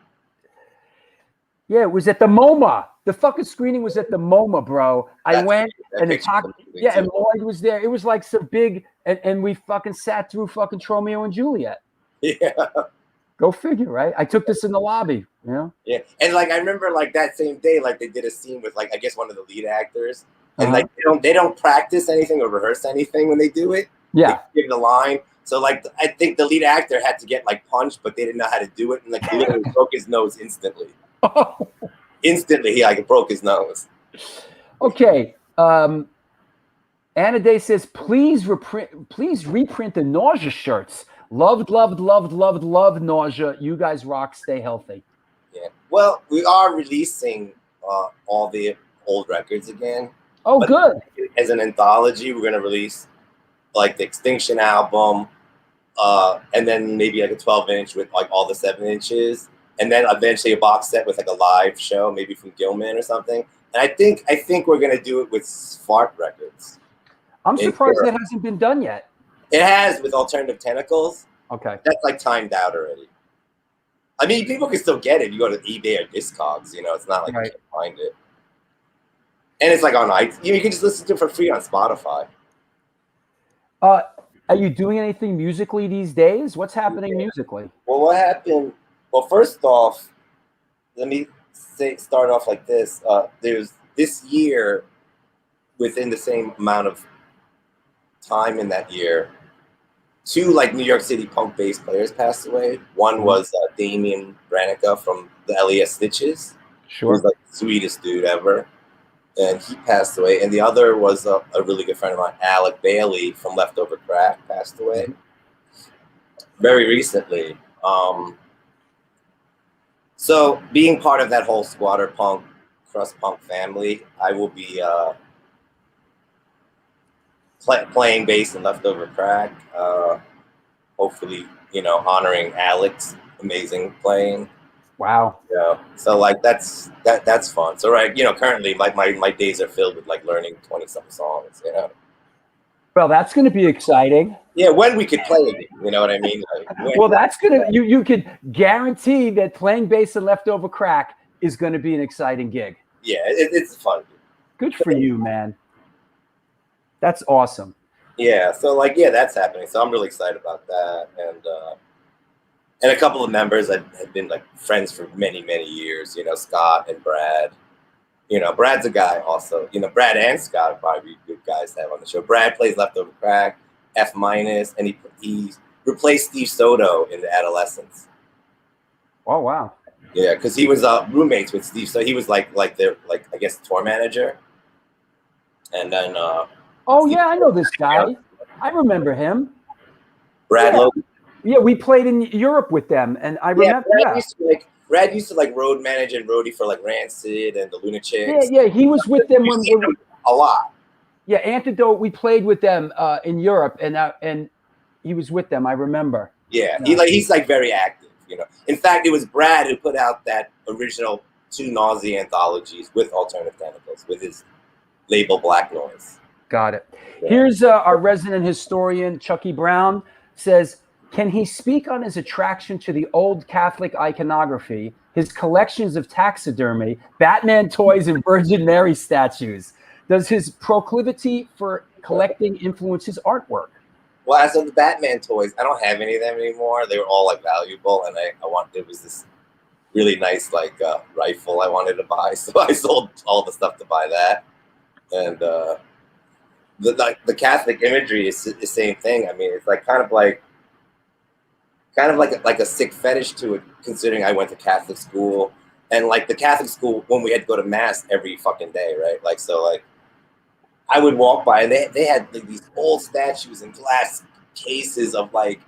Yeah, it was at the MoMA. The fucking screening was at the MoMA, bro. I went and and Lloyd was there. It was some big, and we fucking sat through fucking Tromeo and Juliet. Yeah. Go figure, right? I took this in the lobby, Yeah, and I remember that same day, they did a scene with I guess one of the lead actors, and they don't practice anything or rehearse anything when they do it. Yeah, they give the line. So I think the lead actor had to get punched, but they didn't know how to do it, and he literally broke his nose instantly. Oh. Instantly, he broke his nose. Okay. Anna Day says, please reprint the Nausea shirts. Loved Nausea. You guys rock. Stay healthy. Yeah. Well, we are releasing all the old records again. Oh, good. As an anthology, we're going to release the Extinction album, and then maybe a 12-inch with all the 7 inches, and then eventually a box set with a live show, maybe from Gilman or something. And I think we're gonna do it with Fart Records. I'm in surprised Europe. that hasn't been done yet. It has with Alternative Tentacles. Okay. That's like timed out already. I mean, people can still get it. You go to eBay or Discogs. You know, it's not like Right. you can't find it. And it's like on iTunes. You can just listen to it for free on Spotify. Are you doing anything musically these days? What's happening musically? Well, what happened? Well, first off, let me start off like this. There's this year, within the same amount of time in that year, 2 like New York City punk bass players passed away. One was Damian Branica from the LES Stitches. Sure. Who's like the sweetest dude ever. And he passed away. And the other was a really good friend of mine, Alec Bailey from Leftover Crack, passed away very recently. So being part of that whole squatter punk, crust punk family, I will be playing bass in Leftover Crack. Hopefully, you know, honoring Alec's amazing playing. Wow. Yeah. So like that's fun. So right, you know, currently like my days are filled with like learning 20-something songs, you know. Well, that's going to be exciting. Yeah, when we could play again, you know what I mean? Like, Well, that's going to you could guarantee that playing bass in Leftover Crack is going to be an exciting gig. Yeah, it's fun. Good for you, man. That's awesome. Yeah, so like that's happening. So I'm really excited about that, and a couple of members that have been like friends for many years. You know, Scott and Brad. You know, Brad's a guy also. You know, Brad and Scott are probably good guys to have on the show. Brad plays Leftover Crack, F-, and he replaced Steve Soto in the Adolescents. Oh wow. Yeah, because he was roommates with Steve, so he was like their I guess tour manager. And then oh yeah, I know this guy. I remember him. Brad Logan. Yeah, we played in Europe with them, and I remember. Brad used to like road manage and roadie for like Rancid and the Lunatics. Yeah, he was with them when a lot. Yeah, Antidote. We played with them in Europe, and he was with them. I remember. Yeah, he's like very active. You know, in fact, it was Brad who put out that original 2 Nausea anthologies with Alternative Tentacles with his label Black Noise. Got it. Yeah. Here's our resident historian, Chucky Brown, says, can he speak on his attraction to the old Catholic iconography, his collections of taxidermy, Batman toys, and Virgin Mary statues? Does his proclivity for collecting influence his artwork? Well, as of the Batman toys, I don't have any of them anymore. They were all like valuable, and there was this really nice like rifle I wanted to buy, so I sold all the stuff to buy that. And the Catholic imagery is the same thing. I mean, it's like kind of like a sick fetish to it, considering I went to Catholic school, and like the Catholic school when we had to go to mass every fucking day, right? Like so, like I would walk by and they had like these old statues in glass cases of like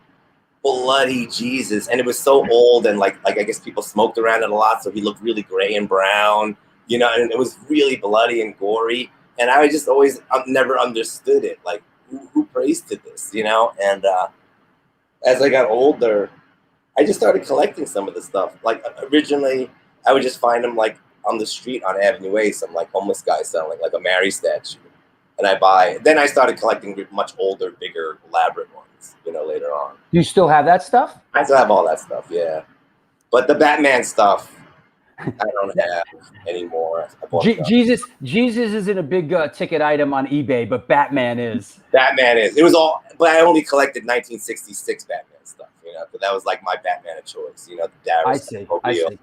bloody Jesus, and it was so old, and like I guess people smoked around it a lot, so he looked really gray and brown, you know, and it was really bloody and gory. And I just always never understood it, like who prays to this, you know? And as I got older, I just started collecting some of the stuff. Like originally, I would just find them like on the street on Avenue A, some like homeless guy selling like a Mary statue, and I buy it. Then I started collecting much older, bigger, elaborate ones, you know, later on. Do you still have that stuff? I still have all that stuff, yeah. But the Batman stuff, I don't have anymore. Jesus isn't a big ticket item on eBay, but Batman is. Batman is. It was all, but I only collected 1966 Batman stuff, you know, but that was like my Batman of choice, you know, Darius, I see.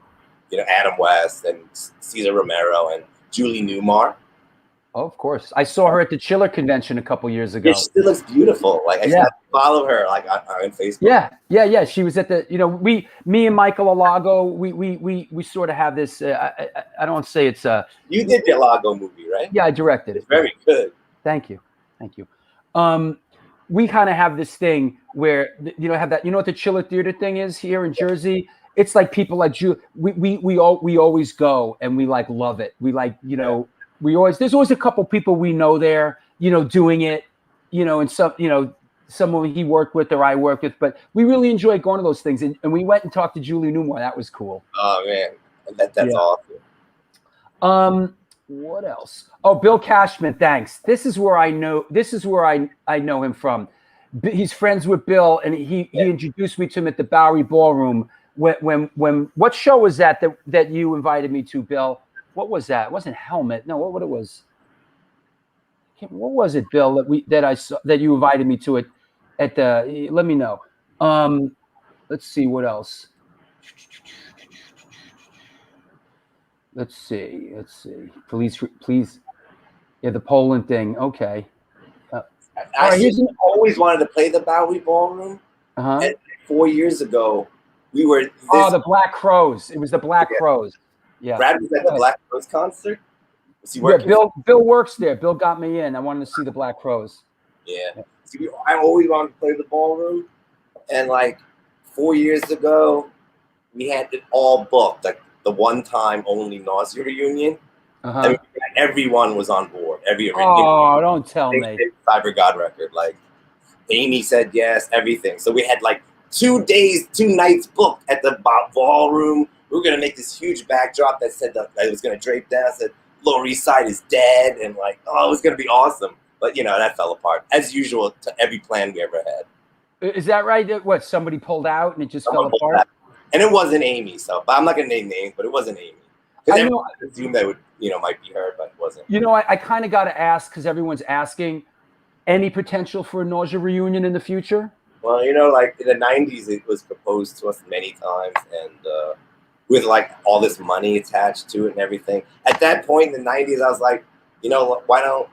You know, Adam West and Cesar Romero and Julie Newmar. Oh, of course. I saw her at the Chiller convention a couple years ago. Yeah, she still looks beautiful. Like I follow her like on Facebook. Yeah. She was at the, you know, me and Michael Alago, we sort of have this. I don't want to say it's You did the Alago movie, right? Yeah, I directed it. It's very good. Thank you. We kind of have this thing where have that. You know what the Chiller Theater thing is here in Jersey? It's like people like you. We always go and we like love it. We like there's always a couple people we know there, doing it, and someone he worked with or I worked with, but we really enjoy going to those things. And we went and talked to Julie Newmar. That was cool. Oh man, that's awesome. What else? Oh, Bill Cashman, thanks. This is where I know him from. He's friends with Bill, and he introduced me to him at the Bowery Ballroom. When what show was that you invited me to, Bill? What was that? It wasn't Helmet. No, what it was? What was it, Bill? That I saw that you invited me to it at the. Let me know. Let's see what else. Let's see. Please. Yeah, the Poland thing. Okay. I always wanted to play the Bowery Ballroom. And 4 years ago, we were. The Black Crows. It was the Black Crows. Yeah. Brad was at the Black Crows concert. Was he working? Yeah, Bill works there. Bill got me in. I wanted to see the Black Crows. Yeah. See, I always wanted to play the ballroom, and like 4 years ago, we had it all booked. Like the one-time only Nausea reunion. And everyone was on board. Don't tell me. Cyber God record. Like Amy said yes, everything. So we had like 2 days, 2 nights booked at the ballroom. We were gonna make this huge backdrop that said that it was gonna drape down. Said Lower East Side is dead, and like, it was gonna be awesome. But that fell apart as usual to every plan we ever had. Is that right? What, somebody pulled out and it just fell apart? And it wasn't Amy. So, but I'm not gonna name names, but it wasn't Amy. Because everyone assumed that would, might be her, but it wasn't. I kind of got to ask because everyone's asking. Any potential for a Nausea reunion in the future? Well, like in the '90s, it was proposed to us many times, and with like all this money attached to it and everything. At that point in the '90s, I was like, why don't?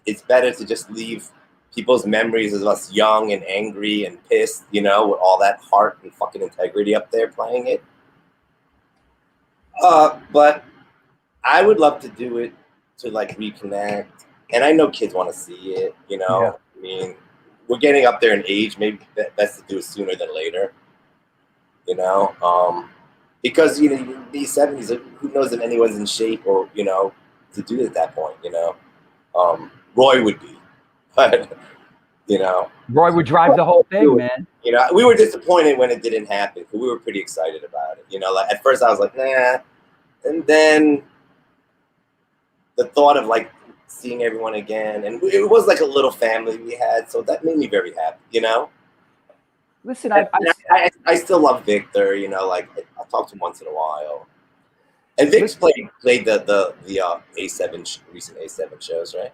It's better to just leave people's memories of us young and angry and pissed, with all that heart and fucking integrity up there playing it. But I would love to do it to like reconnect, and I know kids want to see it. I mean, we're getting up there in age. Maybe best to do it sooner than later. Because these '70s, who knows if anyone's in shape or to do it at that point. Roy would be, but Roy would drive the whole thing, man. We were disappointed when it didn't happen, but we were pretty excited about it. Like at first I was like, nah. And then the thought of like seeing everyone again, and it was like a little family we had, so that made me very happy, Listen, I still love Victor, like I'll talk to him once in a while. And Vic's played the A7 recent A7 shows, right?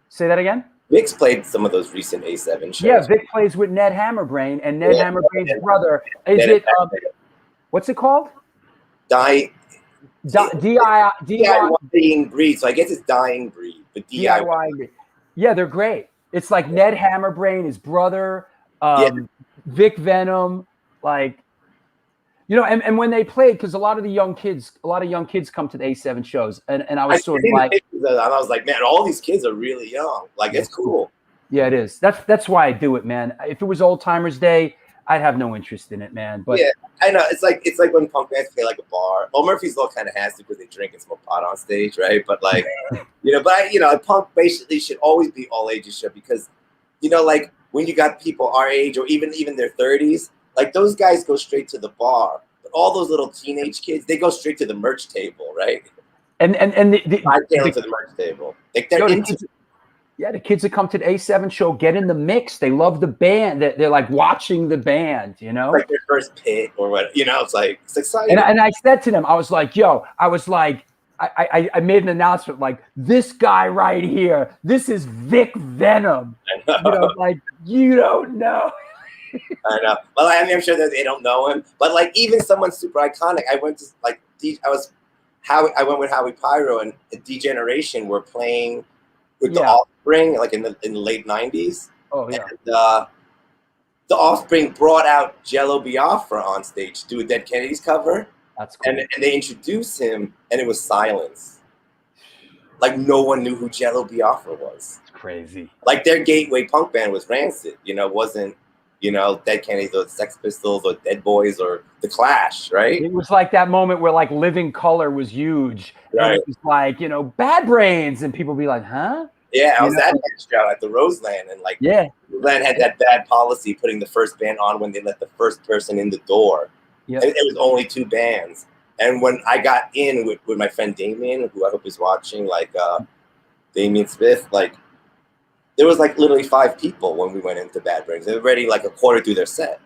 Say that again? Vic's played some of those recent A7 shows. Yeah, Vic plays with Ned Hammerbrain, and Ned Hammerbrain's brother. Is it what's it called? DIY Breed. So I guess it's Dying Breed, but DIY. Yeah, they're great. It's like Ned Hammerbrain, his brother, Vic Venom, like, and when they played, because a lot of young kids come to the A7 shows, and I was sort of like, and I was like, man, all these kids are really young. Like, it's cool. Yeah, it is. That's why I do it, man. If it was Old Timers Day, I'd have no interest in it, man. But yeah, I know. It's like when punk bands play like a bar. Well, Murphy's Law kind of has to because they drink and smoke pot on stage, right? But like, punk basically should always be all ages show because, like when you got people our age or even their 30s, like those guys go straight to the bar. But all those little teenage kids, they go straight to the merch table, right? And the to the merch table. Like they're the kids that come to the A7 show get in the mix. They love the band. They're like watching the band, like their first pit or what, it's exciting. And I said to them, I was like, I made an announcement like, this guy right here, this is Vic Venom. You don't know. I know. Well, I'm sure that they don't know him, but like even someone super iconic. I went to like I went with Howie Pyro and Degeneration were playing with the Offspring like in the late '90s. Oh yeah. And, the Offspring brought out Jello Biafra on stage to do a Dead Kennedys cover. That's cool. And they introduced him, and it was silence. Like no one knew who Jello Biafra was. It's crazy. Like their gateway punk band was Rancid. Wasn't. Dead Kennedys or Sex Pistols or Dead Boys or The Clash, right? It was like that moment where like Living Color was huge. Right. And it was like, Bad Brains. And people be like, huh? Yeah, I was at that show at the Roseland. And like, Roseland had that bad policy putting the first band on when they let the first person in the door. Yeah. It was only 2 bands. And when I got in with my friend Damien, who I hope is watching, like Damien Smith, like there was like literally 5 people when we went into Bad Brains. They were already like a quarter through their set.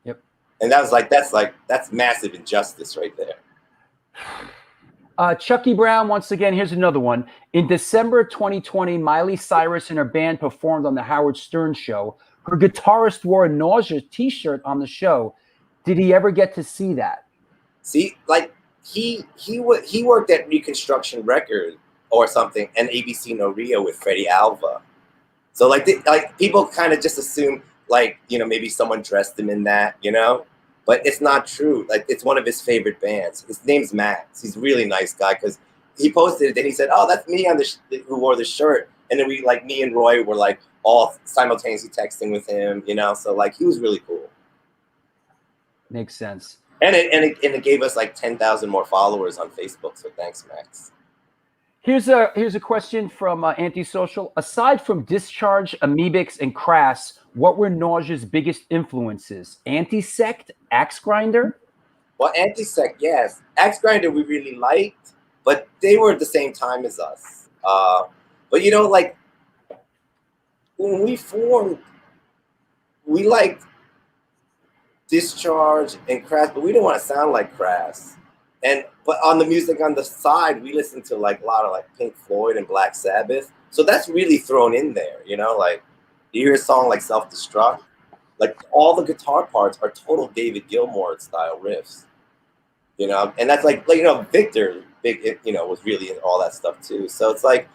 Yep. And that was like that's massive injustice right there. Chucky Brown, once again, here's another one. In December 2020, Miley Cyrus and her band performed on the Howard Stern show. Her guitarist wore a Nausea t-shirt on the show. Did he ever get to see that? See, like he worked at Reconstruction Record or something and ABC No Rio with Freddie Alva. So like people kind of just assume like, you know, maybe someone dressed him in that, you know, but it's not true. Like it's one of his favorite bands. His name's Max. He's a really nice guy because he posted it. Then he said, "Oh, that's me on who wore the shirt." And then me and Roy were like all simultaneously texting with him, you know. So like he was really cool. Makes sense. And it gave us like 10,000 more followers on Facebook. So thanks, Max. Here's a question from Antisocial. Aside from Discharge, Amebix, and Crass, what were Nausea's biggest influences? Antisect, Axe Grinder? Well, Antisect, yes. Axe Grinder we really liked, but they were at the same time as us. But you know, like when we formed, we liked Discharge and Crass, but we didn't want to sound like Crass. But on the music on the side, we listened to like a lot of like Pink Floyd and Black Sabbath. So that's really thrown in there, you know, like you hear a song like Self Destruct, like all the guitar parts are total David Gilmour style riffs, you know, and that's like you know, Victor, you know, was really in all that stuff too. So it's like,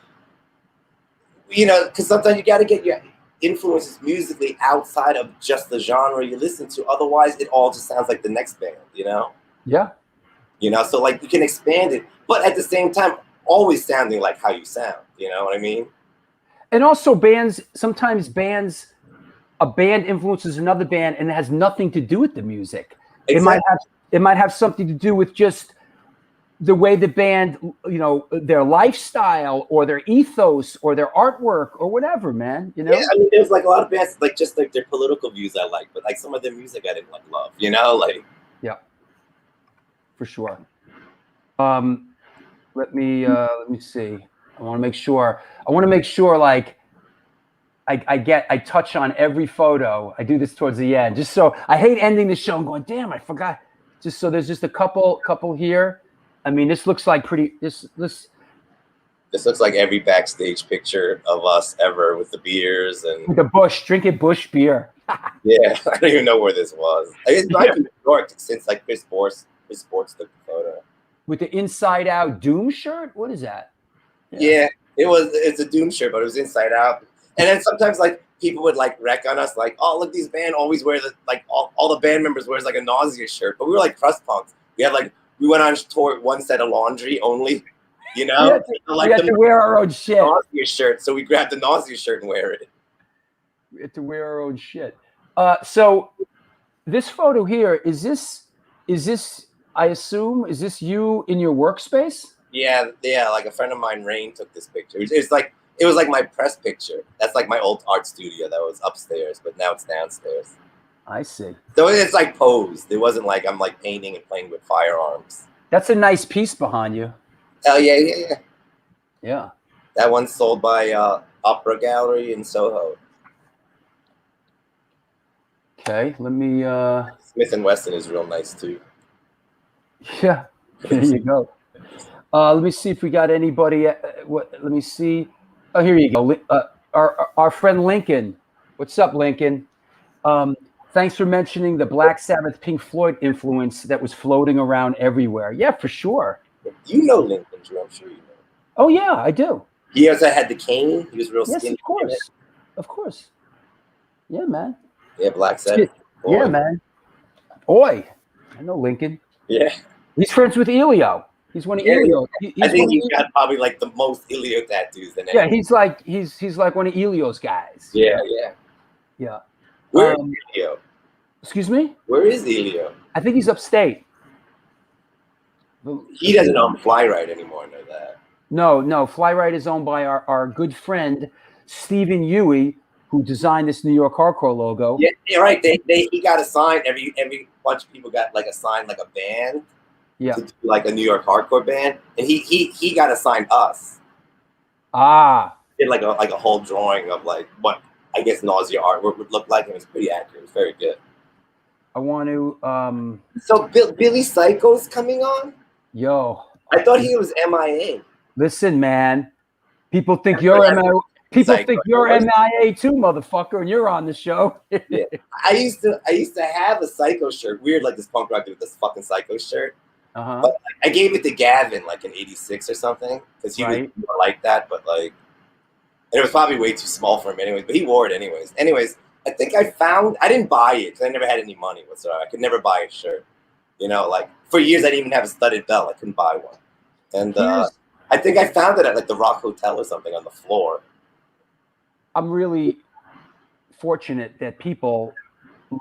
you know, because sometimes you got to get your influences musically outside of just the genre you listen to. Otherwise, it all just sounds like the next band, you know? Yeah. You know, so like you can expand it, but at the same time, always sounding like how you sound. You know what I mean? And also sometimes a band influences another band and it has nothing to do with the music. Exactly. It might have something to do with just the way the band, you know, their lifestyle or their ethos or their artwork or whatever, man. You know? Yeah, I mean, there's like a lot of bands like just like their political views I like, but like some of their music I didn't like love. You know, like yeah. For sure. Let me see. I want to make sure like I touch on every photo. I do this towards the end. Just so I hate ending the show and going, damn, I forgot. Just so there's just a couple here. I mean, this looks like this looks like every backstage picture of us ever with the beers and with the drinking Bush beer. Yeah, I don't even know where this was. It might be New York since like Chris Sports took the photo. With the Inside Out Doom shirt? What is that? Yeah, it's a Doom shirt, but it was Inside Out. And then sometimes like people would like wreck on us, like, oh, look, these band always wear all the band members wears like a Nausea shirt. But we were like crust punks. We went on tour one set of laundry only, you know? We had to wear our own shit. Nausea shirt, so we grabbed the Nausea shirt and wear it. We had to wear our own shit. So this photo here, is this I assume, is this you in your workspace? Yeah, like a friend of mine, Rain, took this picture. It was like my press picture. That's like my old art studio that was upstairs, but now it's downstairs. I see. So it's like posed. It wasn't like I'm like painting and playing with firearms. That's a nice piece behind you. Oh yeah. Yeah. That one's sold by Opera Gallery in Soho. Okay, let me. Smith and Wesson is real nice too. Yeah, there you go. Let me see if we got anybody. Let me see. Oh, here you go. Our friend Lincoln. What's up, Lincoln? Thanks for mentioning the Black Sabbath Pink Floyd influence that was floating around everywhere. Yeah, for sure. You know Lincoln, Drew. I'm sure you know. Oh yeah, I do. He also had the cane. He was real Yes, skinny. of course. Yeah, man. Yeah, Black Sabbath. Yeah, man. Boy, I know Lincoln. Yeah. He's friends with Elio. He's one of Elio. I think he's got probably like the most Elio tattoos than anyone. Yeah, he's like one of Elio's guys. Yeah. Where is Elio? Excuse me? Where is Elio? I think he's upstate. He doesn't own Flyride anymore, I know that. No, Flyride is owned by our good friend Stephen Huey, who designed this New York hardcore logo. Yeah, you're right. He got a sign. Every bunch of people got like a sign, like a band. Yeah. to do like a New York hardcore band, and he got assigned us. Ah. Did like a whole drawing of like what I guess Nausea artwork would look like, and it was pretty accurate. It was very good. I want to. So Billy Psycho's coming on. Yo. I thought he was MIA. Listen, man. People think you're MIA. People think you're MIA too, motherfucker, and you're on the show. Yeah. I used to have a Psycho shirt. Weird, like this punk rock dude with this fucking Psycho shirt. Uh-huh. But I gave it to Gavin like in '86 or something because he was more like that. But like, and it was probably way too small for him anyways. But he wore it anyways. Anyways, I think I didn't buy it because I never had any money whatsoever. I could never buy a shirt. You know, like for years I didn't even have a studded belt. I couldn't buy one. And I think I found it at like the Rock Hotel or something on the floor. I'm really fortunate that people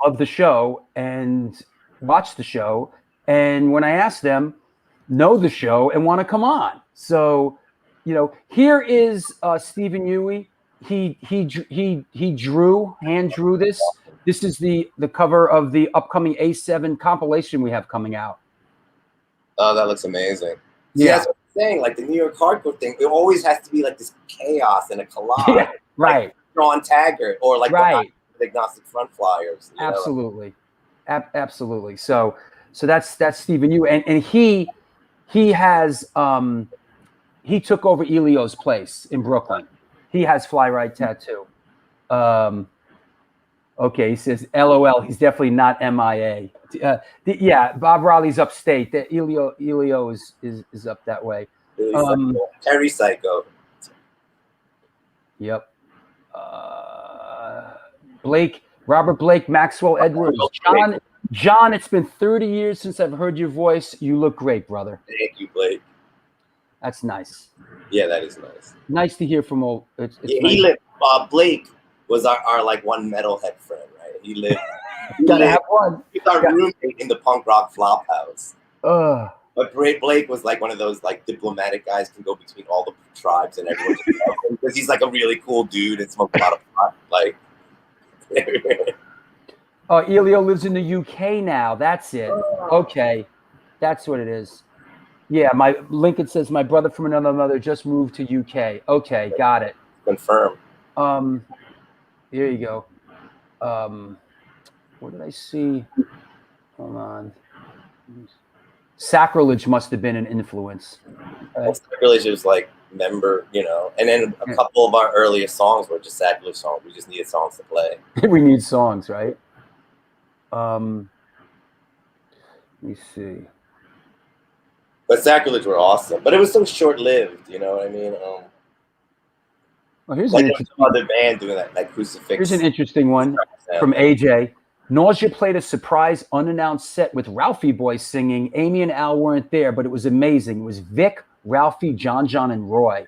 love the show and watch the show, and when I ask them, know the show and want to come on. So, you know, here is Stephen Huey. He hand drew this. This is the cover of the upcoming A7 compilation we have coming out. Oh, that looks amazing. See, Yeah, that's what I'm saying. Like the New York hardcore thing, it always has to be like this chaos and a collage. Yeah, right. Like Ron Taggart or like Right. the Agnostic Front Flyers. You know? Absolutely. Absolutely. So that's Stephen Yu, and he has he took over Elio's place in Brooklyn. He has Fly Right Tattoo. Okay, he says LOL. He's definitely not MIA. Yeah, Bob Raleigh's upstate. That Elio is up that way. Terry Psycho. Yep. Robert Blake, Maxwell Edwards, John. It's been 30 years since I've heard your voice. You look great, brother. Thank you, Blake. That's nice. Yeah, that is nice. Nice to hear from old. It's yeah, nice. he lived. Blake was our like one metalhead friend, right? He lived. Gotta have one. He was our roommate in the punk rock flop house. But Blake was like one of those like diplomatic guys, can go between all the tribes and everyone because he's like a really cool dude and smokes a lot of pot. Like, Elio lives in the UK now. That's it. Okay, that's what it is. Yeah, my Lincoln says my brother from another mother just moved to UK. Okay, got it. Confirm. Here you go. What did I see? Hold on. Sacrilege must have been an influence. Sacrilege was like member, you know, and then a couple of our earliest songs were just Sacrilege songs. We just needed songs to play. We need songs, right? Let me see. But Sacrilege were awesome, but it was so short-lived. You know what I mean? Well, here's like an interesting other band doing that, like Crucifix. Here's an interesting one from AJ. Nausea played a surprise unannounced set with Ralphie Boy singing. Amy and Al weren't there, but it was amazing. It was Vic, Ralphie, John, and Roy.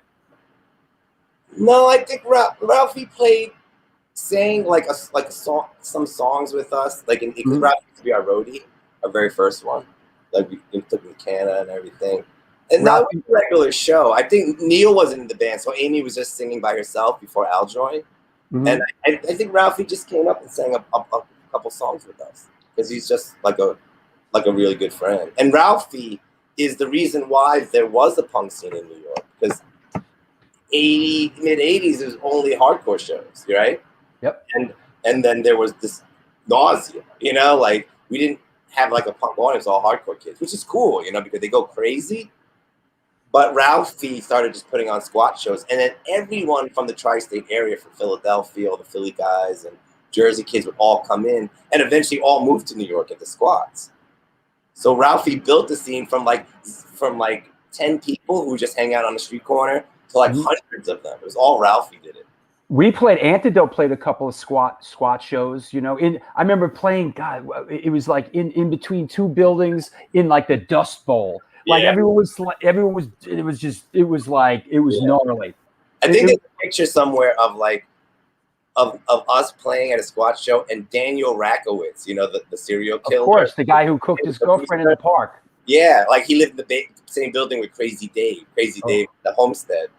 No, I think Ralphie played, sang like a song, some songs with us. Like in Ralphie used to be our roadie, our very first one. Like we took him to Canada and everything. And that was a regular show. I think Neil wasn't in the band, so Amy was just singing by herself before Al joined. And I think Ralphie just came up and sang a couple songs with us because he's just like a really good friend. And Ralphie is the reason why there was a punk scene in New York, because mid-80s there was only hardcore shows, right? Yep. And then there was this Nausea, you know, like we didn't have like a punk audience, all hardcore kids, which is cool, you know, because they go crazy. But Ralphie started just putting on squat shows, and then everyone from the tri-state area, from Philadelphia, all the Philly guys and Jersey kids would all come in, and eventually all moved to New York at the squats. So Ralphie built the scene from like 10 people who just hang out on the street corner to like hundreds of them. It was all Ralphie did it. We played Antidote played a couple of squat shows, you know. I remember playing, God, it was like in between two buildings in like the Dust Bowl. Like everyone was it was gnarly. I think there's a picture somewhere of like of us playing at a squat show and Daniel Rakowitz, you know, the serial killer. Of course, the guy who cooked his girlfriend in the park. Yeah, like he lived in the same building with Crazy Dave, the Homestead.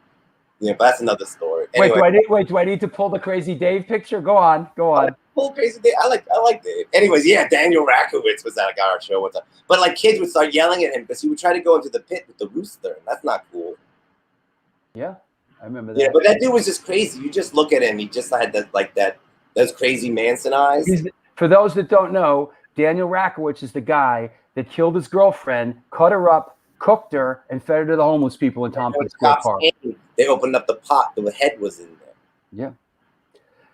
You know, but that's another story. Anyway, Do I need to pull the Crazy Dave picture? Go on. Full Crazy Dave. I like Dave. Anyways, yeah, Daniel Rakowitz was that guy on our show one time. But like kids would start yelling at him because he would try to go into the pit with the rooster. And that's not cool. Yeah, I remember that. Yeah, but that dude was just crazy. You just look at him. He just had those crazy Manson eyes. For those that don't know, Daniel Rakowitz is the guy that killed his girlfriend, cut her up, cooked her, and fed her to the homeless people in Tompkins Park. They opened up the pot. The head was in there. Yeah.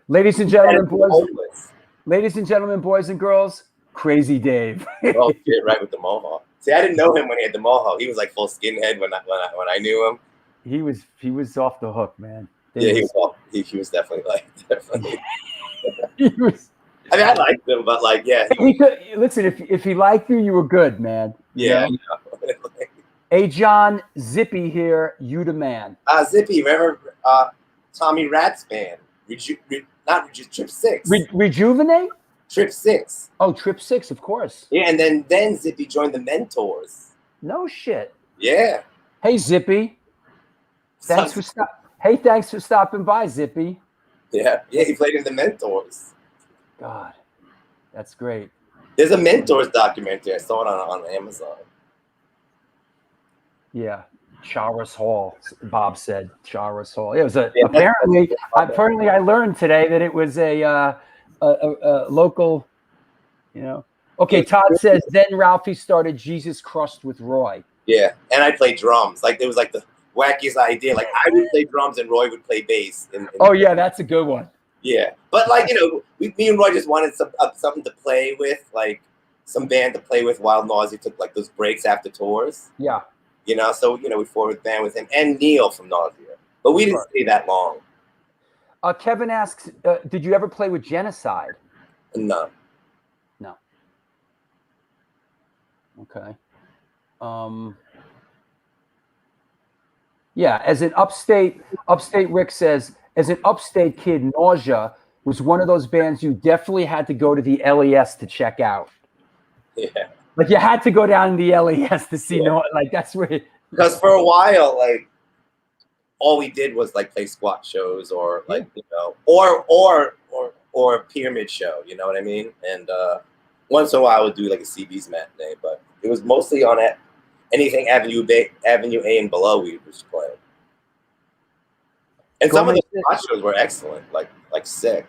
Ladies and gentlemen, boys and girls, Crazy Dave. Oh, shit, right with the mohawk. See, I didn't know him when he had the mohawk. He was like full skinhead when I knew him. He was off the hook, man. He was definitely he was. I mean, I liked him, but like, yeah. He could listen. If he liked you were good, man. Yeah. Hey, John, Zippy here. You the man. Zippy, remember Tommy Rat's band? Trip 6. Rejuvenate? Trip 6. Oh, Trip 6, of course. Yeah, and then Zippy joined the Mentors. No shit. Yeah. Hey, Zippy. Thanks for stopping by, Zippy. Yeah, he played in the Mentors. God, that's great. There's a Mentors documentary. I saw it on Amazon. Yeah, Charas Hall. Bob said Charas Hall. It was apparently I learned today that it was a local. Okay, Todd says then Ralphie started Jesus Crust with Roy. Yeah, and I played drums. Like it was like the wackiest idea. Like I would play drums and Roy would play bass. Yeah, that's a good one. Yeah, but like me and Roy just wanted something to play with, like some band to play with while Nausea took like those breaks after tours. Yeah. So we formed a band with him and Neil from Nausea, but we didn't stay that long. Kevin asks, did you ever play with Genocide? No. Okay. Yeah, as an upstate Rick says, as an upstate kid, Nausea was one of those bands you definitely had to go to the LES to check out. Yeah. Like you had to go down to the LES to see like that's where. Because for a while, like all we did was like play squat shows or like or a pyramid show. You know what I mean? And once in a while I would do like a CB's matinee, but it was mostly on anything Avenue A and below we was playing. And some of the squat shows were excellent, like sick.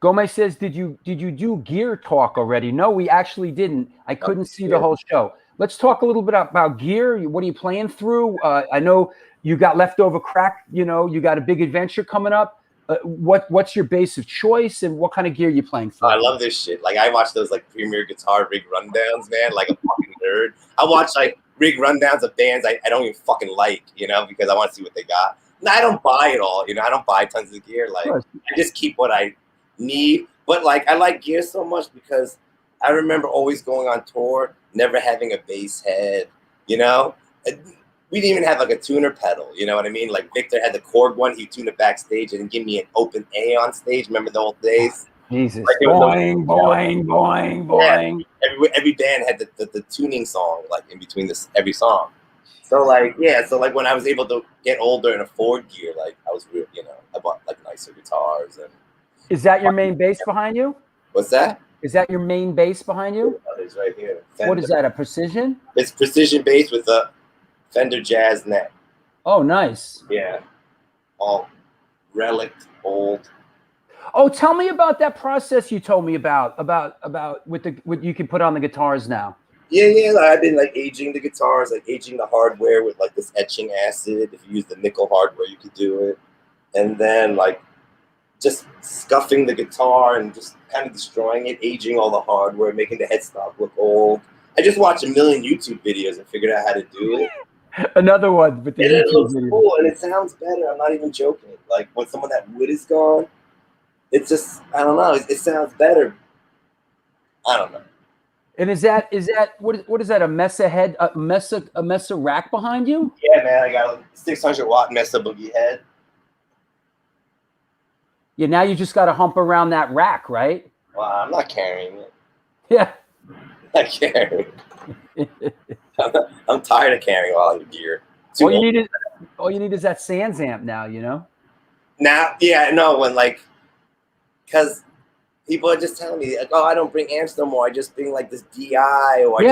Gomez says, did you do gear talk already? No, we actually didn't. I couldn't see the whole show. Let's talk a little bit about gear. What are you playing through? I know you got Leftover Crack. You got a big adventure coming up. What's your base of choice and what kind of gear you playing through? I love this shit. Like I watch those like Premier Guitar rig rundowns, man. Like a fucking nerd. I watch like rig rundowns of bands I don't even fucking like, because I want to see what they got. No, I don't buy it all. I don't buy tons of gear. Like I just keep what I need. But like I like gear so much because I remember always going on tour, never having a bass head. We didn't even have like a tuner pedal. You know what I mean? Like Victor had the Korg one. He tuned it backstage and give me an open A on stage. Remember the old days? Jesus. Like, boing, boing, boing, boing. Yeah, every band had the tuning song like in between every song. So like when I was able to get older and afford gear, like I was real, I bought like nicer guitars and. Is that your main bass behind you? What's that? Is that your main bass behind you? It's right here. Fender. What is that? A Precision? It's Precision bass with a Fender Jazz neck. Oh, nice. Yeah. All relict, old. Oh, tell me about that process you told me about what you can put on the guitars now. Yeah. I've been like aging the guitars, like aging the hardware with like this etching acid. If you use the nickel hardware, you could do it. And then like just scuffing the guitar and just kind of destroying it, aging all the hardware, making the headstock look old. I just watched a million YouTube videos and figured out how to do it. Another one with the and YouTube it looks video. cool and it sounds better. I'm not even joking. Like when some of that wood is gone, it's just I don't know. It sounds better. I don't know. And is that what is that? A Mesa head, a Mesa rack behind you? Yeah, man. I got a 600 watt Mesa Boogie head. Yeah. Now you just got to hump around that rack, right? Well, I'm not carrying it. Yeah. I'm not carrying it. I'm tired of carrying all your gear. All you need is that Sans amp now. Now, yeah, no, when like, because people are just telling me, like, oh, I don't bring amps no more. I just bring like this DI, or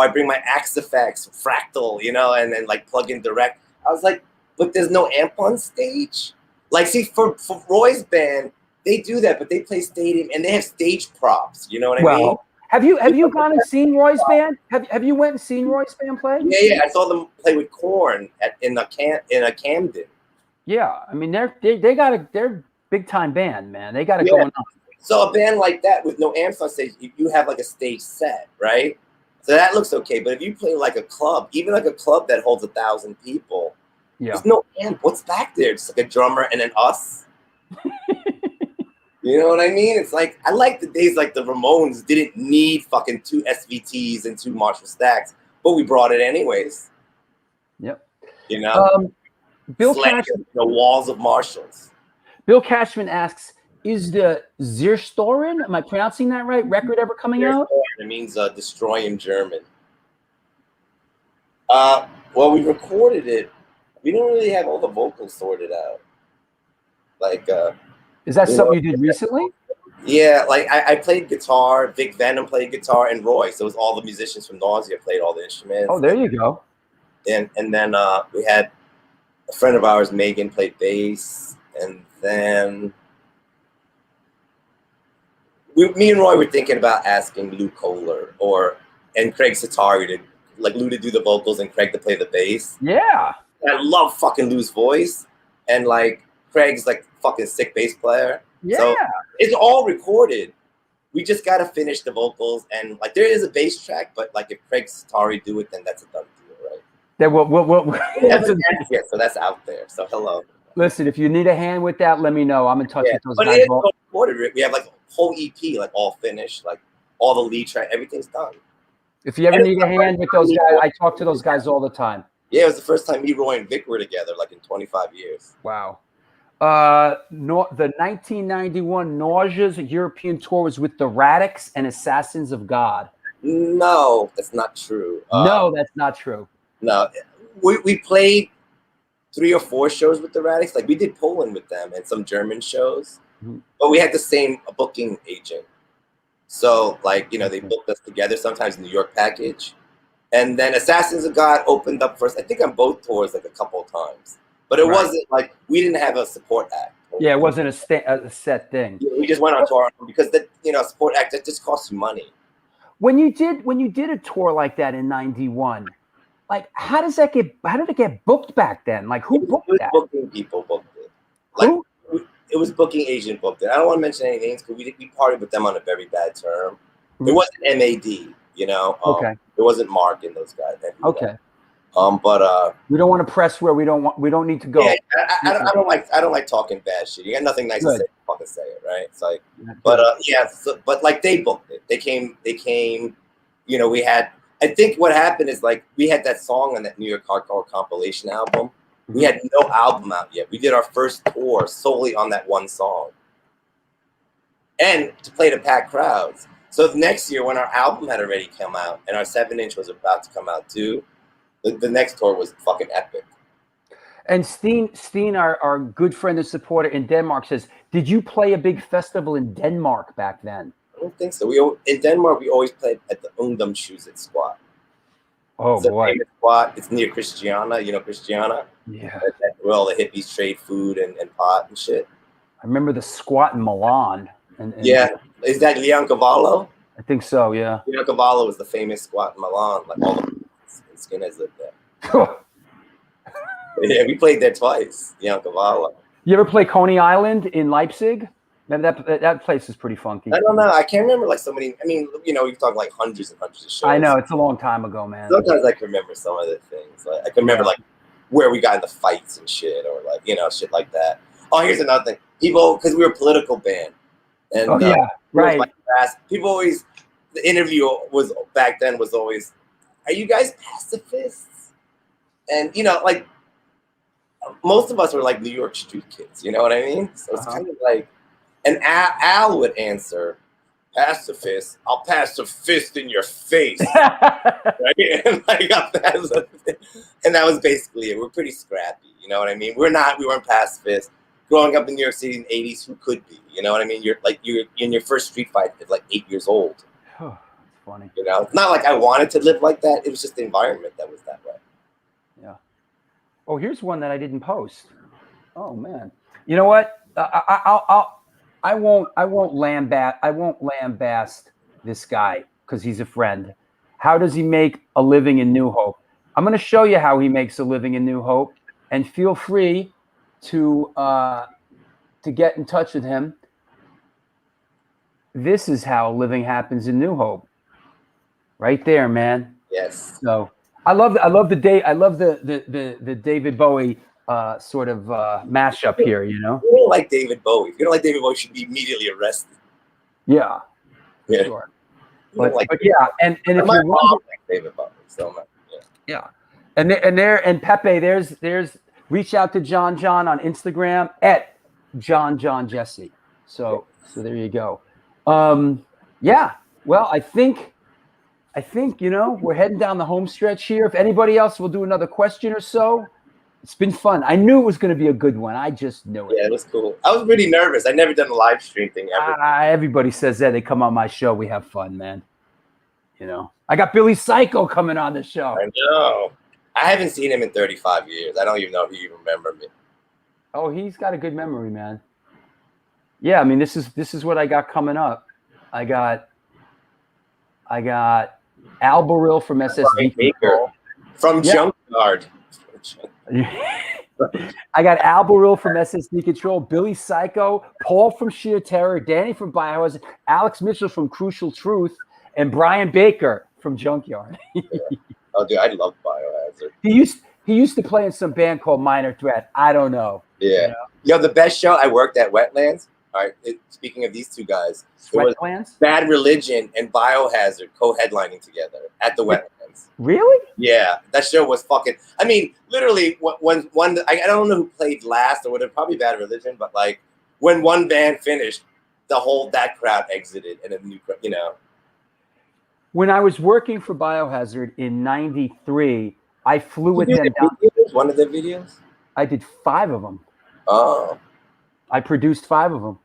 I bring my Crucifix fractal, you know, and then like plug in direct. I was like, but there's no amp on stage. Like, see, for Roy's band, they do that, but they play stadium and they have stage props. You know what I mean? Have you gone and seen Roy's band? Have you went and seen Roy's band play? Yeah. I saw them play with Korn in a Camden. Yeah, I mean they're big time band, man. They got it going on. So a band like that with no amps on stage, you have like a stage set, right? So that looks okay. But if you play like a club, even like a club that holds 1,000 people, there's no amp. What's back there? Just like a drummer and then us. You know what I mean? It's like, I like the days like the Ramones didn't need fucking 2 SVTs and 2 Marshall stacks, but we brought it anyways. Yep. You know, Bill Cashman, the walls of Marshalls. Bill Cashman asks, is the Zerstoren, am I pronouncing that right, record ever coming out? It means destroy in German. Well, we recorded it. We don't really have all the vocals sorted out. Like, is that something you did recently? Yeah, like I played guitar, Vic Venom played guitar, and Roy. So it was all the musicians from Nausea played all the instruments. Oh, there you go. And then we had a friend of ours, Megan, played bass, and then me and Roy were thinking about asking Lou Kohler and Craig Satari to Lou to do the vocals and Craig to play the bass. Yeah, and I love fucking Lou's voice, and like Craig's like fucking sick bass player. Yeah, so it's all recorded. We just gotta finish the vocals, and like there is a bass track, but like if Craig Satari do it, then that's a done deal, right? Yeah, so that's out there. So hello. Listen, if you need a hand with that, let me know. I'm in touch with those but guys. It is all recorded. We have like a whole EP, like all finished, like all the lead track, everything's done. If you ever need a hand with those guys, I talk to those guys all the time. Yeah, it was the first time me, Roy, and Vic were together, like in 25 years. Wow. The 1991 Nausea's European tour was with the Radics and Assassins of God. No, that's not true. No, that's not true. No, we played 3 or 4 shows with the Radics. Like we did Poland with them and some German shows, but we had the same booking agent. So like, you know, they booked us together, sometimes New York package. And then Assassins of God opened up for us, I think on both tours, like a couple of times. But it wasn't like, we didn't have a support act. Yeah, it wasn't a set thing. Yeah, we just went on tour because that, you know, support act, that just costs you money. When you did a tour like that in '91, like how did it get booked back then? Like who booked that? Booking people booked it. Like, who? It was booking agent booked it. I don't want to mention any names because we partied with them on a very bad term. It wasn't MAD, you know. Okay. It wasn't Mark and those guys. Okay. But we don't want to press where we don't need to go. Yeah, I don't like talking bad shit. You got nothing nice to say, fucking say it, right? It's like, but but like they booked it. They came. You know, we had. I think what happened is like we had that song on that New York Hardcore compilation album. We had no album out yet. We did our first tour solely on that one song, and to play to packed crowds. So the next year, when our album had already come out and our 7-inch was about to come out too, the next tour was fucking epic. And Steen, our good friend and supporter in Denmark, says, "Did you play a big festival in Denmark back then?" I don't think so. In Denmark, we always played at the Ungdomshuset Squat. Oh, it's boy. Squat. It's near Christiana. You know Christiana? Yeah. Where all the hippies trade food and pot and shit. I remember the squat in Milan. Yeah. Is that Leon Cavallo? I think so, yeah. Leon Cavallo was the famous squat in Milan. Like all the skinheads lived there. Yeah, we played there twice. Leon Cavallo. You ever play Coney Island in Leipzig? Remember that place is pretty funky. I don't know. I can't remember like so many. I mean, you know, you're talking like hundreds and hundreds of shows. I know, it's a long time ago, man. Sometimes I can remember some of the things. Like, I can remember like where we got into fights and shit, or like, you know, shit like that. Oh, here's another thing. People, because we were a political band, and right. People always, the interview was back then was always, "Are you guys pacifists?" And you know, like most of us were like New York street kids. You know what I mean? So it's kind of like. And Al would answer, "Pacifist, I'll pass a fist in your face." Right? And, like, and that was basically it. We're pretty scrappy, you know what I mean? We weren't pacifists. growing up in New York City in the 80s, who could be? You know what I mean? You're in your first street fight at like 8 years old. Oh, it's funny. You know, it's not like I wanted to live like that. It was just the environment that was that way. Yeah. Oh, here's one that I didn't post. Oh man. You know what? I won't lambast this guy because he's a friend. How does he make a living in New Hope? I'm going to show you how he makes a living in New Hope, and feel free to get in touch with him. This is how living happens in New Hope. Right there, man. Yes. So I love the David Bowie sort of mashup here, you know. If you don't like David Bowie, if you don't like David Bowie, you should be immediately arrested. Yeah. Yeah. Sure. But yeah, and if my you're mom likes David Bowie, so much. yeah, and Pepe, there's reach out to John on Instagram at John Jesse. So there you go. Yeah. Well, I think you know we're heading down the home stretch here. If anybody else will do another question or so, it's been fun. I knew it was going to be a good one. I just knew it. Yeah, it was cool. I was really nervous. I never done a live stream thing ever. Everybody says that. They come on my show. We have fun, man. You know, I got Billy Psycho coming on the show. I know. I haven't seen him in 35 years. I don't even know if he remember me. Oh, he's got a good memory, man. Yeah, I mean, this is what I got coming up. I got Al Baril from SSD Control. From Junkyard. I got Al Baril from SSD Control, Billy Psycho, Paul from Sheer Terror, Danny from Biohazard, Alex Mitchell from Crucial Truth, and Brian Baker from Junkyard. Oh, dude, I love Biohazard. He used to play in some band called Minor Threat. I don't know. Yeah. You know? Yo, the best show I worked at Wetlands. All right. Speaking of these two guys, Wetlands? Bad Religion and Biohazard co-headlining together at the Wetlands. Really? Yeah, that show was fucking. I mean, literally, when one I don't know who played last or whatever. Probably Bad Religion, but like when one band finished, that crowd exited and a new crowd. You know. When I was working for Biohazard in '93, I flew with them down. One of their videos? I did 5 of them. Oh. I produced 5 of them.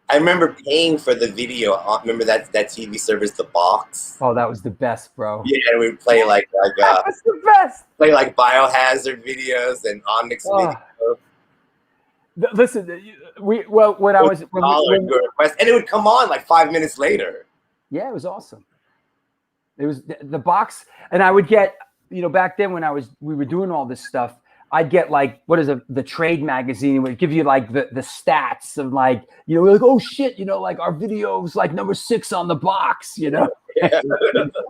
I remember paying for the video. Remember that TV service, The Box? Oh, that was the best, bro. Yeah, we would play that was the best. Play like Biohazard videos and Onyx videos. Listen, when I was and it would come on like 5 minutes later. Yeah, it was awesome. It was the box, and I would get, you know, back then when we were doing all this stuff, I'd get like, the trade magazine, it would give you like the stats of like, you know, we're like, oh shit, you know, like our video was like number 6 on the box, you know. Yeah.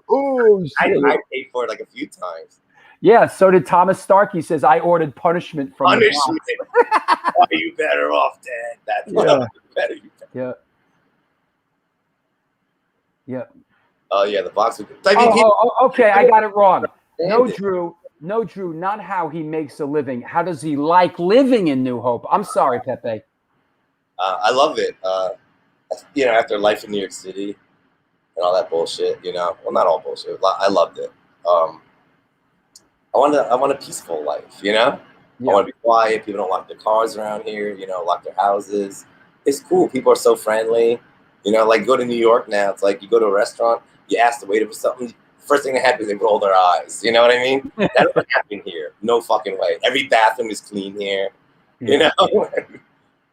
Oh shit. I paid for it like a few times. Yeah, so did Thomas Stark. He says I ordered Punishment from Punishment. Are you better off dead? That's better. Yeah. Oh yeah, the box was good. Okay, I got it wrong. No, Drew, not how he makes a living. How does he like living in New Hope? I'm sorry, Pepe. I love it. You know, after life in New York City and all that bullshit, you know. Well, not all bullshit. I loved it. I want a peaceful life, you know? Yeah. I want to be quiet. People don't lock their cars around here, you know, lock their houses. It's cool. People are so friendly. You know, like go to New York now. It's like you go to a restaurant, you ask the waiter for something. First thing that happens is they roll their eyes. You know what I mean? That doesn't happen here. No fucking way. Every bathroom is clean here. You know?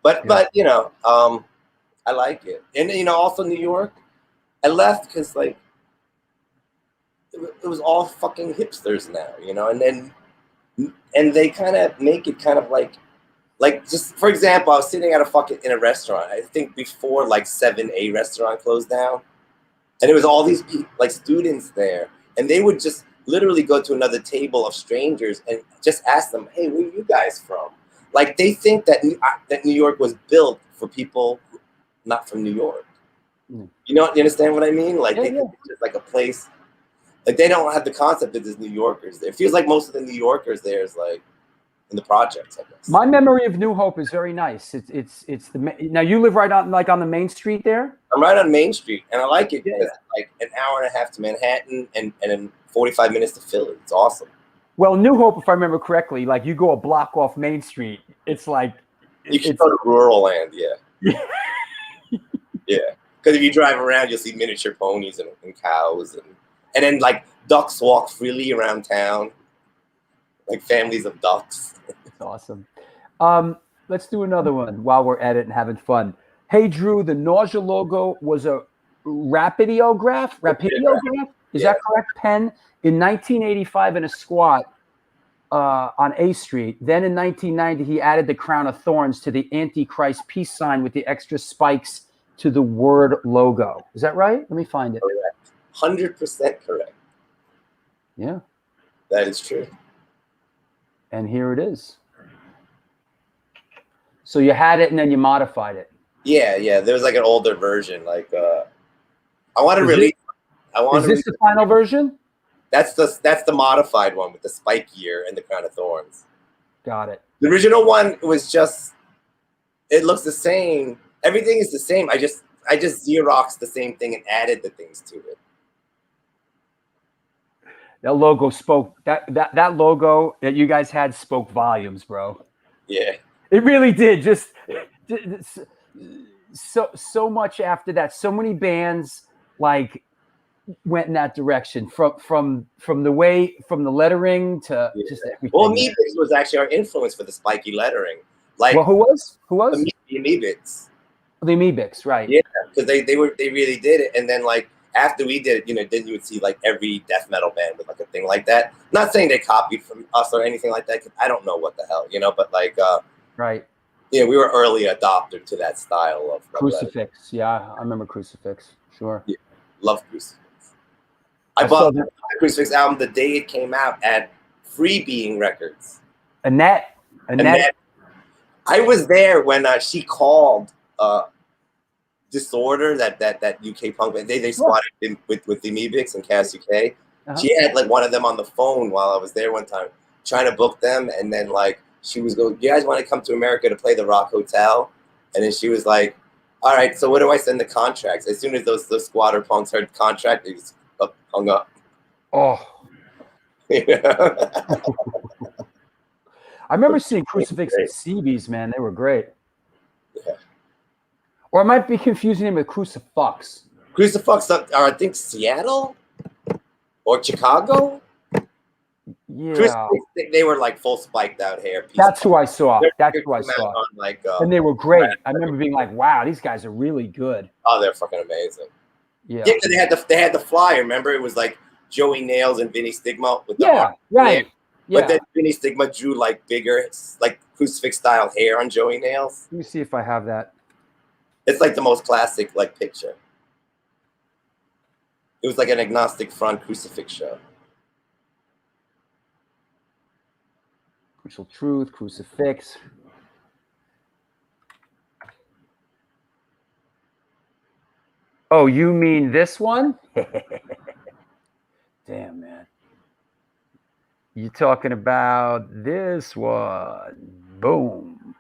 but you know, I like it. And, you know, also New York, I left because, like, it was all fucking hipsters now, you know? And they kind of make it kind of like just, for example, I was sitting at in a restaurant, I think before, like, 7A restaurant closed down. And it was all these like students there, and they would just literally go to another table of strangers and just ask them, "Hey, where are you guys from?" Like they think that New York was built for people not from New York. You know, you understand what I mean? Like they think it's just like a place. Like they don't have the concept that there's New Yorkers there. It feels like most of the New Yorkers there is like in the projects, I guess. My memory of New Hope is very nice. It's now you live right on on the main street there. I'm right on Main Street, and I like it because it's like an hour and a half to Manhattan and then 45 minutes to Philly. It's awesome. Well, New Hope, if I remember correctly, like you go a block off Main Street, it's like You can go to rural land, yeah. Yeah. Because if you drive around, you'll see miniature ponies and cows. And then, like, ducks walk freely around town. Like families of ducks. That's awesome. Let's do another one while we're at it and having fun. Hey, Drew, the Nausea logo was a rapidograph? Is that correct? Pen in 1985 in a squat on A Street. Then in 1990, he added the crown of thorns to the Antichrist peace sign with the extra spikes to the word logo. Is that right? Let me find it. Correct. 100% correct. Yeah. That is true. And here it is. So you had it and then you modified it. Yeah. There was like an older version. Like I want to release. Is this the final version? That's the modified one with the spike gear and the crown of thorns. Got it. The original one was just. It looks the same. Everything is the same. I just Xeroxed the same thing and added the things to it. That logo spoke. That logo that you guys had spoke volumes, bro. Yeah. It really did. Just so much after that. So many bands like went in that direction from the lettering to just everything. Well, Amebix was actually our influence for the spiky lettering. Like, well, who was? The Amebix. The Amebix, right? Yeah, because they really did it, and then like after we did it, then you would see like every death metal band with like a thing like that. Not saying they copied from us or anything like that, because I don't know what the hell, but like. Right. Yeah, we were early adopter to that style of Crucifix. Yeah, I remember Crucifix. Sure. Yeah, love Crucifix. I bought the Crucifix album the day it came out at Freebeing Records. Annette. I was there when she called Disorder, that UK punk band. They squatted in with the Amebix and Cass UK. She had like one of them on the phone while I was there one time trying to book them, and then like. She was going, you guys want to come to America to play the Rock Hotel? And then she was like, all right, so what do I send the contracts? As soon as those squatter punks heard contract, they just hung up. Oh. I remember seeing Crucifix at CB's, man. They were great. Yeah. Or I might be confusing him with Crucifix. Crucifix are, I think, Seattle or Chicago. Yeah, they were like full spiked out hair. That's who I saw. On, like, and they were great. I remember being like, "Wow, these guys are really good." Oh, they're fucking amazing. Yeah, they had the flyer. Remember, it was like Joey Nails and Vinny Stigma with the right. Yeah. But then Vinny Stigma drew like bigger, like Crucifix style hair on Joey Nails. Let me see if I have that. It's like the most classic like picture. It was like an agnostic front Crucifix show. Crucial Truth, Crucifix. Oh, you mean this one? Damn, man. You talking about this one? Boom.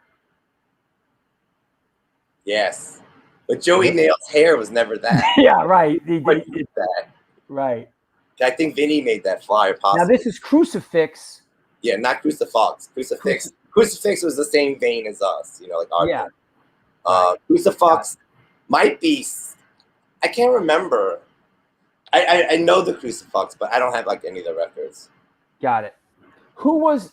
Yes, but Joey Nails' hair was never that. Yeah, right. He did that. Right. I think Vinny made that flyer possible. Now this is Crucifix. Yeah, not Crucifix. Crucifix was the same vein as us, like our thing. Crucifix might be. I can't remember. I know the Crucifix, but I don't have like any of the records. Got it. Who was?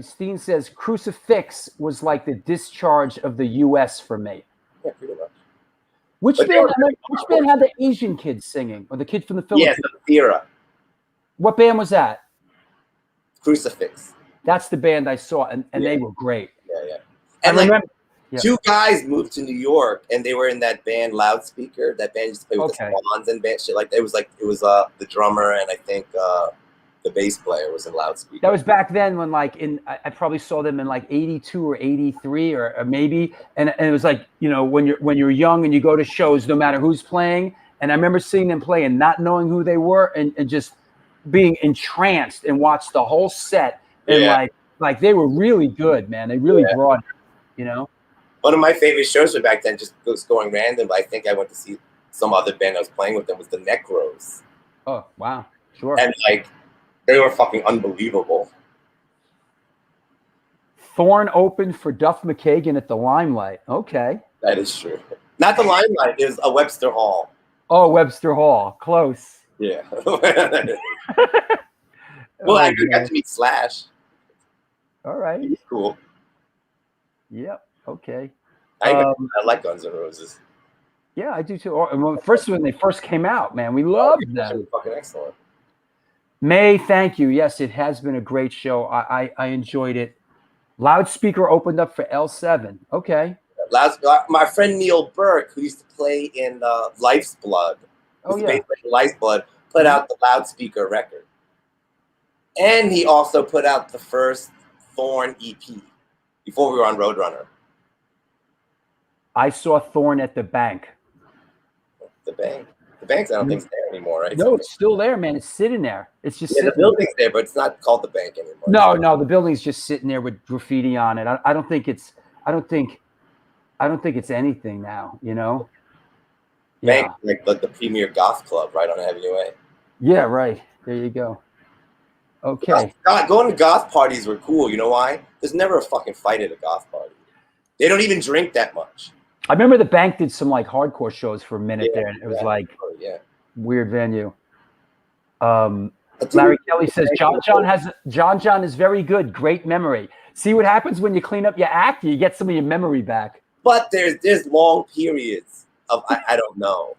Steen says Crucifix was like the discharge of the U.S. for me. Yeah, pretty much. Which band had the Asian kid singing, or the kid from the Philippines? Yeah, Thera. What band was that? Crucifix. That's the band I saw, and they were great. Yeah. And I like remember, two guys moved to New York, and they were in that band Loudspeaker. That band used to play with the Swans and band shit like that. It was the drummer and I think the bass player was in Loudspeaker. That was back then when I probably saw them in like 82 or 83 or maybe, and it was like when you're young and you go to shows, no matter who's playing. And I remember seeing them play and not knowing who they were and just being entranced and watched the whole set and like they were really good, man. They really brought it, One of my favorite shows from back then, just was going random, but I think I went to see some other band I was playing with them, was the Necros. Oh, wow. Sure. And like they were fucking unbelievable. Thorn opened for Duff McKagan at the Limelight. Okay. That is true. Not the Limelight, is a Webster Hall. Oh, Webster Hall. Close. Yeah. Oh, I got man. to meet Slash. All right. He's cool. Yep. Okay. I like Guns N' Roses. Yeah, I do too. First, when they first came out, man, we loved them. Fucking excellent. May, thank you. Yes, it has been a great show. I enjoyed it. Loudspeaker opened up for L7. Okay. My friend Neil Burke, who used to play in Life's Blood, Life's Blood, put out the Loudspeaker record. And he also put out the first Thorn EP before we were on Roadrunner. I saw Thorn at the bank. The bank? The bank's I don't think it's there anymore, right? No, it's still there, man. It's sitting there. It's just the building's there, but it's not called the bank anymore. No, the building's just sitting there with graffiti on it. I don't think it's anything now, you know? Bank, like the premier goth club right on Avenue A. Yeah, right. There you go. Okay. Going to goth parties were cool. You know why? There's never a fucking fight at a goth party. They don't even drink that much. I remember the bank did some like hardcore shows for a minute there, and it was like weird venue. Larry Kelly says John is very good, great memory. See what happens when you clean up your act, you get some of your memory back. But there's long periods of I don't know.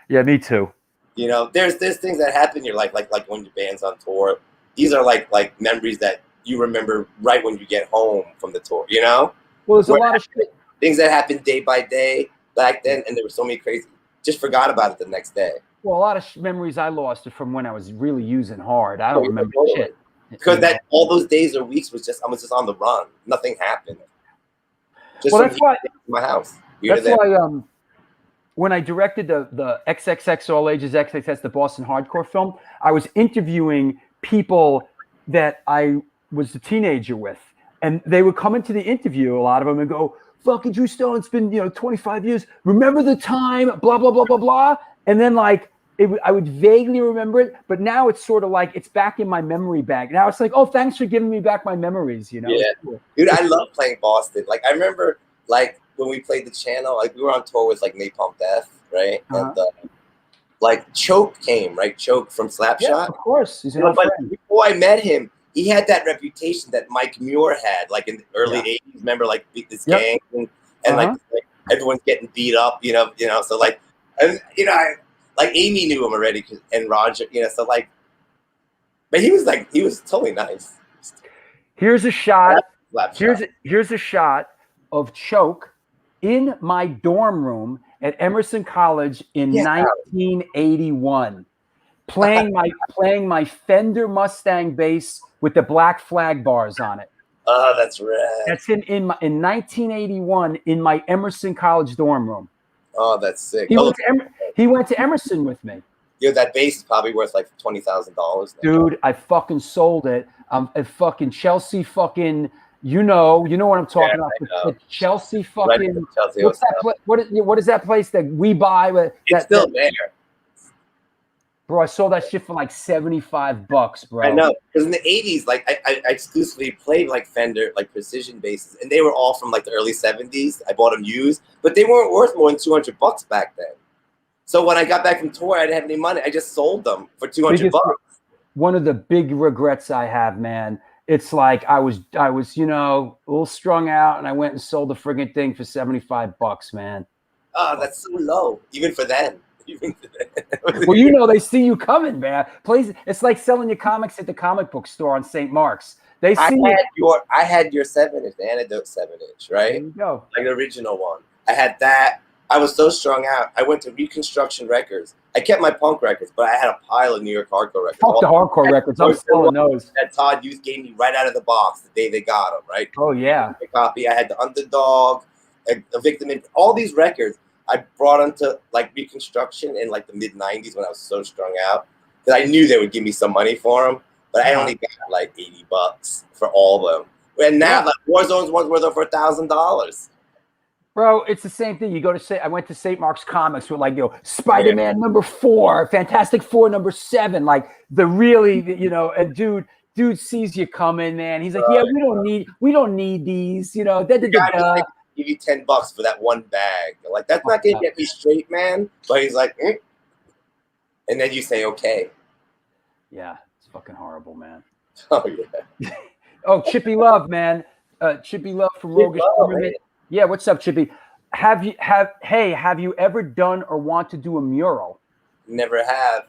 Yeah, me too. You know, there's things that happen in your life, like when your band's on tour. These are like memories that you remember right when you get home from the tour, you know? Well, there's a lot of shit. Things that happened day by day back then, and there were so many crazy. Just forgot about it the next day. Well, a lot of memories I lost are from when I was really using hard. I don't remember shit. Because all those days or weeks I was just on the run. Nothing happened. That's why my house. Why when I directed the XXX All Ages XXS, the Boston hardcore film, I was interviewing people that I was a teenager with, and they would come into the interview, a lot of them, and go, "Fucking Drew Stone, it's been 25 years. Remember the time? Blah blah blah blah blah." And then like I would vaguely remember it, but now it's sort of like it's back in my memory bag. Now it's like, oh, thanks for giving me back my memories. You know? Yeah, cool. Dude, I love playing Boston. Like I remember, like when we played the Channel, like we were on tour with like Napalm Death, right? And like Choke came, right? Choke from Slapshot. Yeah, of course. He's an old friend. Before I met him, he had that reputation that Mike Muir had, like in the early '80s. Remember, like this gang and like everyone's getting beat up, you know. So like, and like Amy knew him already, and Roger, so like, but he was totally nice. Here's a shot. Here's a shot of Choke in my dorm room at Emerson College in 1981, playing my Fender Mustang bass with the black flag bars on it. Oh, that's rad. That's in 1981 in my Emerson College dorm room. Oh, that's sick. He went to Emerson with me. Yeah, that bass is probably worth like $20,000. Dude, I fucking sold it. A fucking Chelsea fucking. You know what I'm talking about. The Chelsea fucking. Right, Chelsea what's that? What is that place that we buy? It's still there. Bro, I sold that shit for like $75, bro. I know, because in the '80s, like I exclusively played like Fender, like precision basses, and they were all from like the early '70s. I bought them used, but they weren't worth more than $200 back then. So when I got back from tour, I didn't have any money. I just sold them for $200. One of the big regrets I have, man. It's like I was a little strung out, and I went and sold the friggin' thing for $75, man. Oh, that's so low, even for then. Well, they see you coming, man. Please, it's like selling your comics at the comic book store on St. Mark's. They see I had your 7-inch, the Antidote 7-inch, right? There you go. Like the original one. I had that. I was so strung out. I went to Reconstruction Records. I kept my punk records, but I had a pile of New York hardcore records. Fuck the hardcore records. I'm selling those. That Todd Youth gave me right out of the box the day they got them, right? Oh, yeah. A copy. I had the Underdog, a Victim. All these records I brought them to like Reconstruction in like the mid-90s when I was so strung out. Because I knew they would give me some money for them, but I only got like $80 for all of them. And now, like Warzone's one's worth over $1,000. Bro, it's the same thing. I went to St. Mark's Comics with like, Spider-Man #4, Fantastic Four #7, like the really, and dude, dude sees you coming, man. He's like, yeah, we don't need these, you know. The guy was like, give you $10 for that one bag. Like, that's not gonna get me straight, man. But he's like, and then you say, okay. Yeah, it's fucking horrible, man. Oh yeah. Oh, Chippy Love, man. Chippy Love from Roguish Government. Yeah, what's up, Chippy? Have you ever done or want to do a mural? Never have.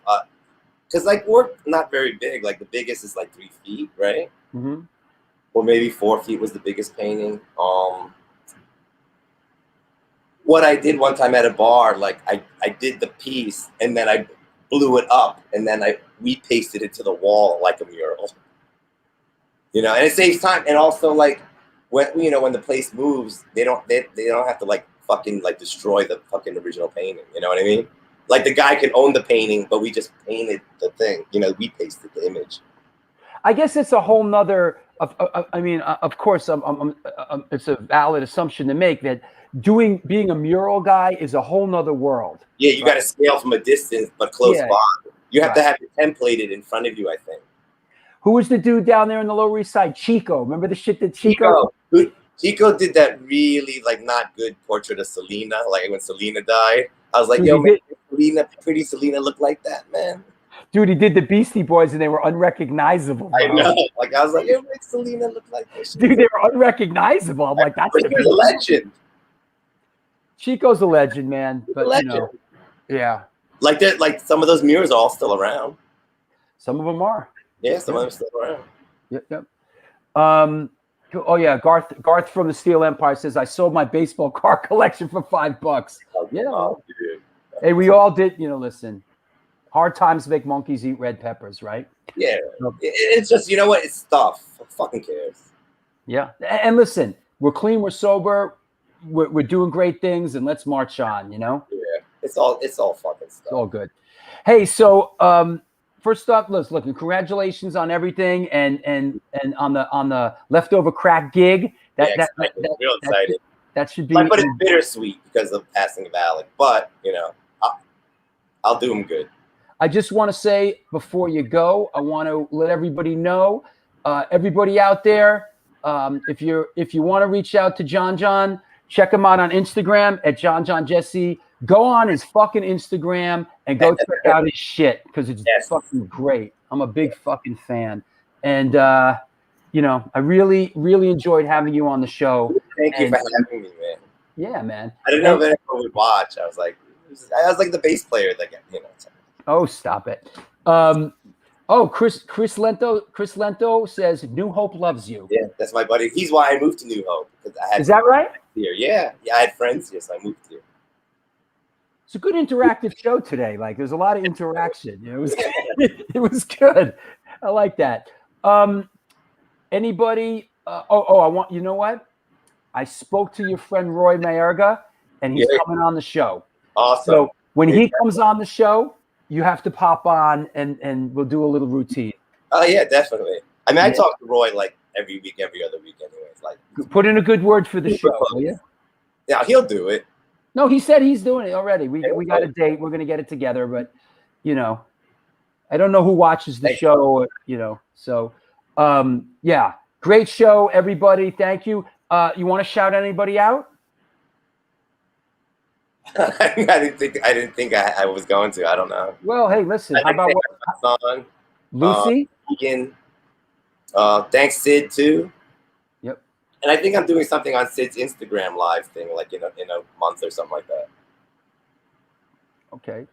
Because like we're not very big. Like the biggest is like 3 feet, right? Mm-hmm. Or maybe 4 feet was the biggest painting. What I did one time at a bar, like I did the piece and then I blew it up and then we pasted it to the wall like a mural. You know, and it saves time. And also like when the place moves, they don't have to like fucking like destroy the fucking original painting. You know what I mean? Like the guy could own the painting, but we just painted the thing. You know, we pasted the image. I guess it's a whole nother. I mean, of course, it's a valid assumption to make that being a mural guy is a whole nother world. Yeah, you got to scale from a distance, but close by. You have to have it templated in front of you, I think. Who was the dude down there in the Lower East Side? Chico. Remember the shit that Chico? Chico did that really like not good portrait of Selena, like when Selena died. I was like, Dude, yo, man, pretty Selena look like that, man. Dude, he did the Beastie Boys and they were unrecognizable. Bro. I know. Like I was like, yo, make Selena look like this. Dude, they were unrecognizable. I'm like, that's a legend. Chico's a legend, man. But legend. You know, yeah. Like that, like some of those mirrors are all still around. Some of them are. Yeah, some of them still around. Yep. Oh yeah, Garth from the Steel Empire says I sold my baseball card collection for $5. Yeah. Oh, dude. Hey, we all did. You know, listen. Hard times make monkeys eat red peppers, right? Yeah. It's just, you know what? It's stuff. Who fucking cares? Yeah. And listen, we're clean, we're sober, we're doing great things, and let's march on. You know. Yeah. It's all fucking stuff. It's all good. Hey, so first up, look, congratulations on everything, and on the leftover crack gig. Real excited. That should be. But it's bittersweet because of passing of Alec. But you know, I'll do him good. I just want to say before you go, I want to let everybody know, everybody out there, if you want to reach out to John, check him out on Instagram at JohnJohnJesse. Go on his fucking Instagram and go check out his shit because it's fucking great. I'm a big fucking fan. And, you know, I really, really enjoyed having you on the show. Thank you for having me, man. Yeah, man. I didn't know that anyone would watch. I was like the bass player that, you know. Oh, stop it. Chris Lento says New Hope loves you. Yeah, that's my buddy. He's why I moved to New Hope. Is that right? Here. Yeah, I had friends here, so I moved here. It's a good interactive show today. Like, there's a lot of interaction. You know, it was good. I like that. Anybody? You know what? I spoke to your friend Roy Mayorga, and he's coming on the show. Awesome. So when he comes on the show, you have to pop on, and we'll do a little routine. Oh yeah, definitely. I mean, I talk to Roy like every week, every other week, anyways. Like, put in a good word for the show, will you? Yeah, he'll do it. No, he said he's doing it already. We got a date. We're gonna get it together, but you know, I don't know who watches the show. You know, so yeah, great show, everybody. Thank you. You want to shout anybody out? I didn't think I was going to. I don't know. Well, hey, listen. How about my son, Lucy? Egan. Thanks, Sid, too. Yep. And I think I'm doing something on Sid's Instagram live thing, like in a month or something like that. Okay.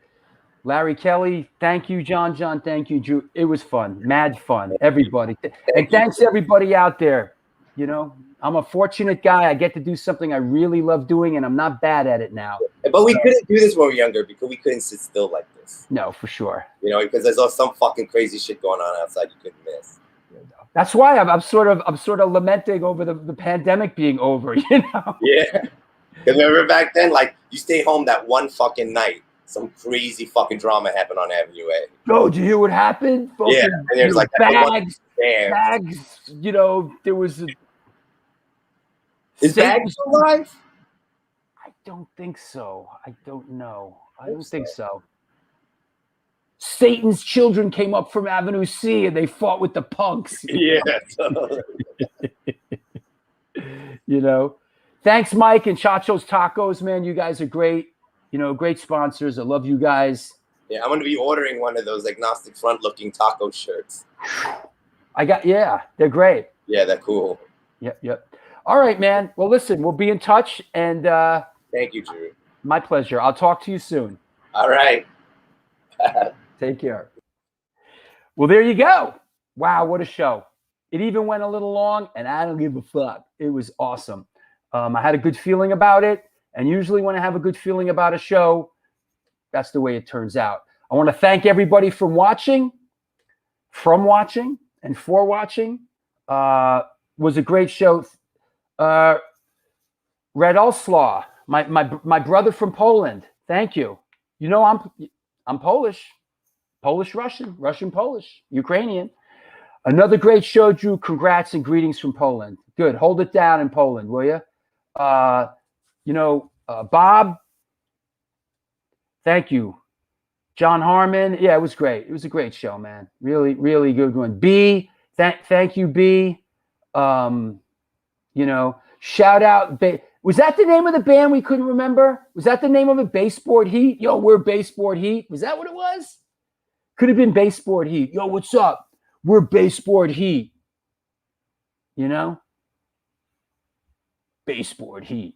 Larry Kelly, thank you, John. Thank you, Drew. It was fun, mad fun, everybody. And thanks everybody out there. You know, I'm a fortunate guy. I get to do something I really love doing, and I'm not bad at it now. But we couldn't do this when we were younger because we couldn't sit still like this. No, for sure. You know, because there's some fucking crazy shit going on outside you couldn't miss. That's why I'm sort of lamenting over the pandemic being over. You know? Yeah. Because remember back then, like you stay home that one fucking night, some crazy fucking drama happened on Avenue A. Oh, did you hear what happened? Fucking, and there's like bags. You know, there was. Is Bags alive? I don't think so. I don't know. I don't think so. Satan's children came up from Avenue C and they fought with the punks. Yeah. You know, thanks, Mike and Chacho's Tacos, man. You guys are great. You know, great sponsors. I love you guys. Yeah, I'm gonna be ordering one of those agnostic front looking taco shirts. They're great. Yeah, they're cool. Yep. All right, man. Well, listen, we'll be in touch, and thank you, Drew. My pleasure. I'll talk to you soon. All right. Take care. Well, there you go. Wow, what a show. It even went a little long, and I don't give a fuck. It was awesome. I had a good feeling about it, and usually when I have a good feeling about a show, that's the way it turns out. I want to thank everybody for watching, and for watching. Was a great show. Red Ulslaw, my brother from Poland. Thank you. You know I'm Polish, Russian, Polish, Ukrainian. Another great show, Drew. Congrats and greetings from Poland. Good. Hold it down in Poland, will you? Bob. Thank you. John Harmon. Yeah, it was great. It was a great show, man. Really, really good one. B. Thank you, B. Shout out. Was that the name of the band we couldn't remember? Was that the name of it? Baseboard Heat? Yo, we're Baseboard Heat. Was that what it was? Could have been Baseboard Heat. Yo, what's up? We're Baseboard Heat. You know? Baseboard Heat.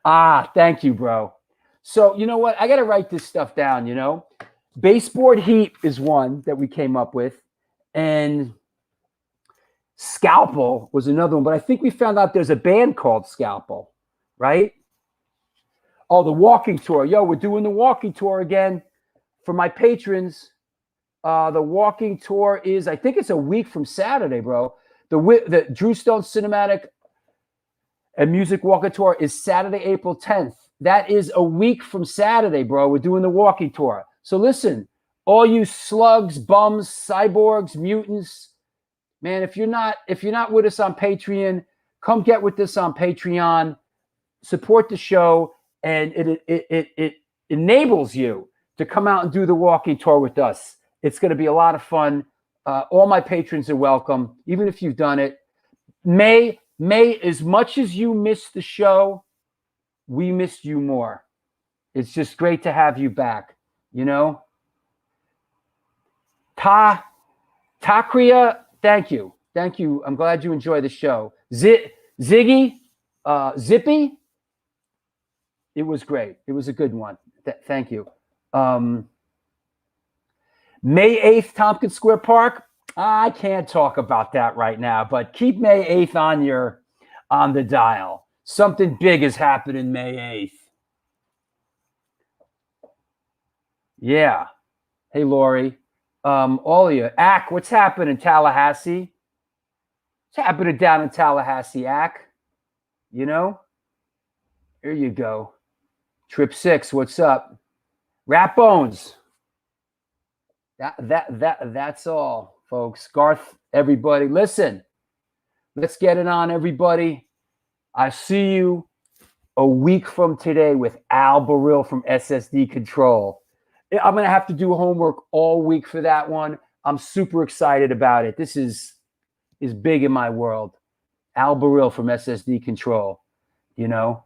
Thank you, bro. So, you know what? I got to write this stuff down, you know? Baseboard Heat is one that we came up with. And Scalpel was another one. But I think we found out there's a band called Scalpel, right? Oh, the walking tour. Yo, we're doing the walking tour again for my patrons. The walking tour is, I think it's a week from Saturday, bro. The Drew Stone Cinematic and Music Walking Tour is Saturday, April 10th. That is a week from Saturday, bro. We're doing the walking tour. So listen, all you slugs, bums, cyborgs, mutants, man, if you're not with us on Patreon, come get with us on Patreon. Support the show, and it enables you to come out and do the walking tour with us. It's going to be a lot of fun. All my patrons are welcome, even if you've done it. May, as much as you missed the show, we missed you more. It's just great to have you back, you know? Takria, thank you. Thank you. I'm glad you enjoy the show. Ziggy, Zippy, it was great. It was a good one. Thank you. May 8th, Tompkins Square Park. I can't talk about that right now, but keep May 8th on the dial. Something big is happening May 8th. Yeah. Hey, Lori. All of you. Ack, what's happening in Tallahassee? What's happening down in Tallahassee, Ack? You know? Here you go. Trip 6, what's up? Rat Bones. That's all, folks. Garth, everybody. Listen, let's get it on, everybody. I see you a week from today with Al Baril from SSD Control. I'm going to have to do homework all week for that one. I'm super excited about it. This is big in my world. Al Baril from SSD Control, you know?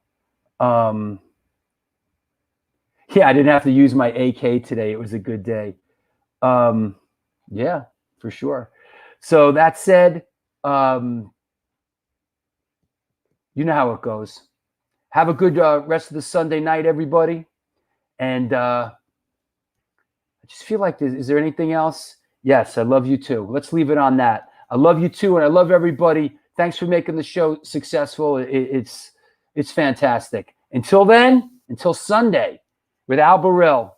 Yeah, I didn't have to use my AK today. It was a good day. Yeah, for sure. So that said, you know how it goes. Have a good rest of the Sunday night, everybody. And I just feel like, is there anything else? Yes, I love you too. Let's leave it on that. I love you too, and I love everybody. Thanks for making the show successful. It's fantastic. Until then, until Sunday, with Al Baril,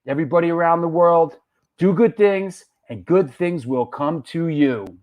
everybody around the world, do good things, and good things will come to you.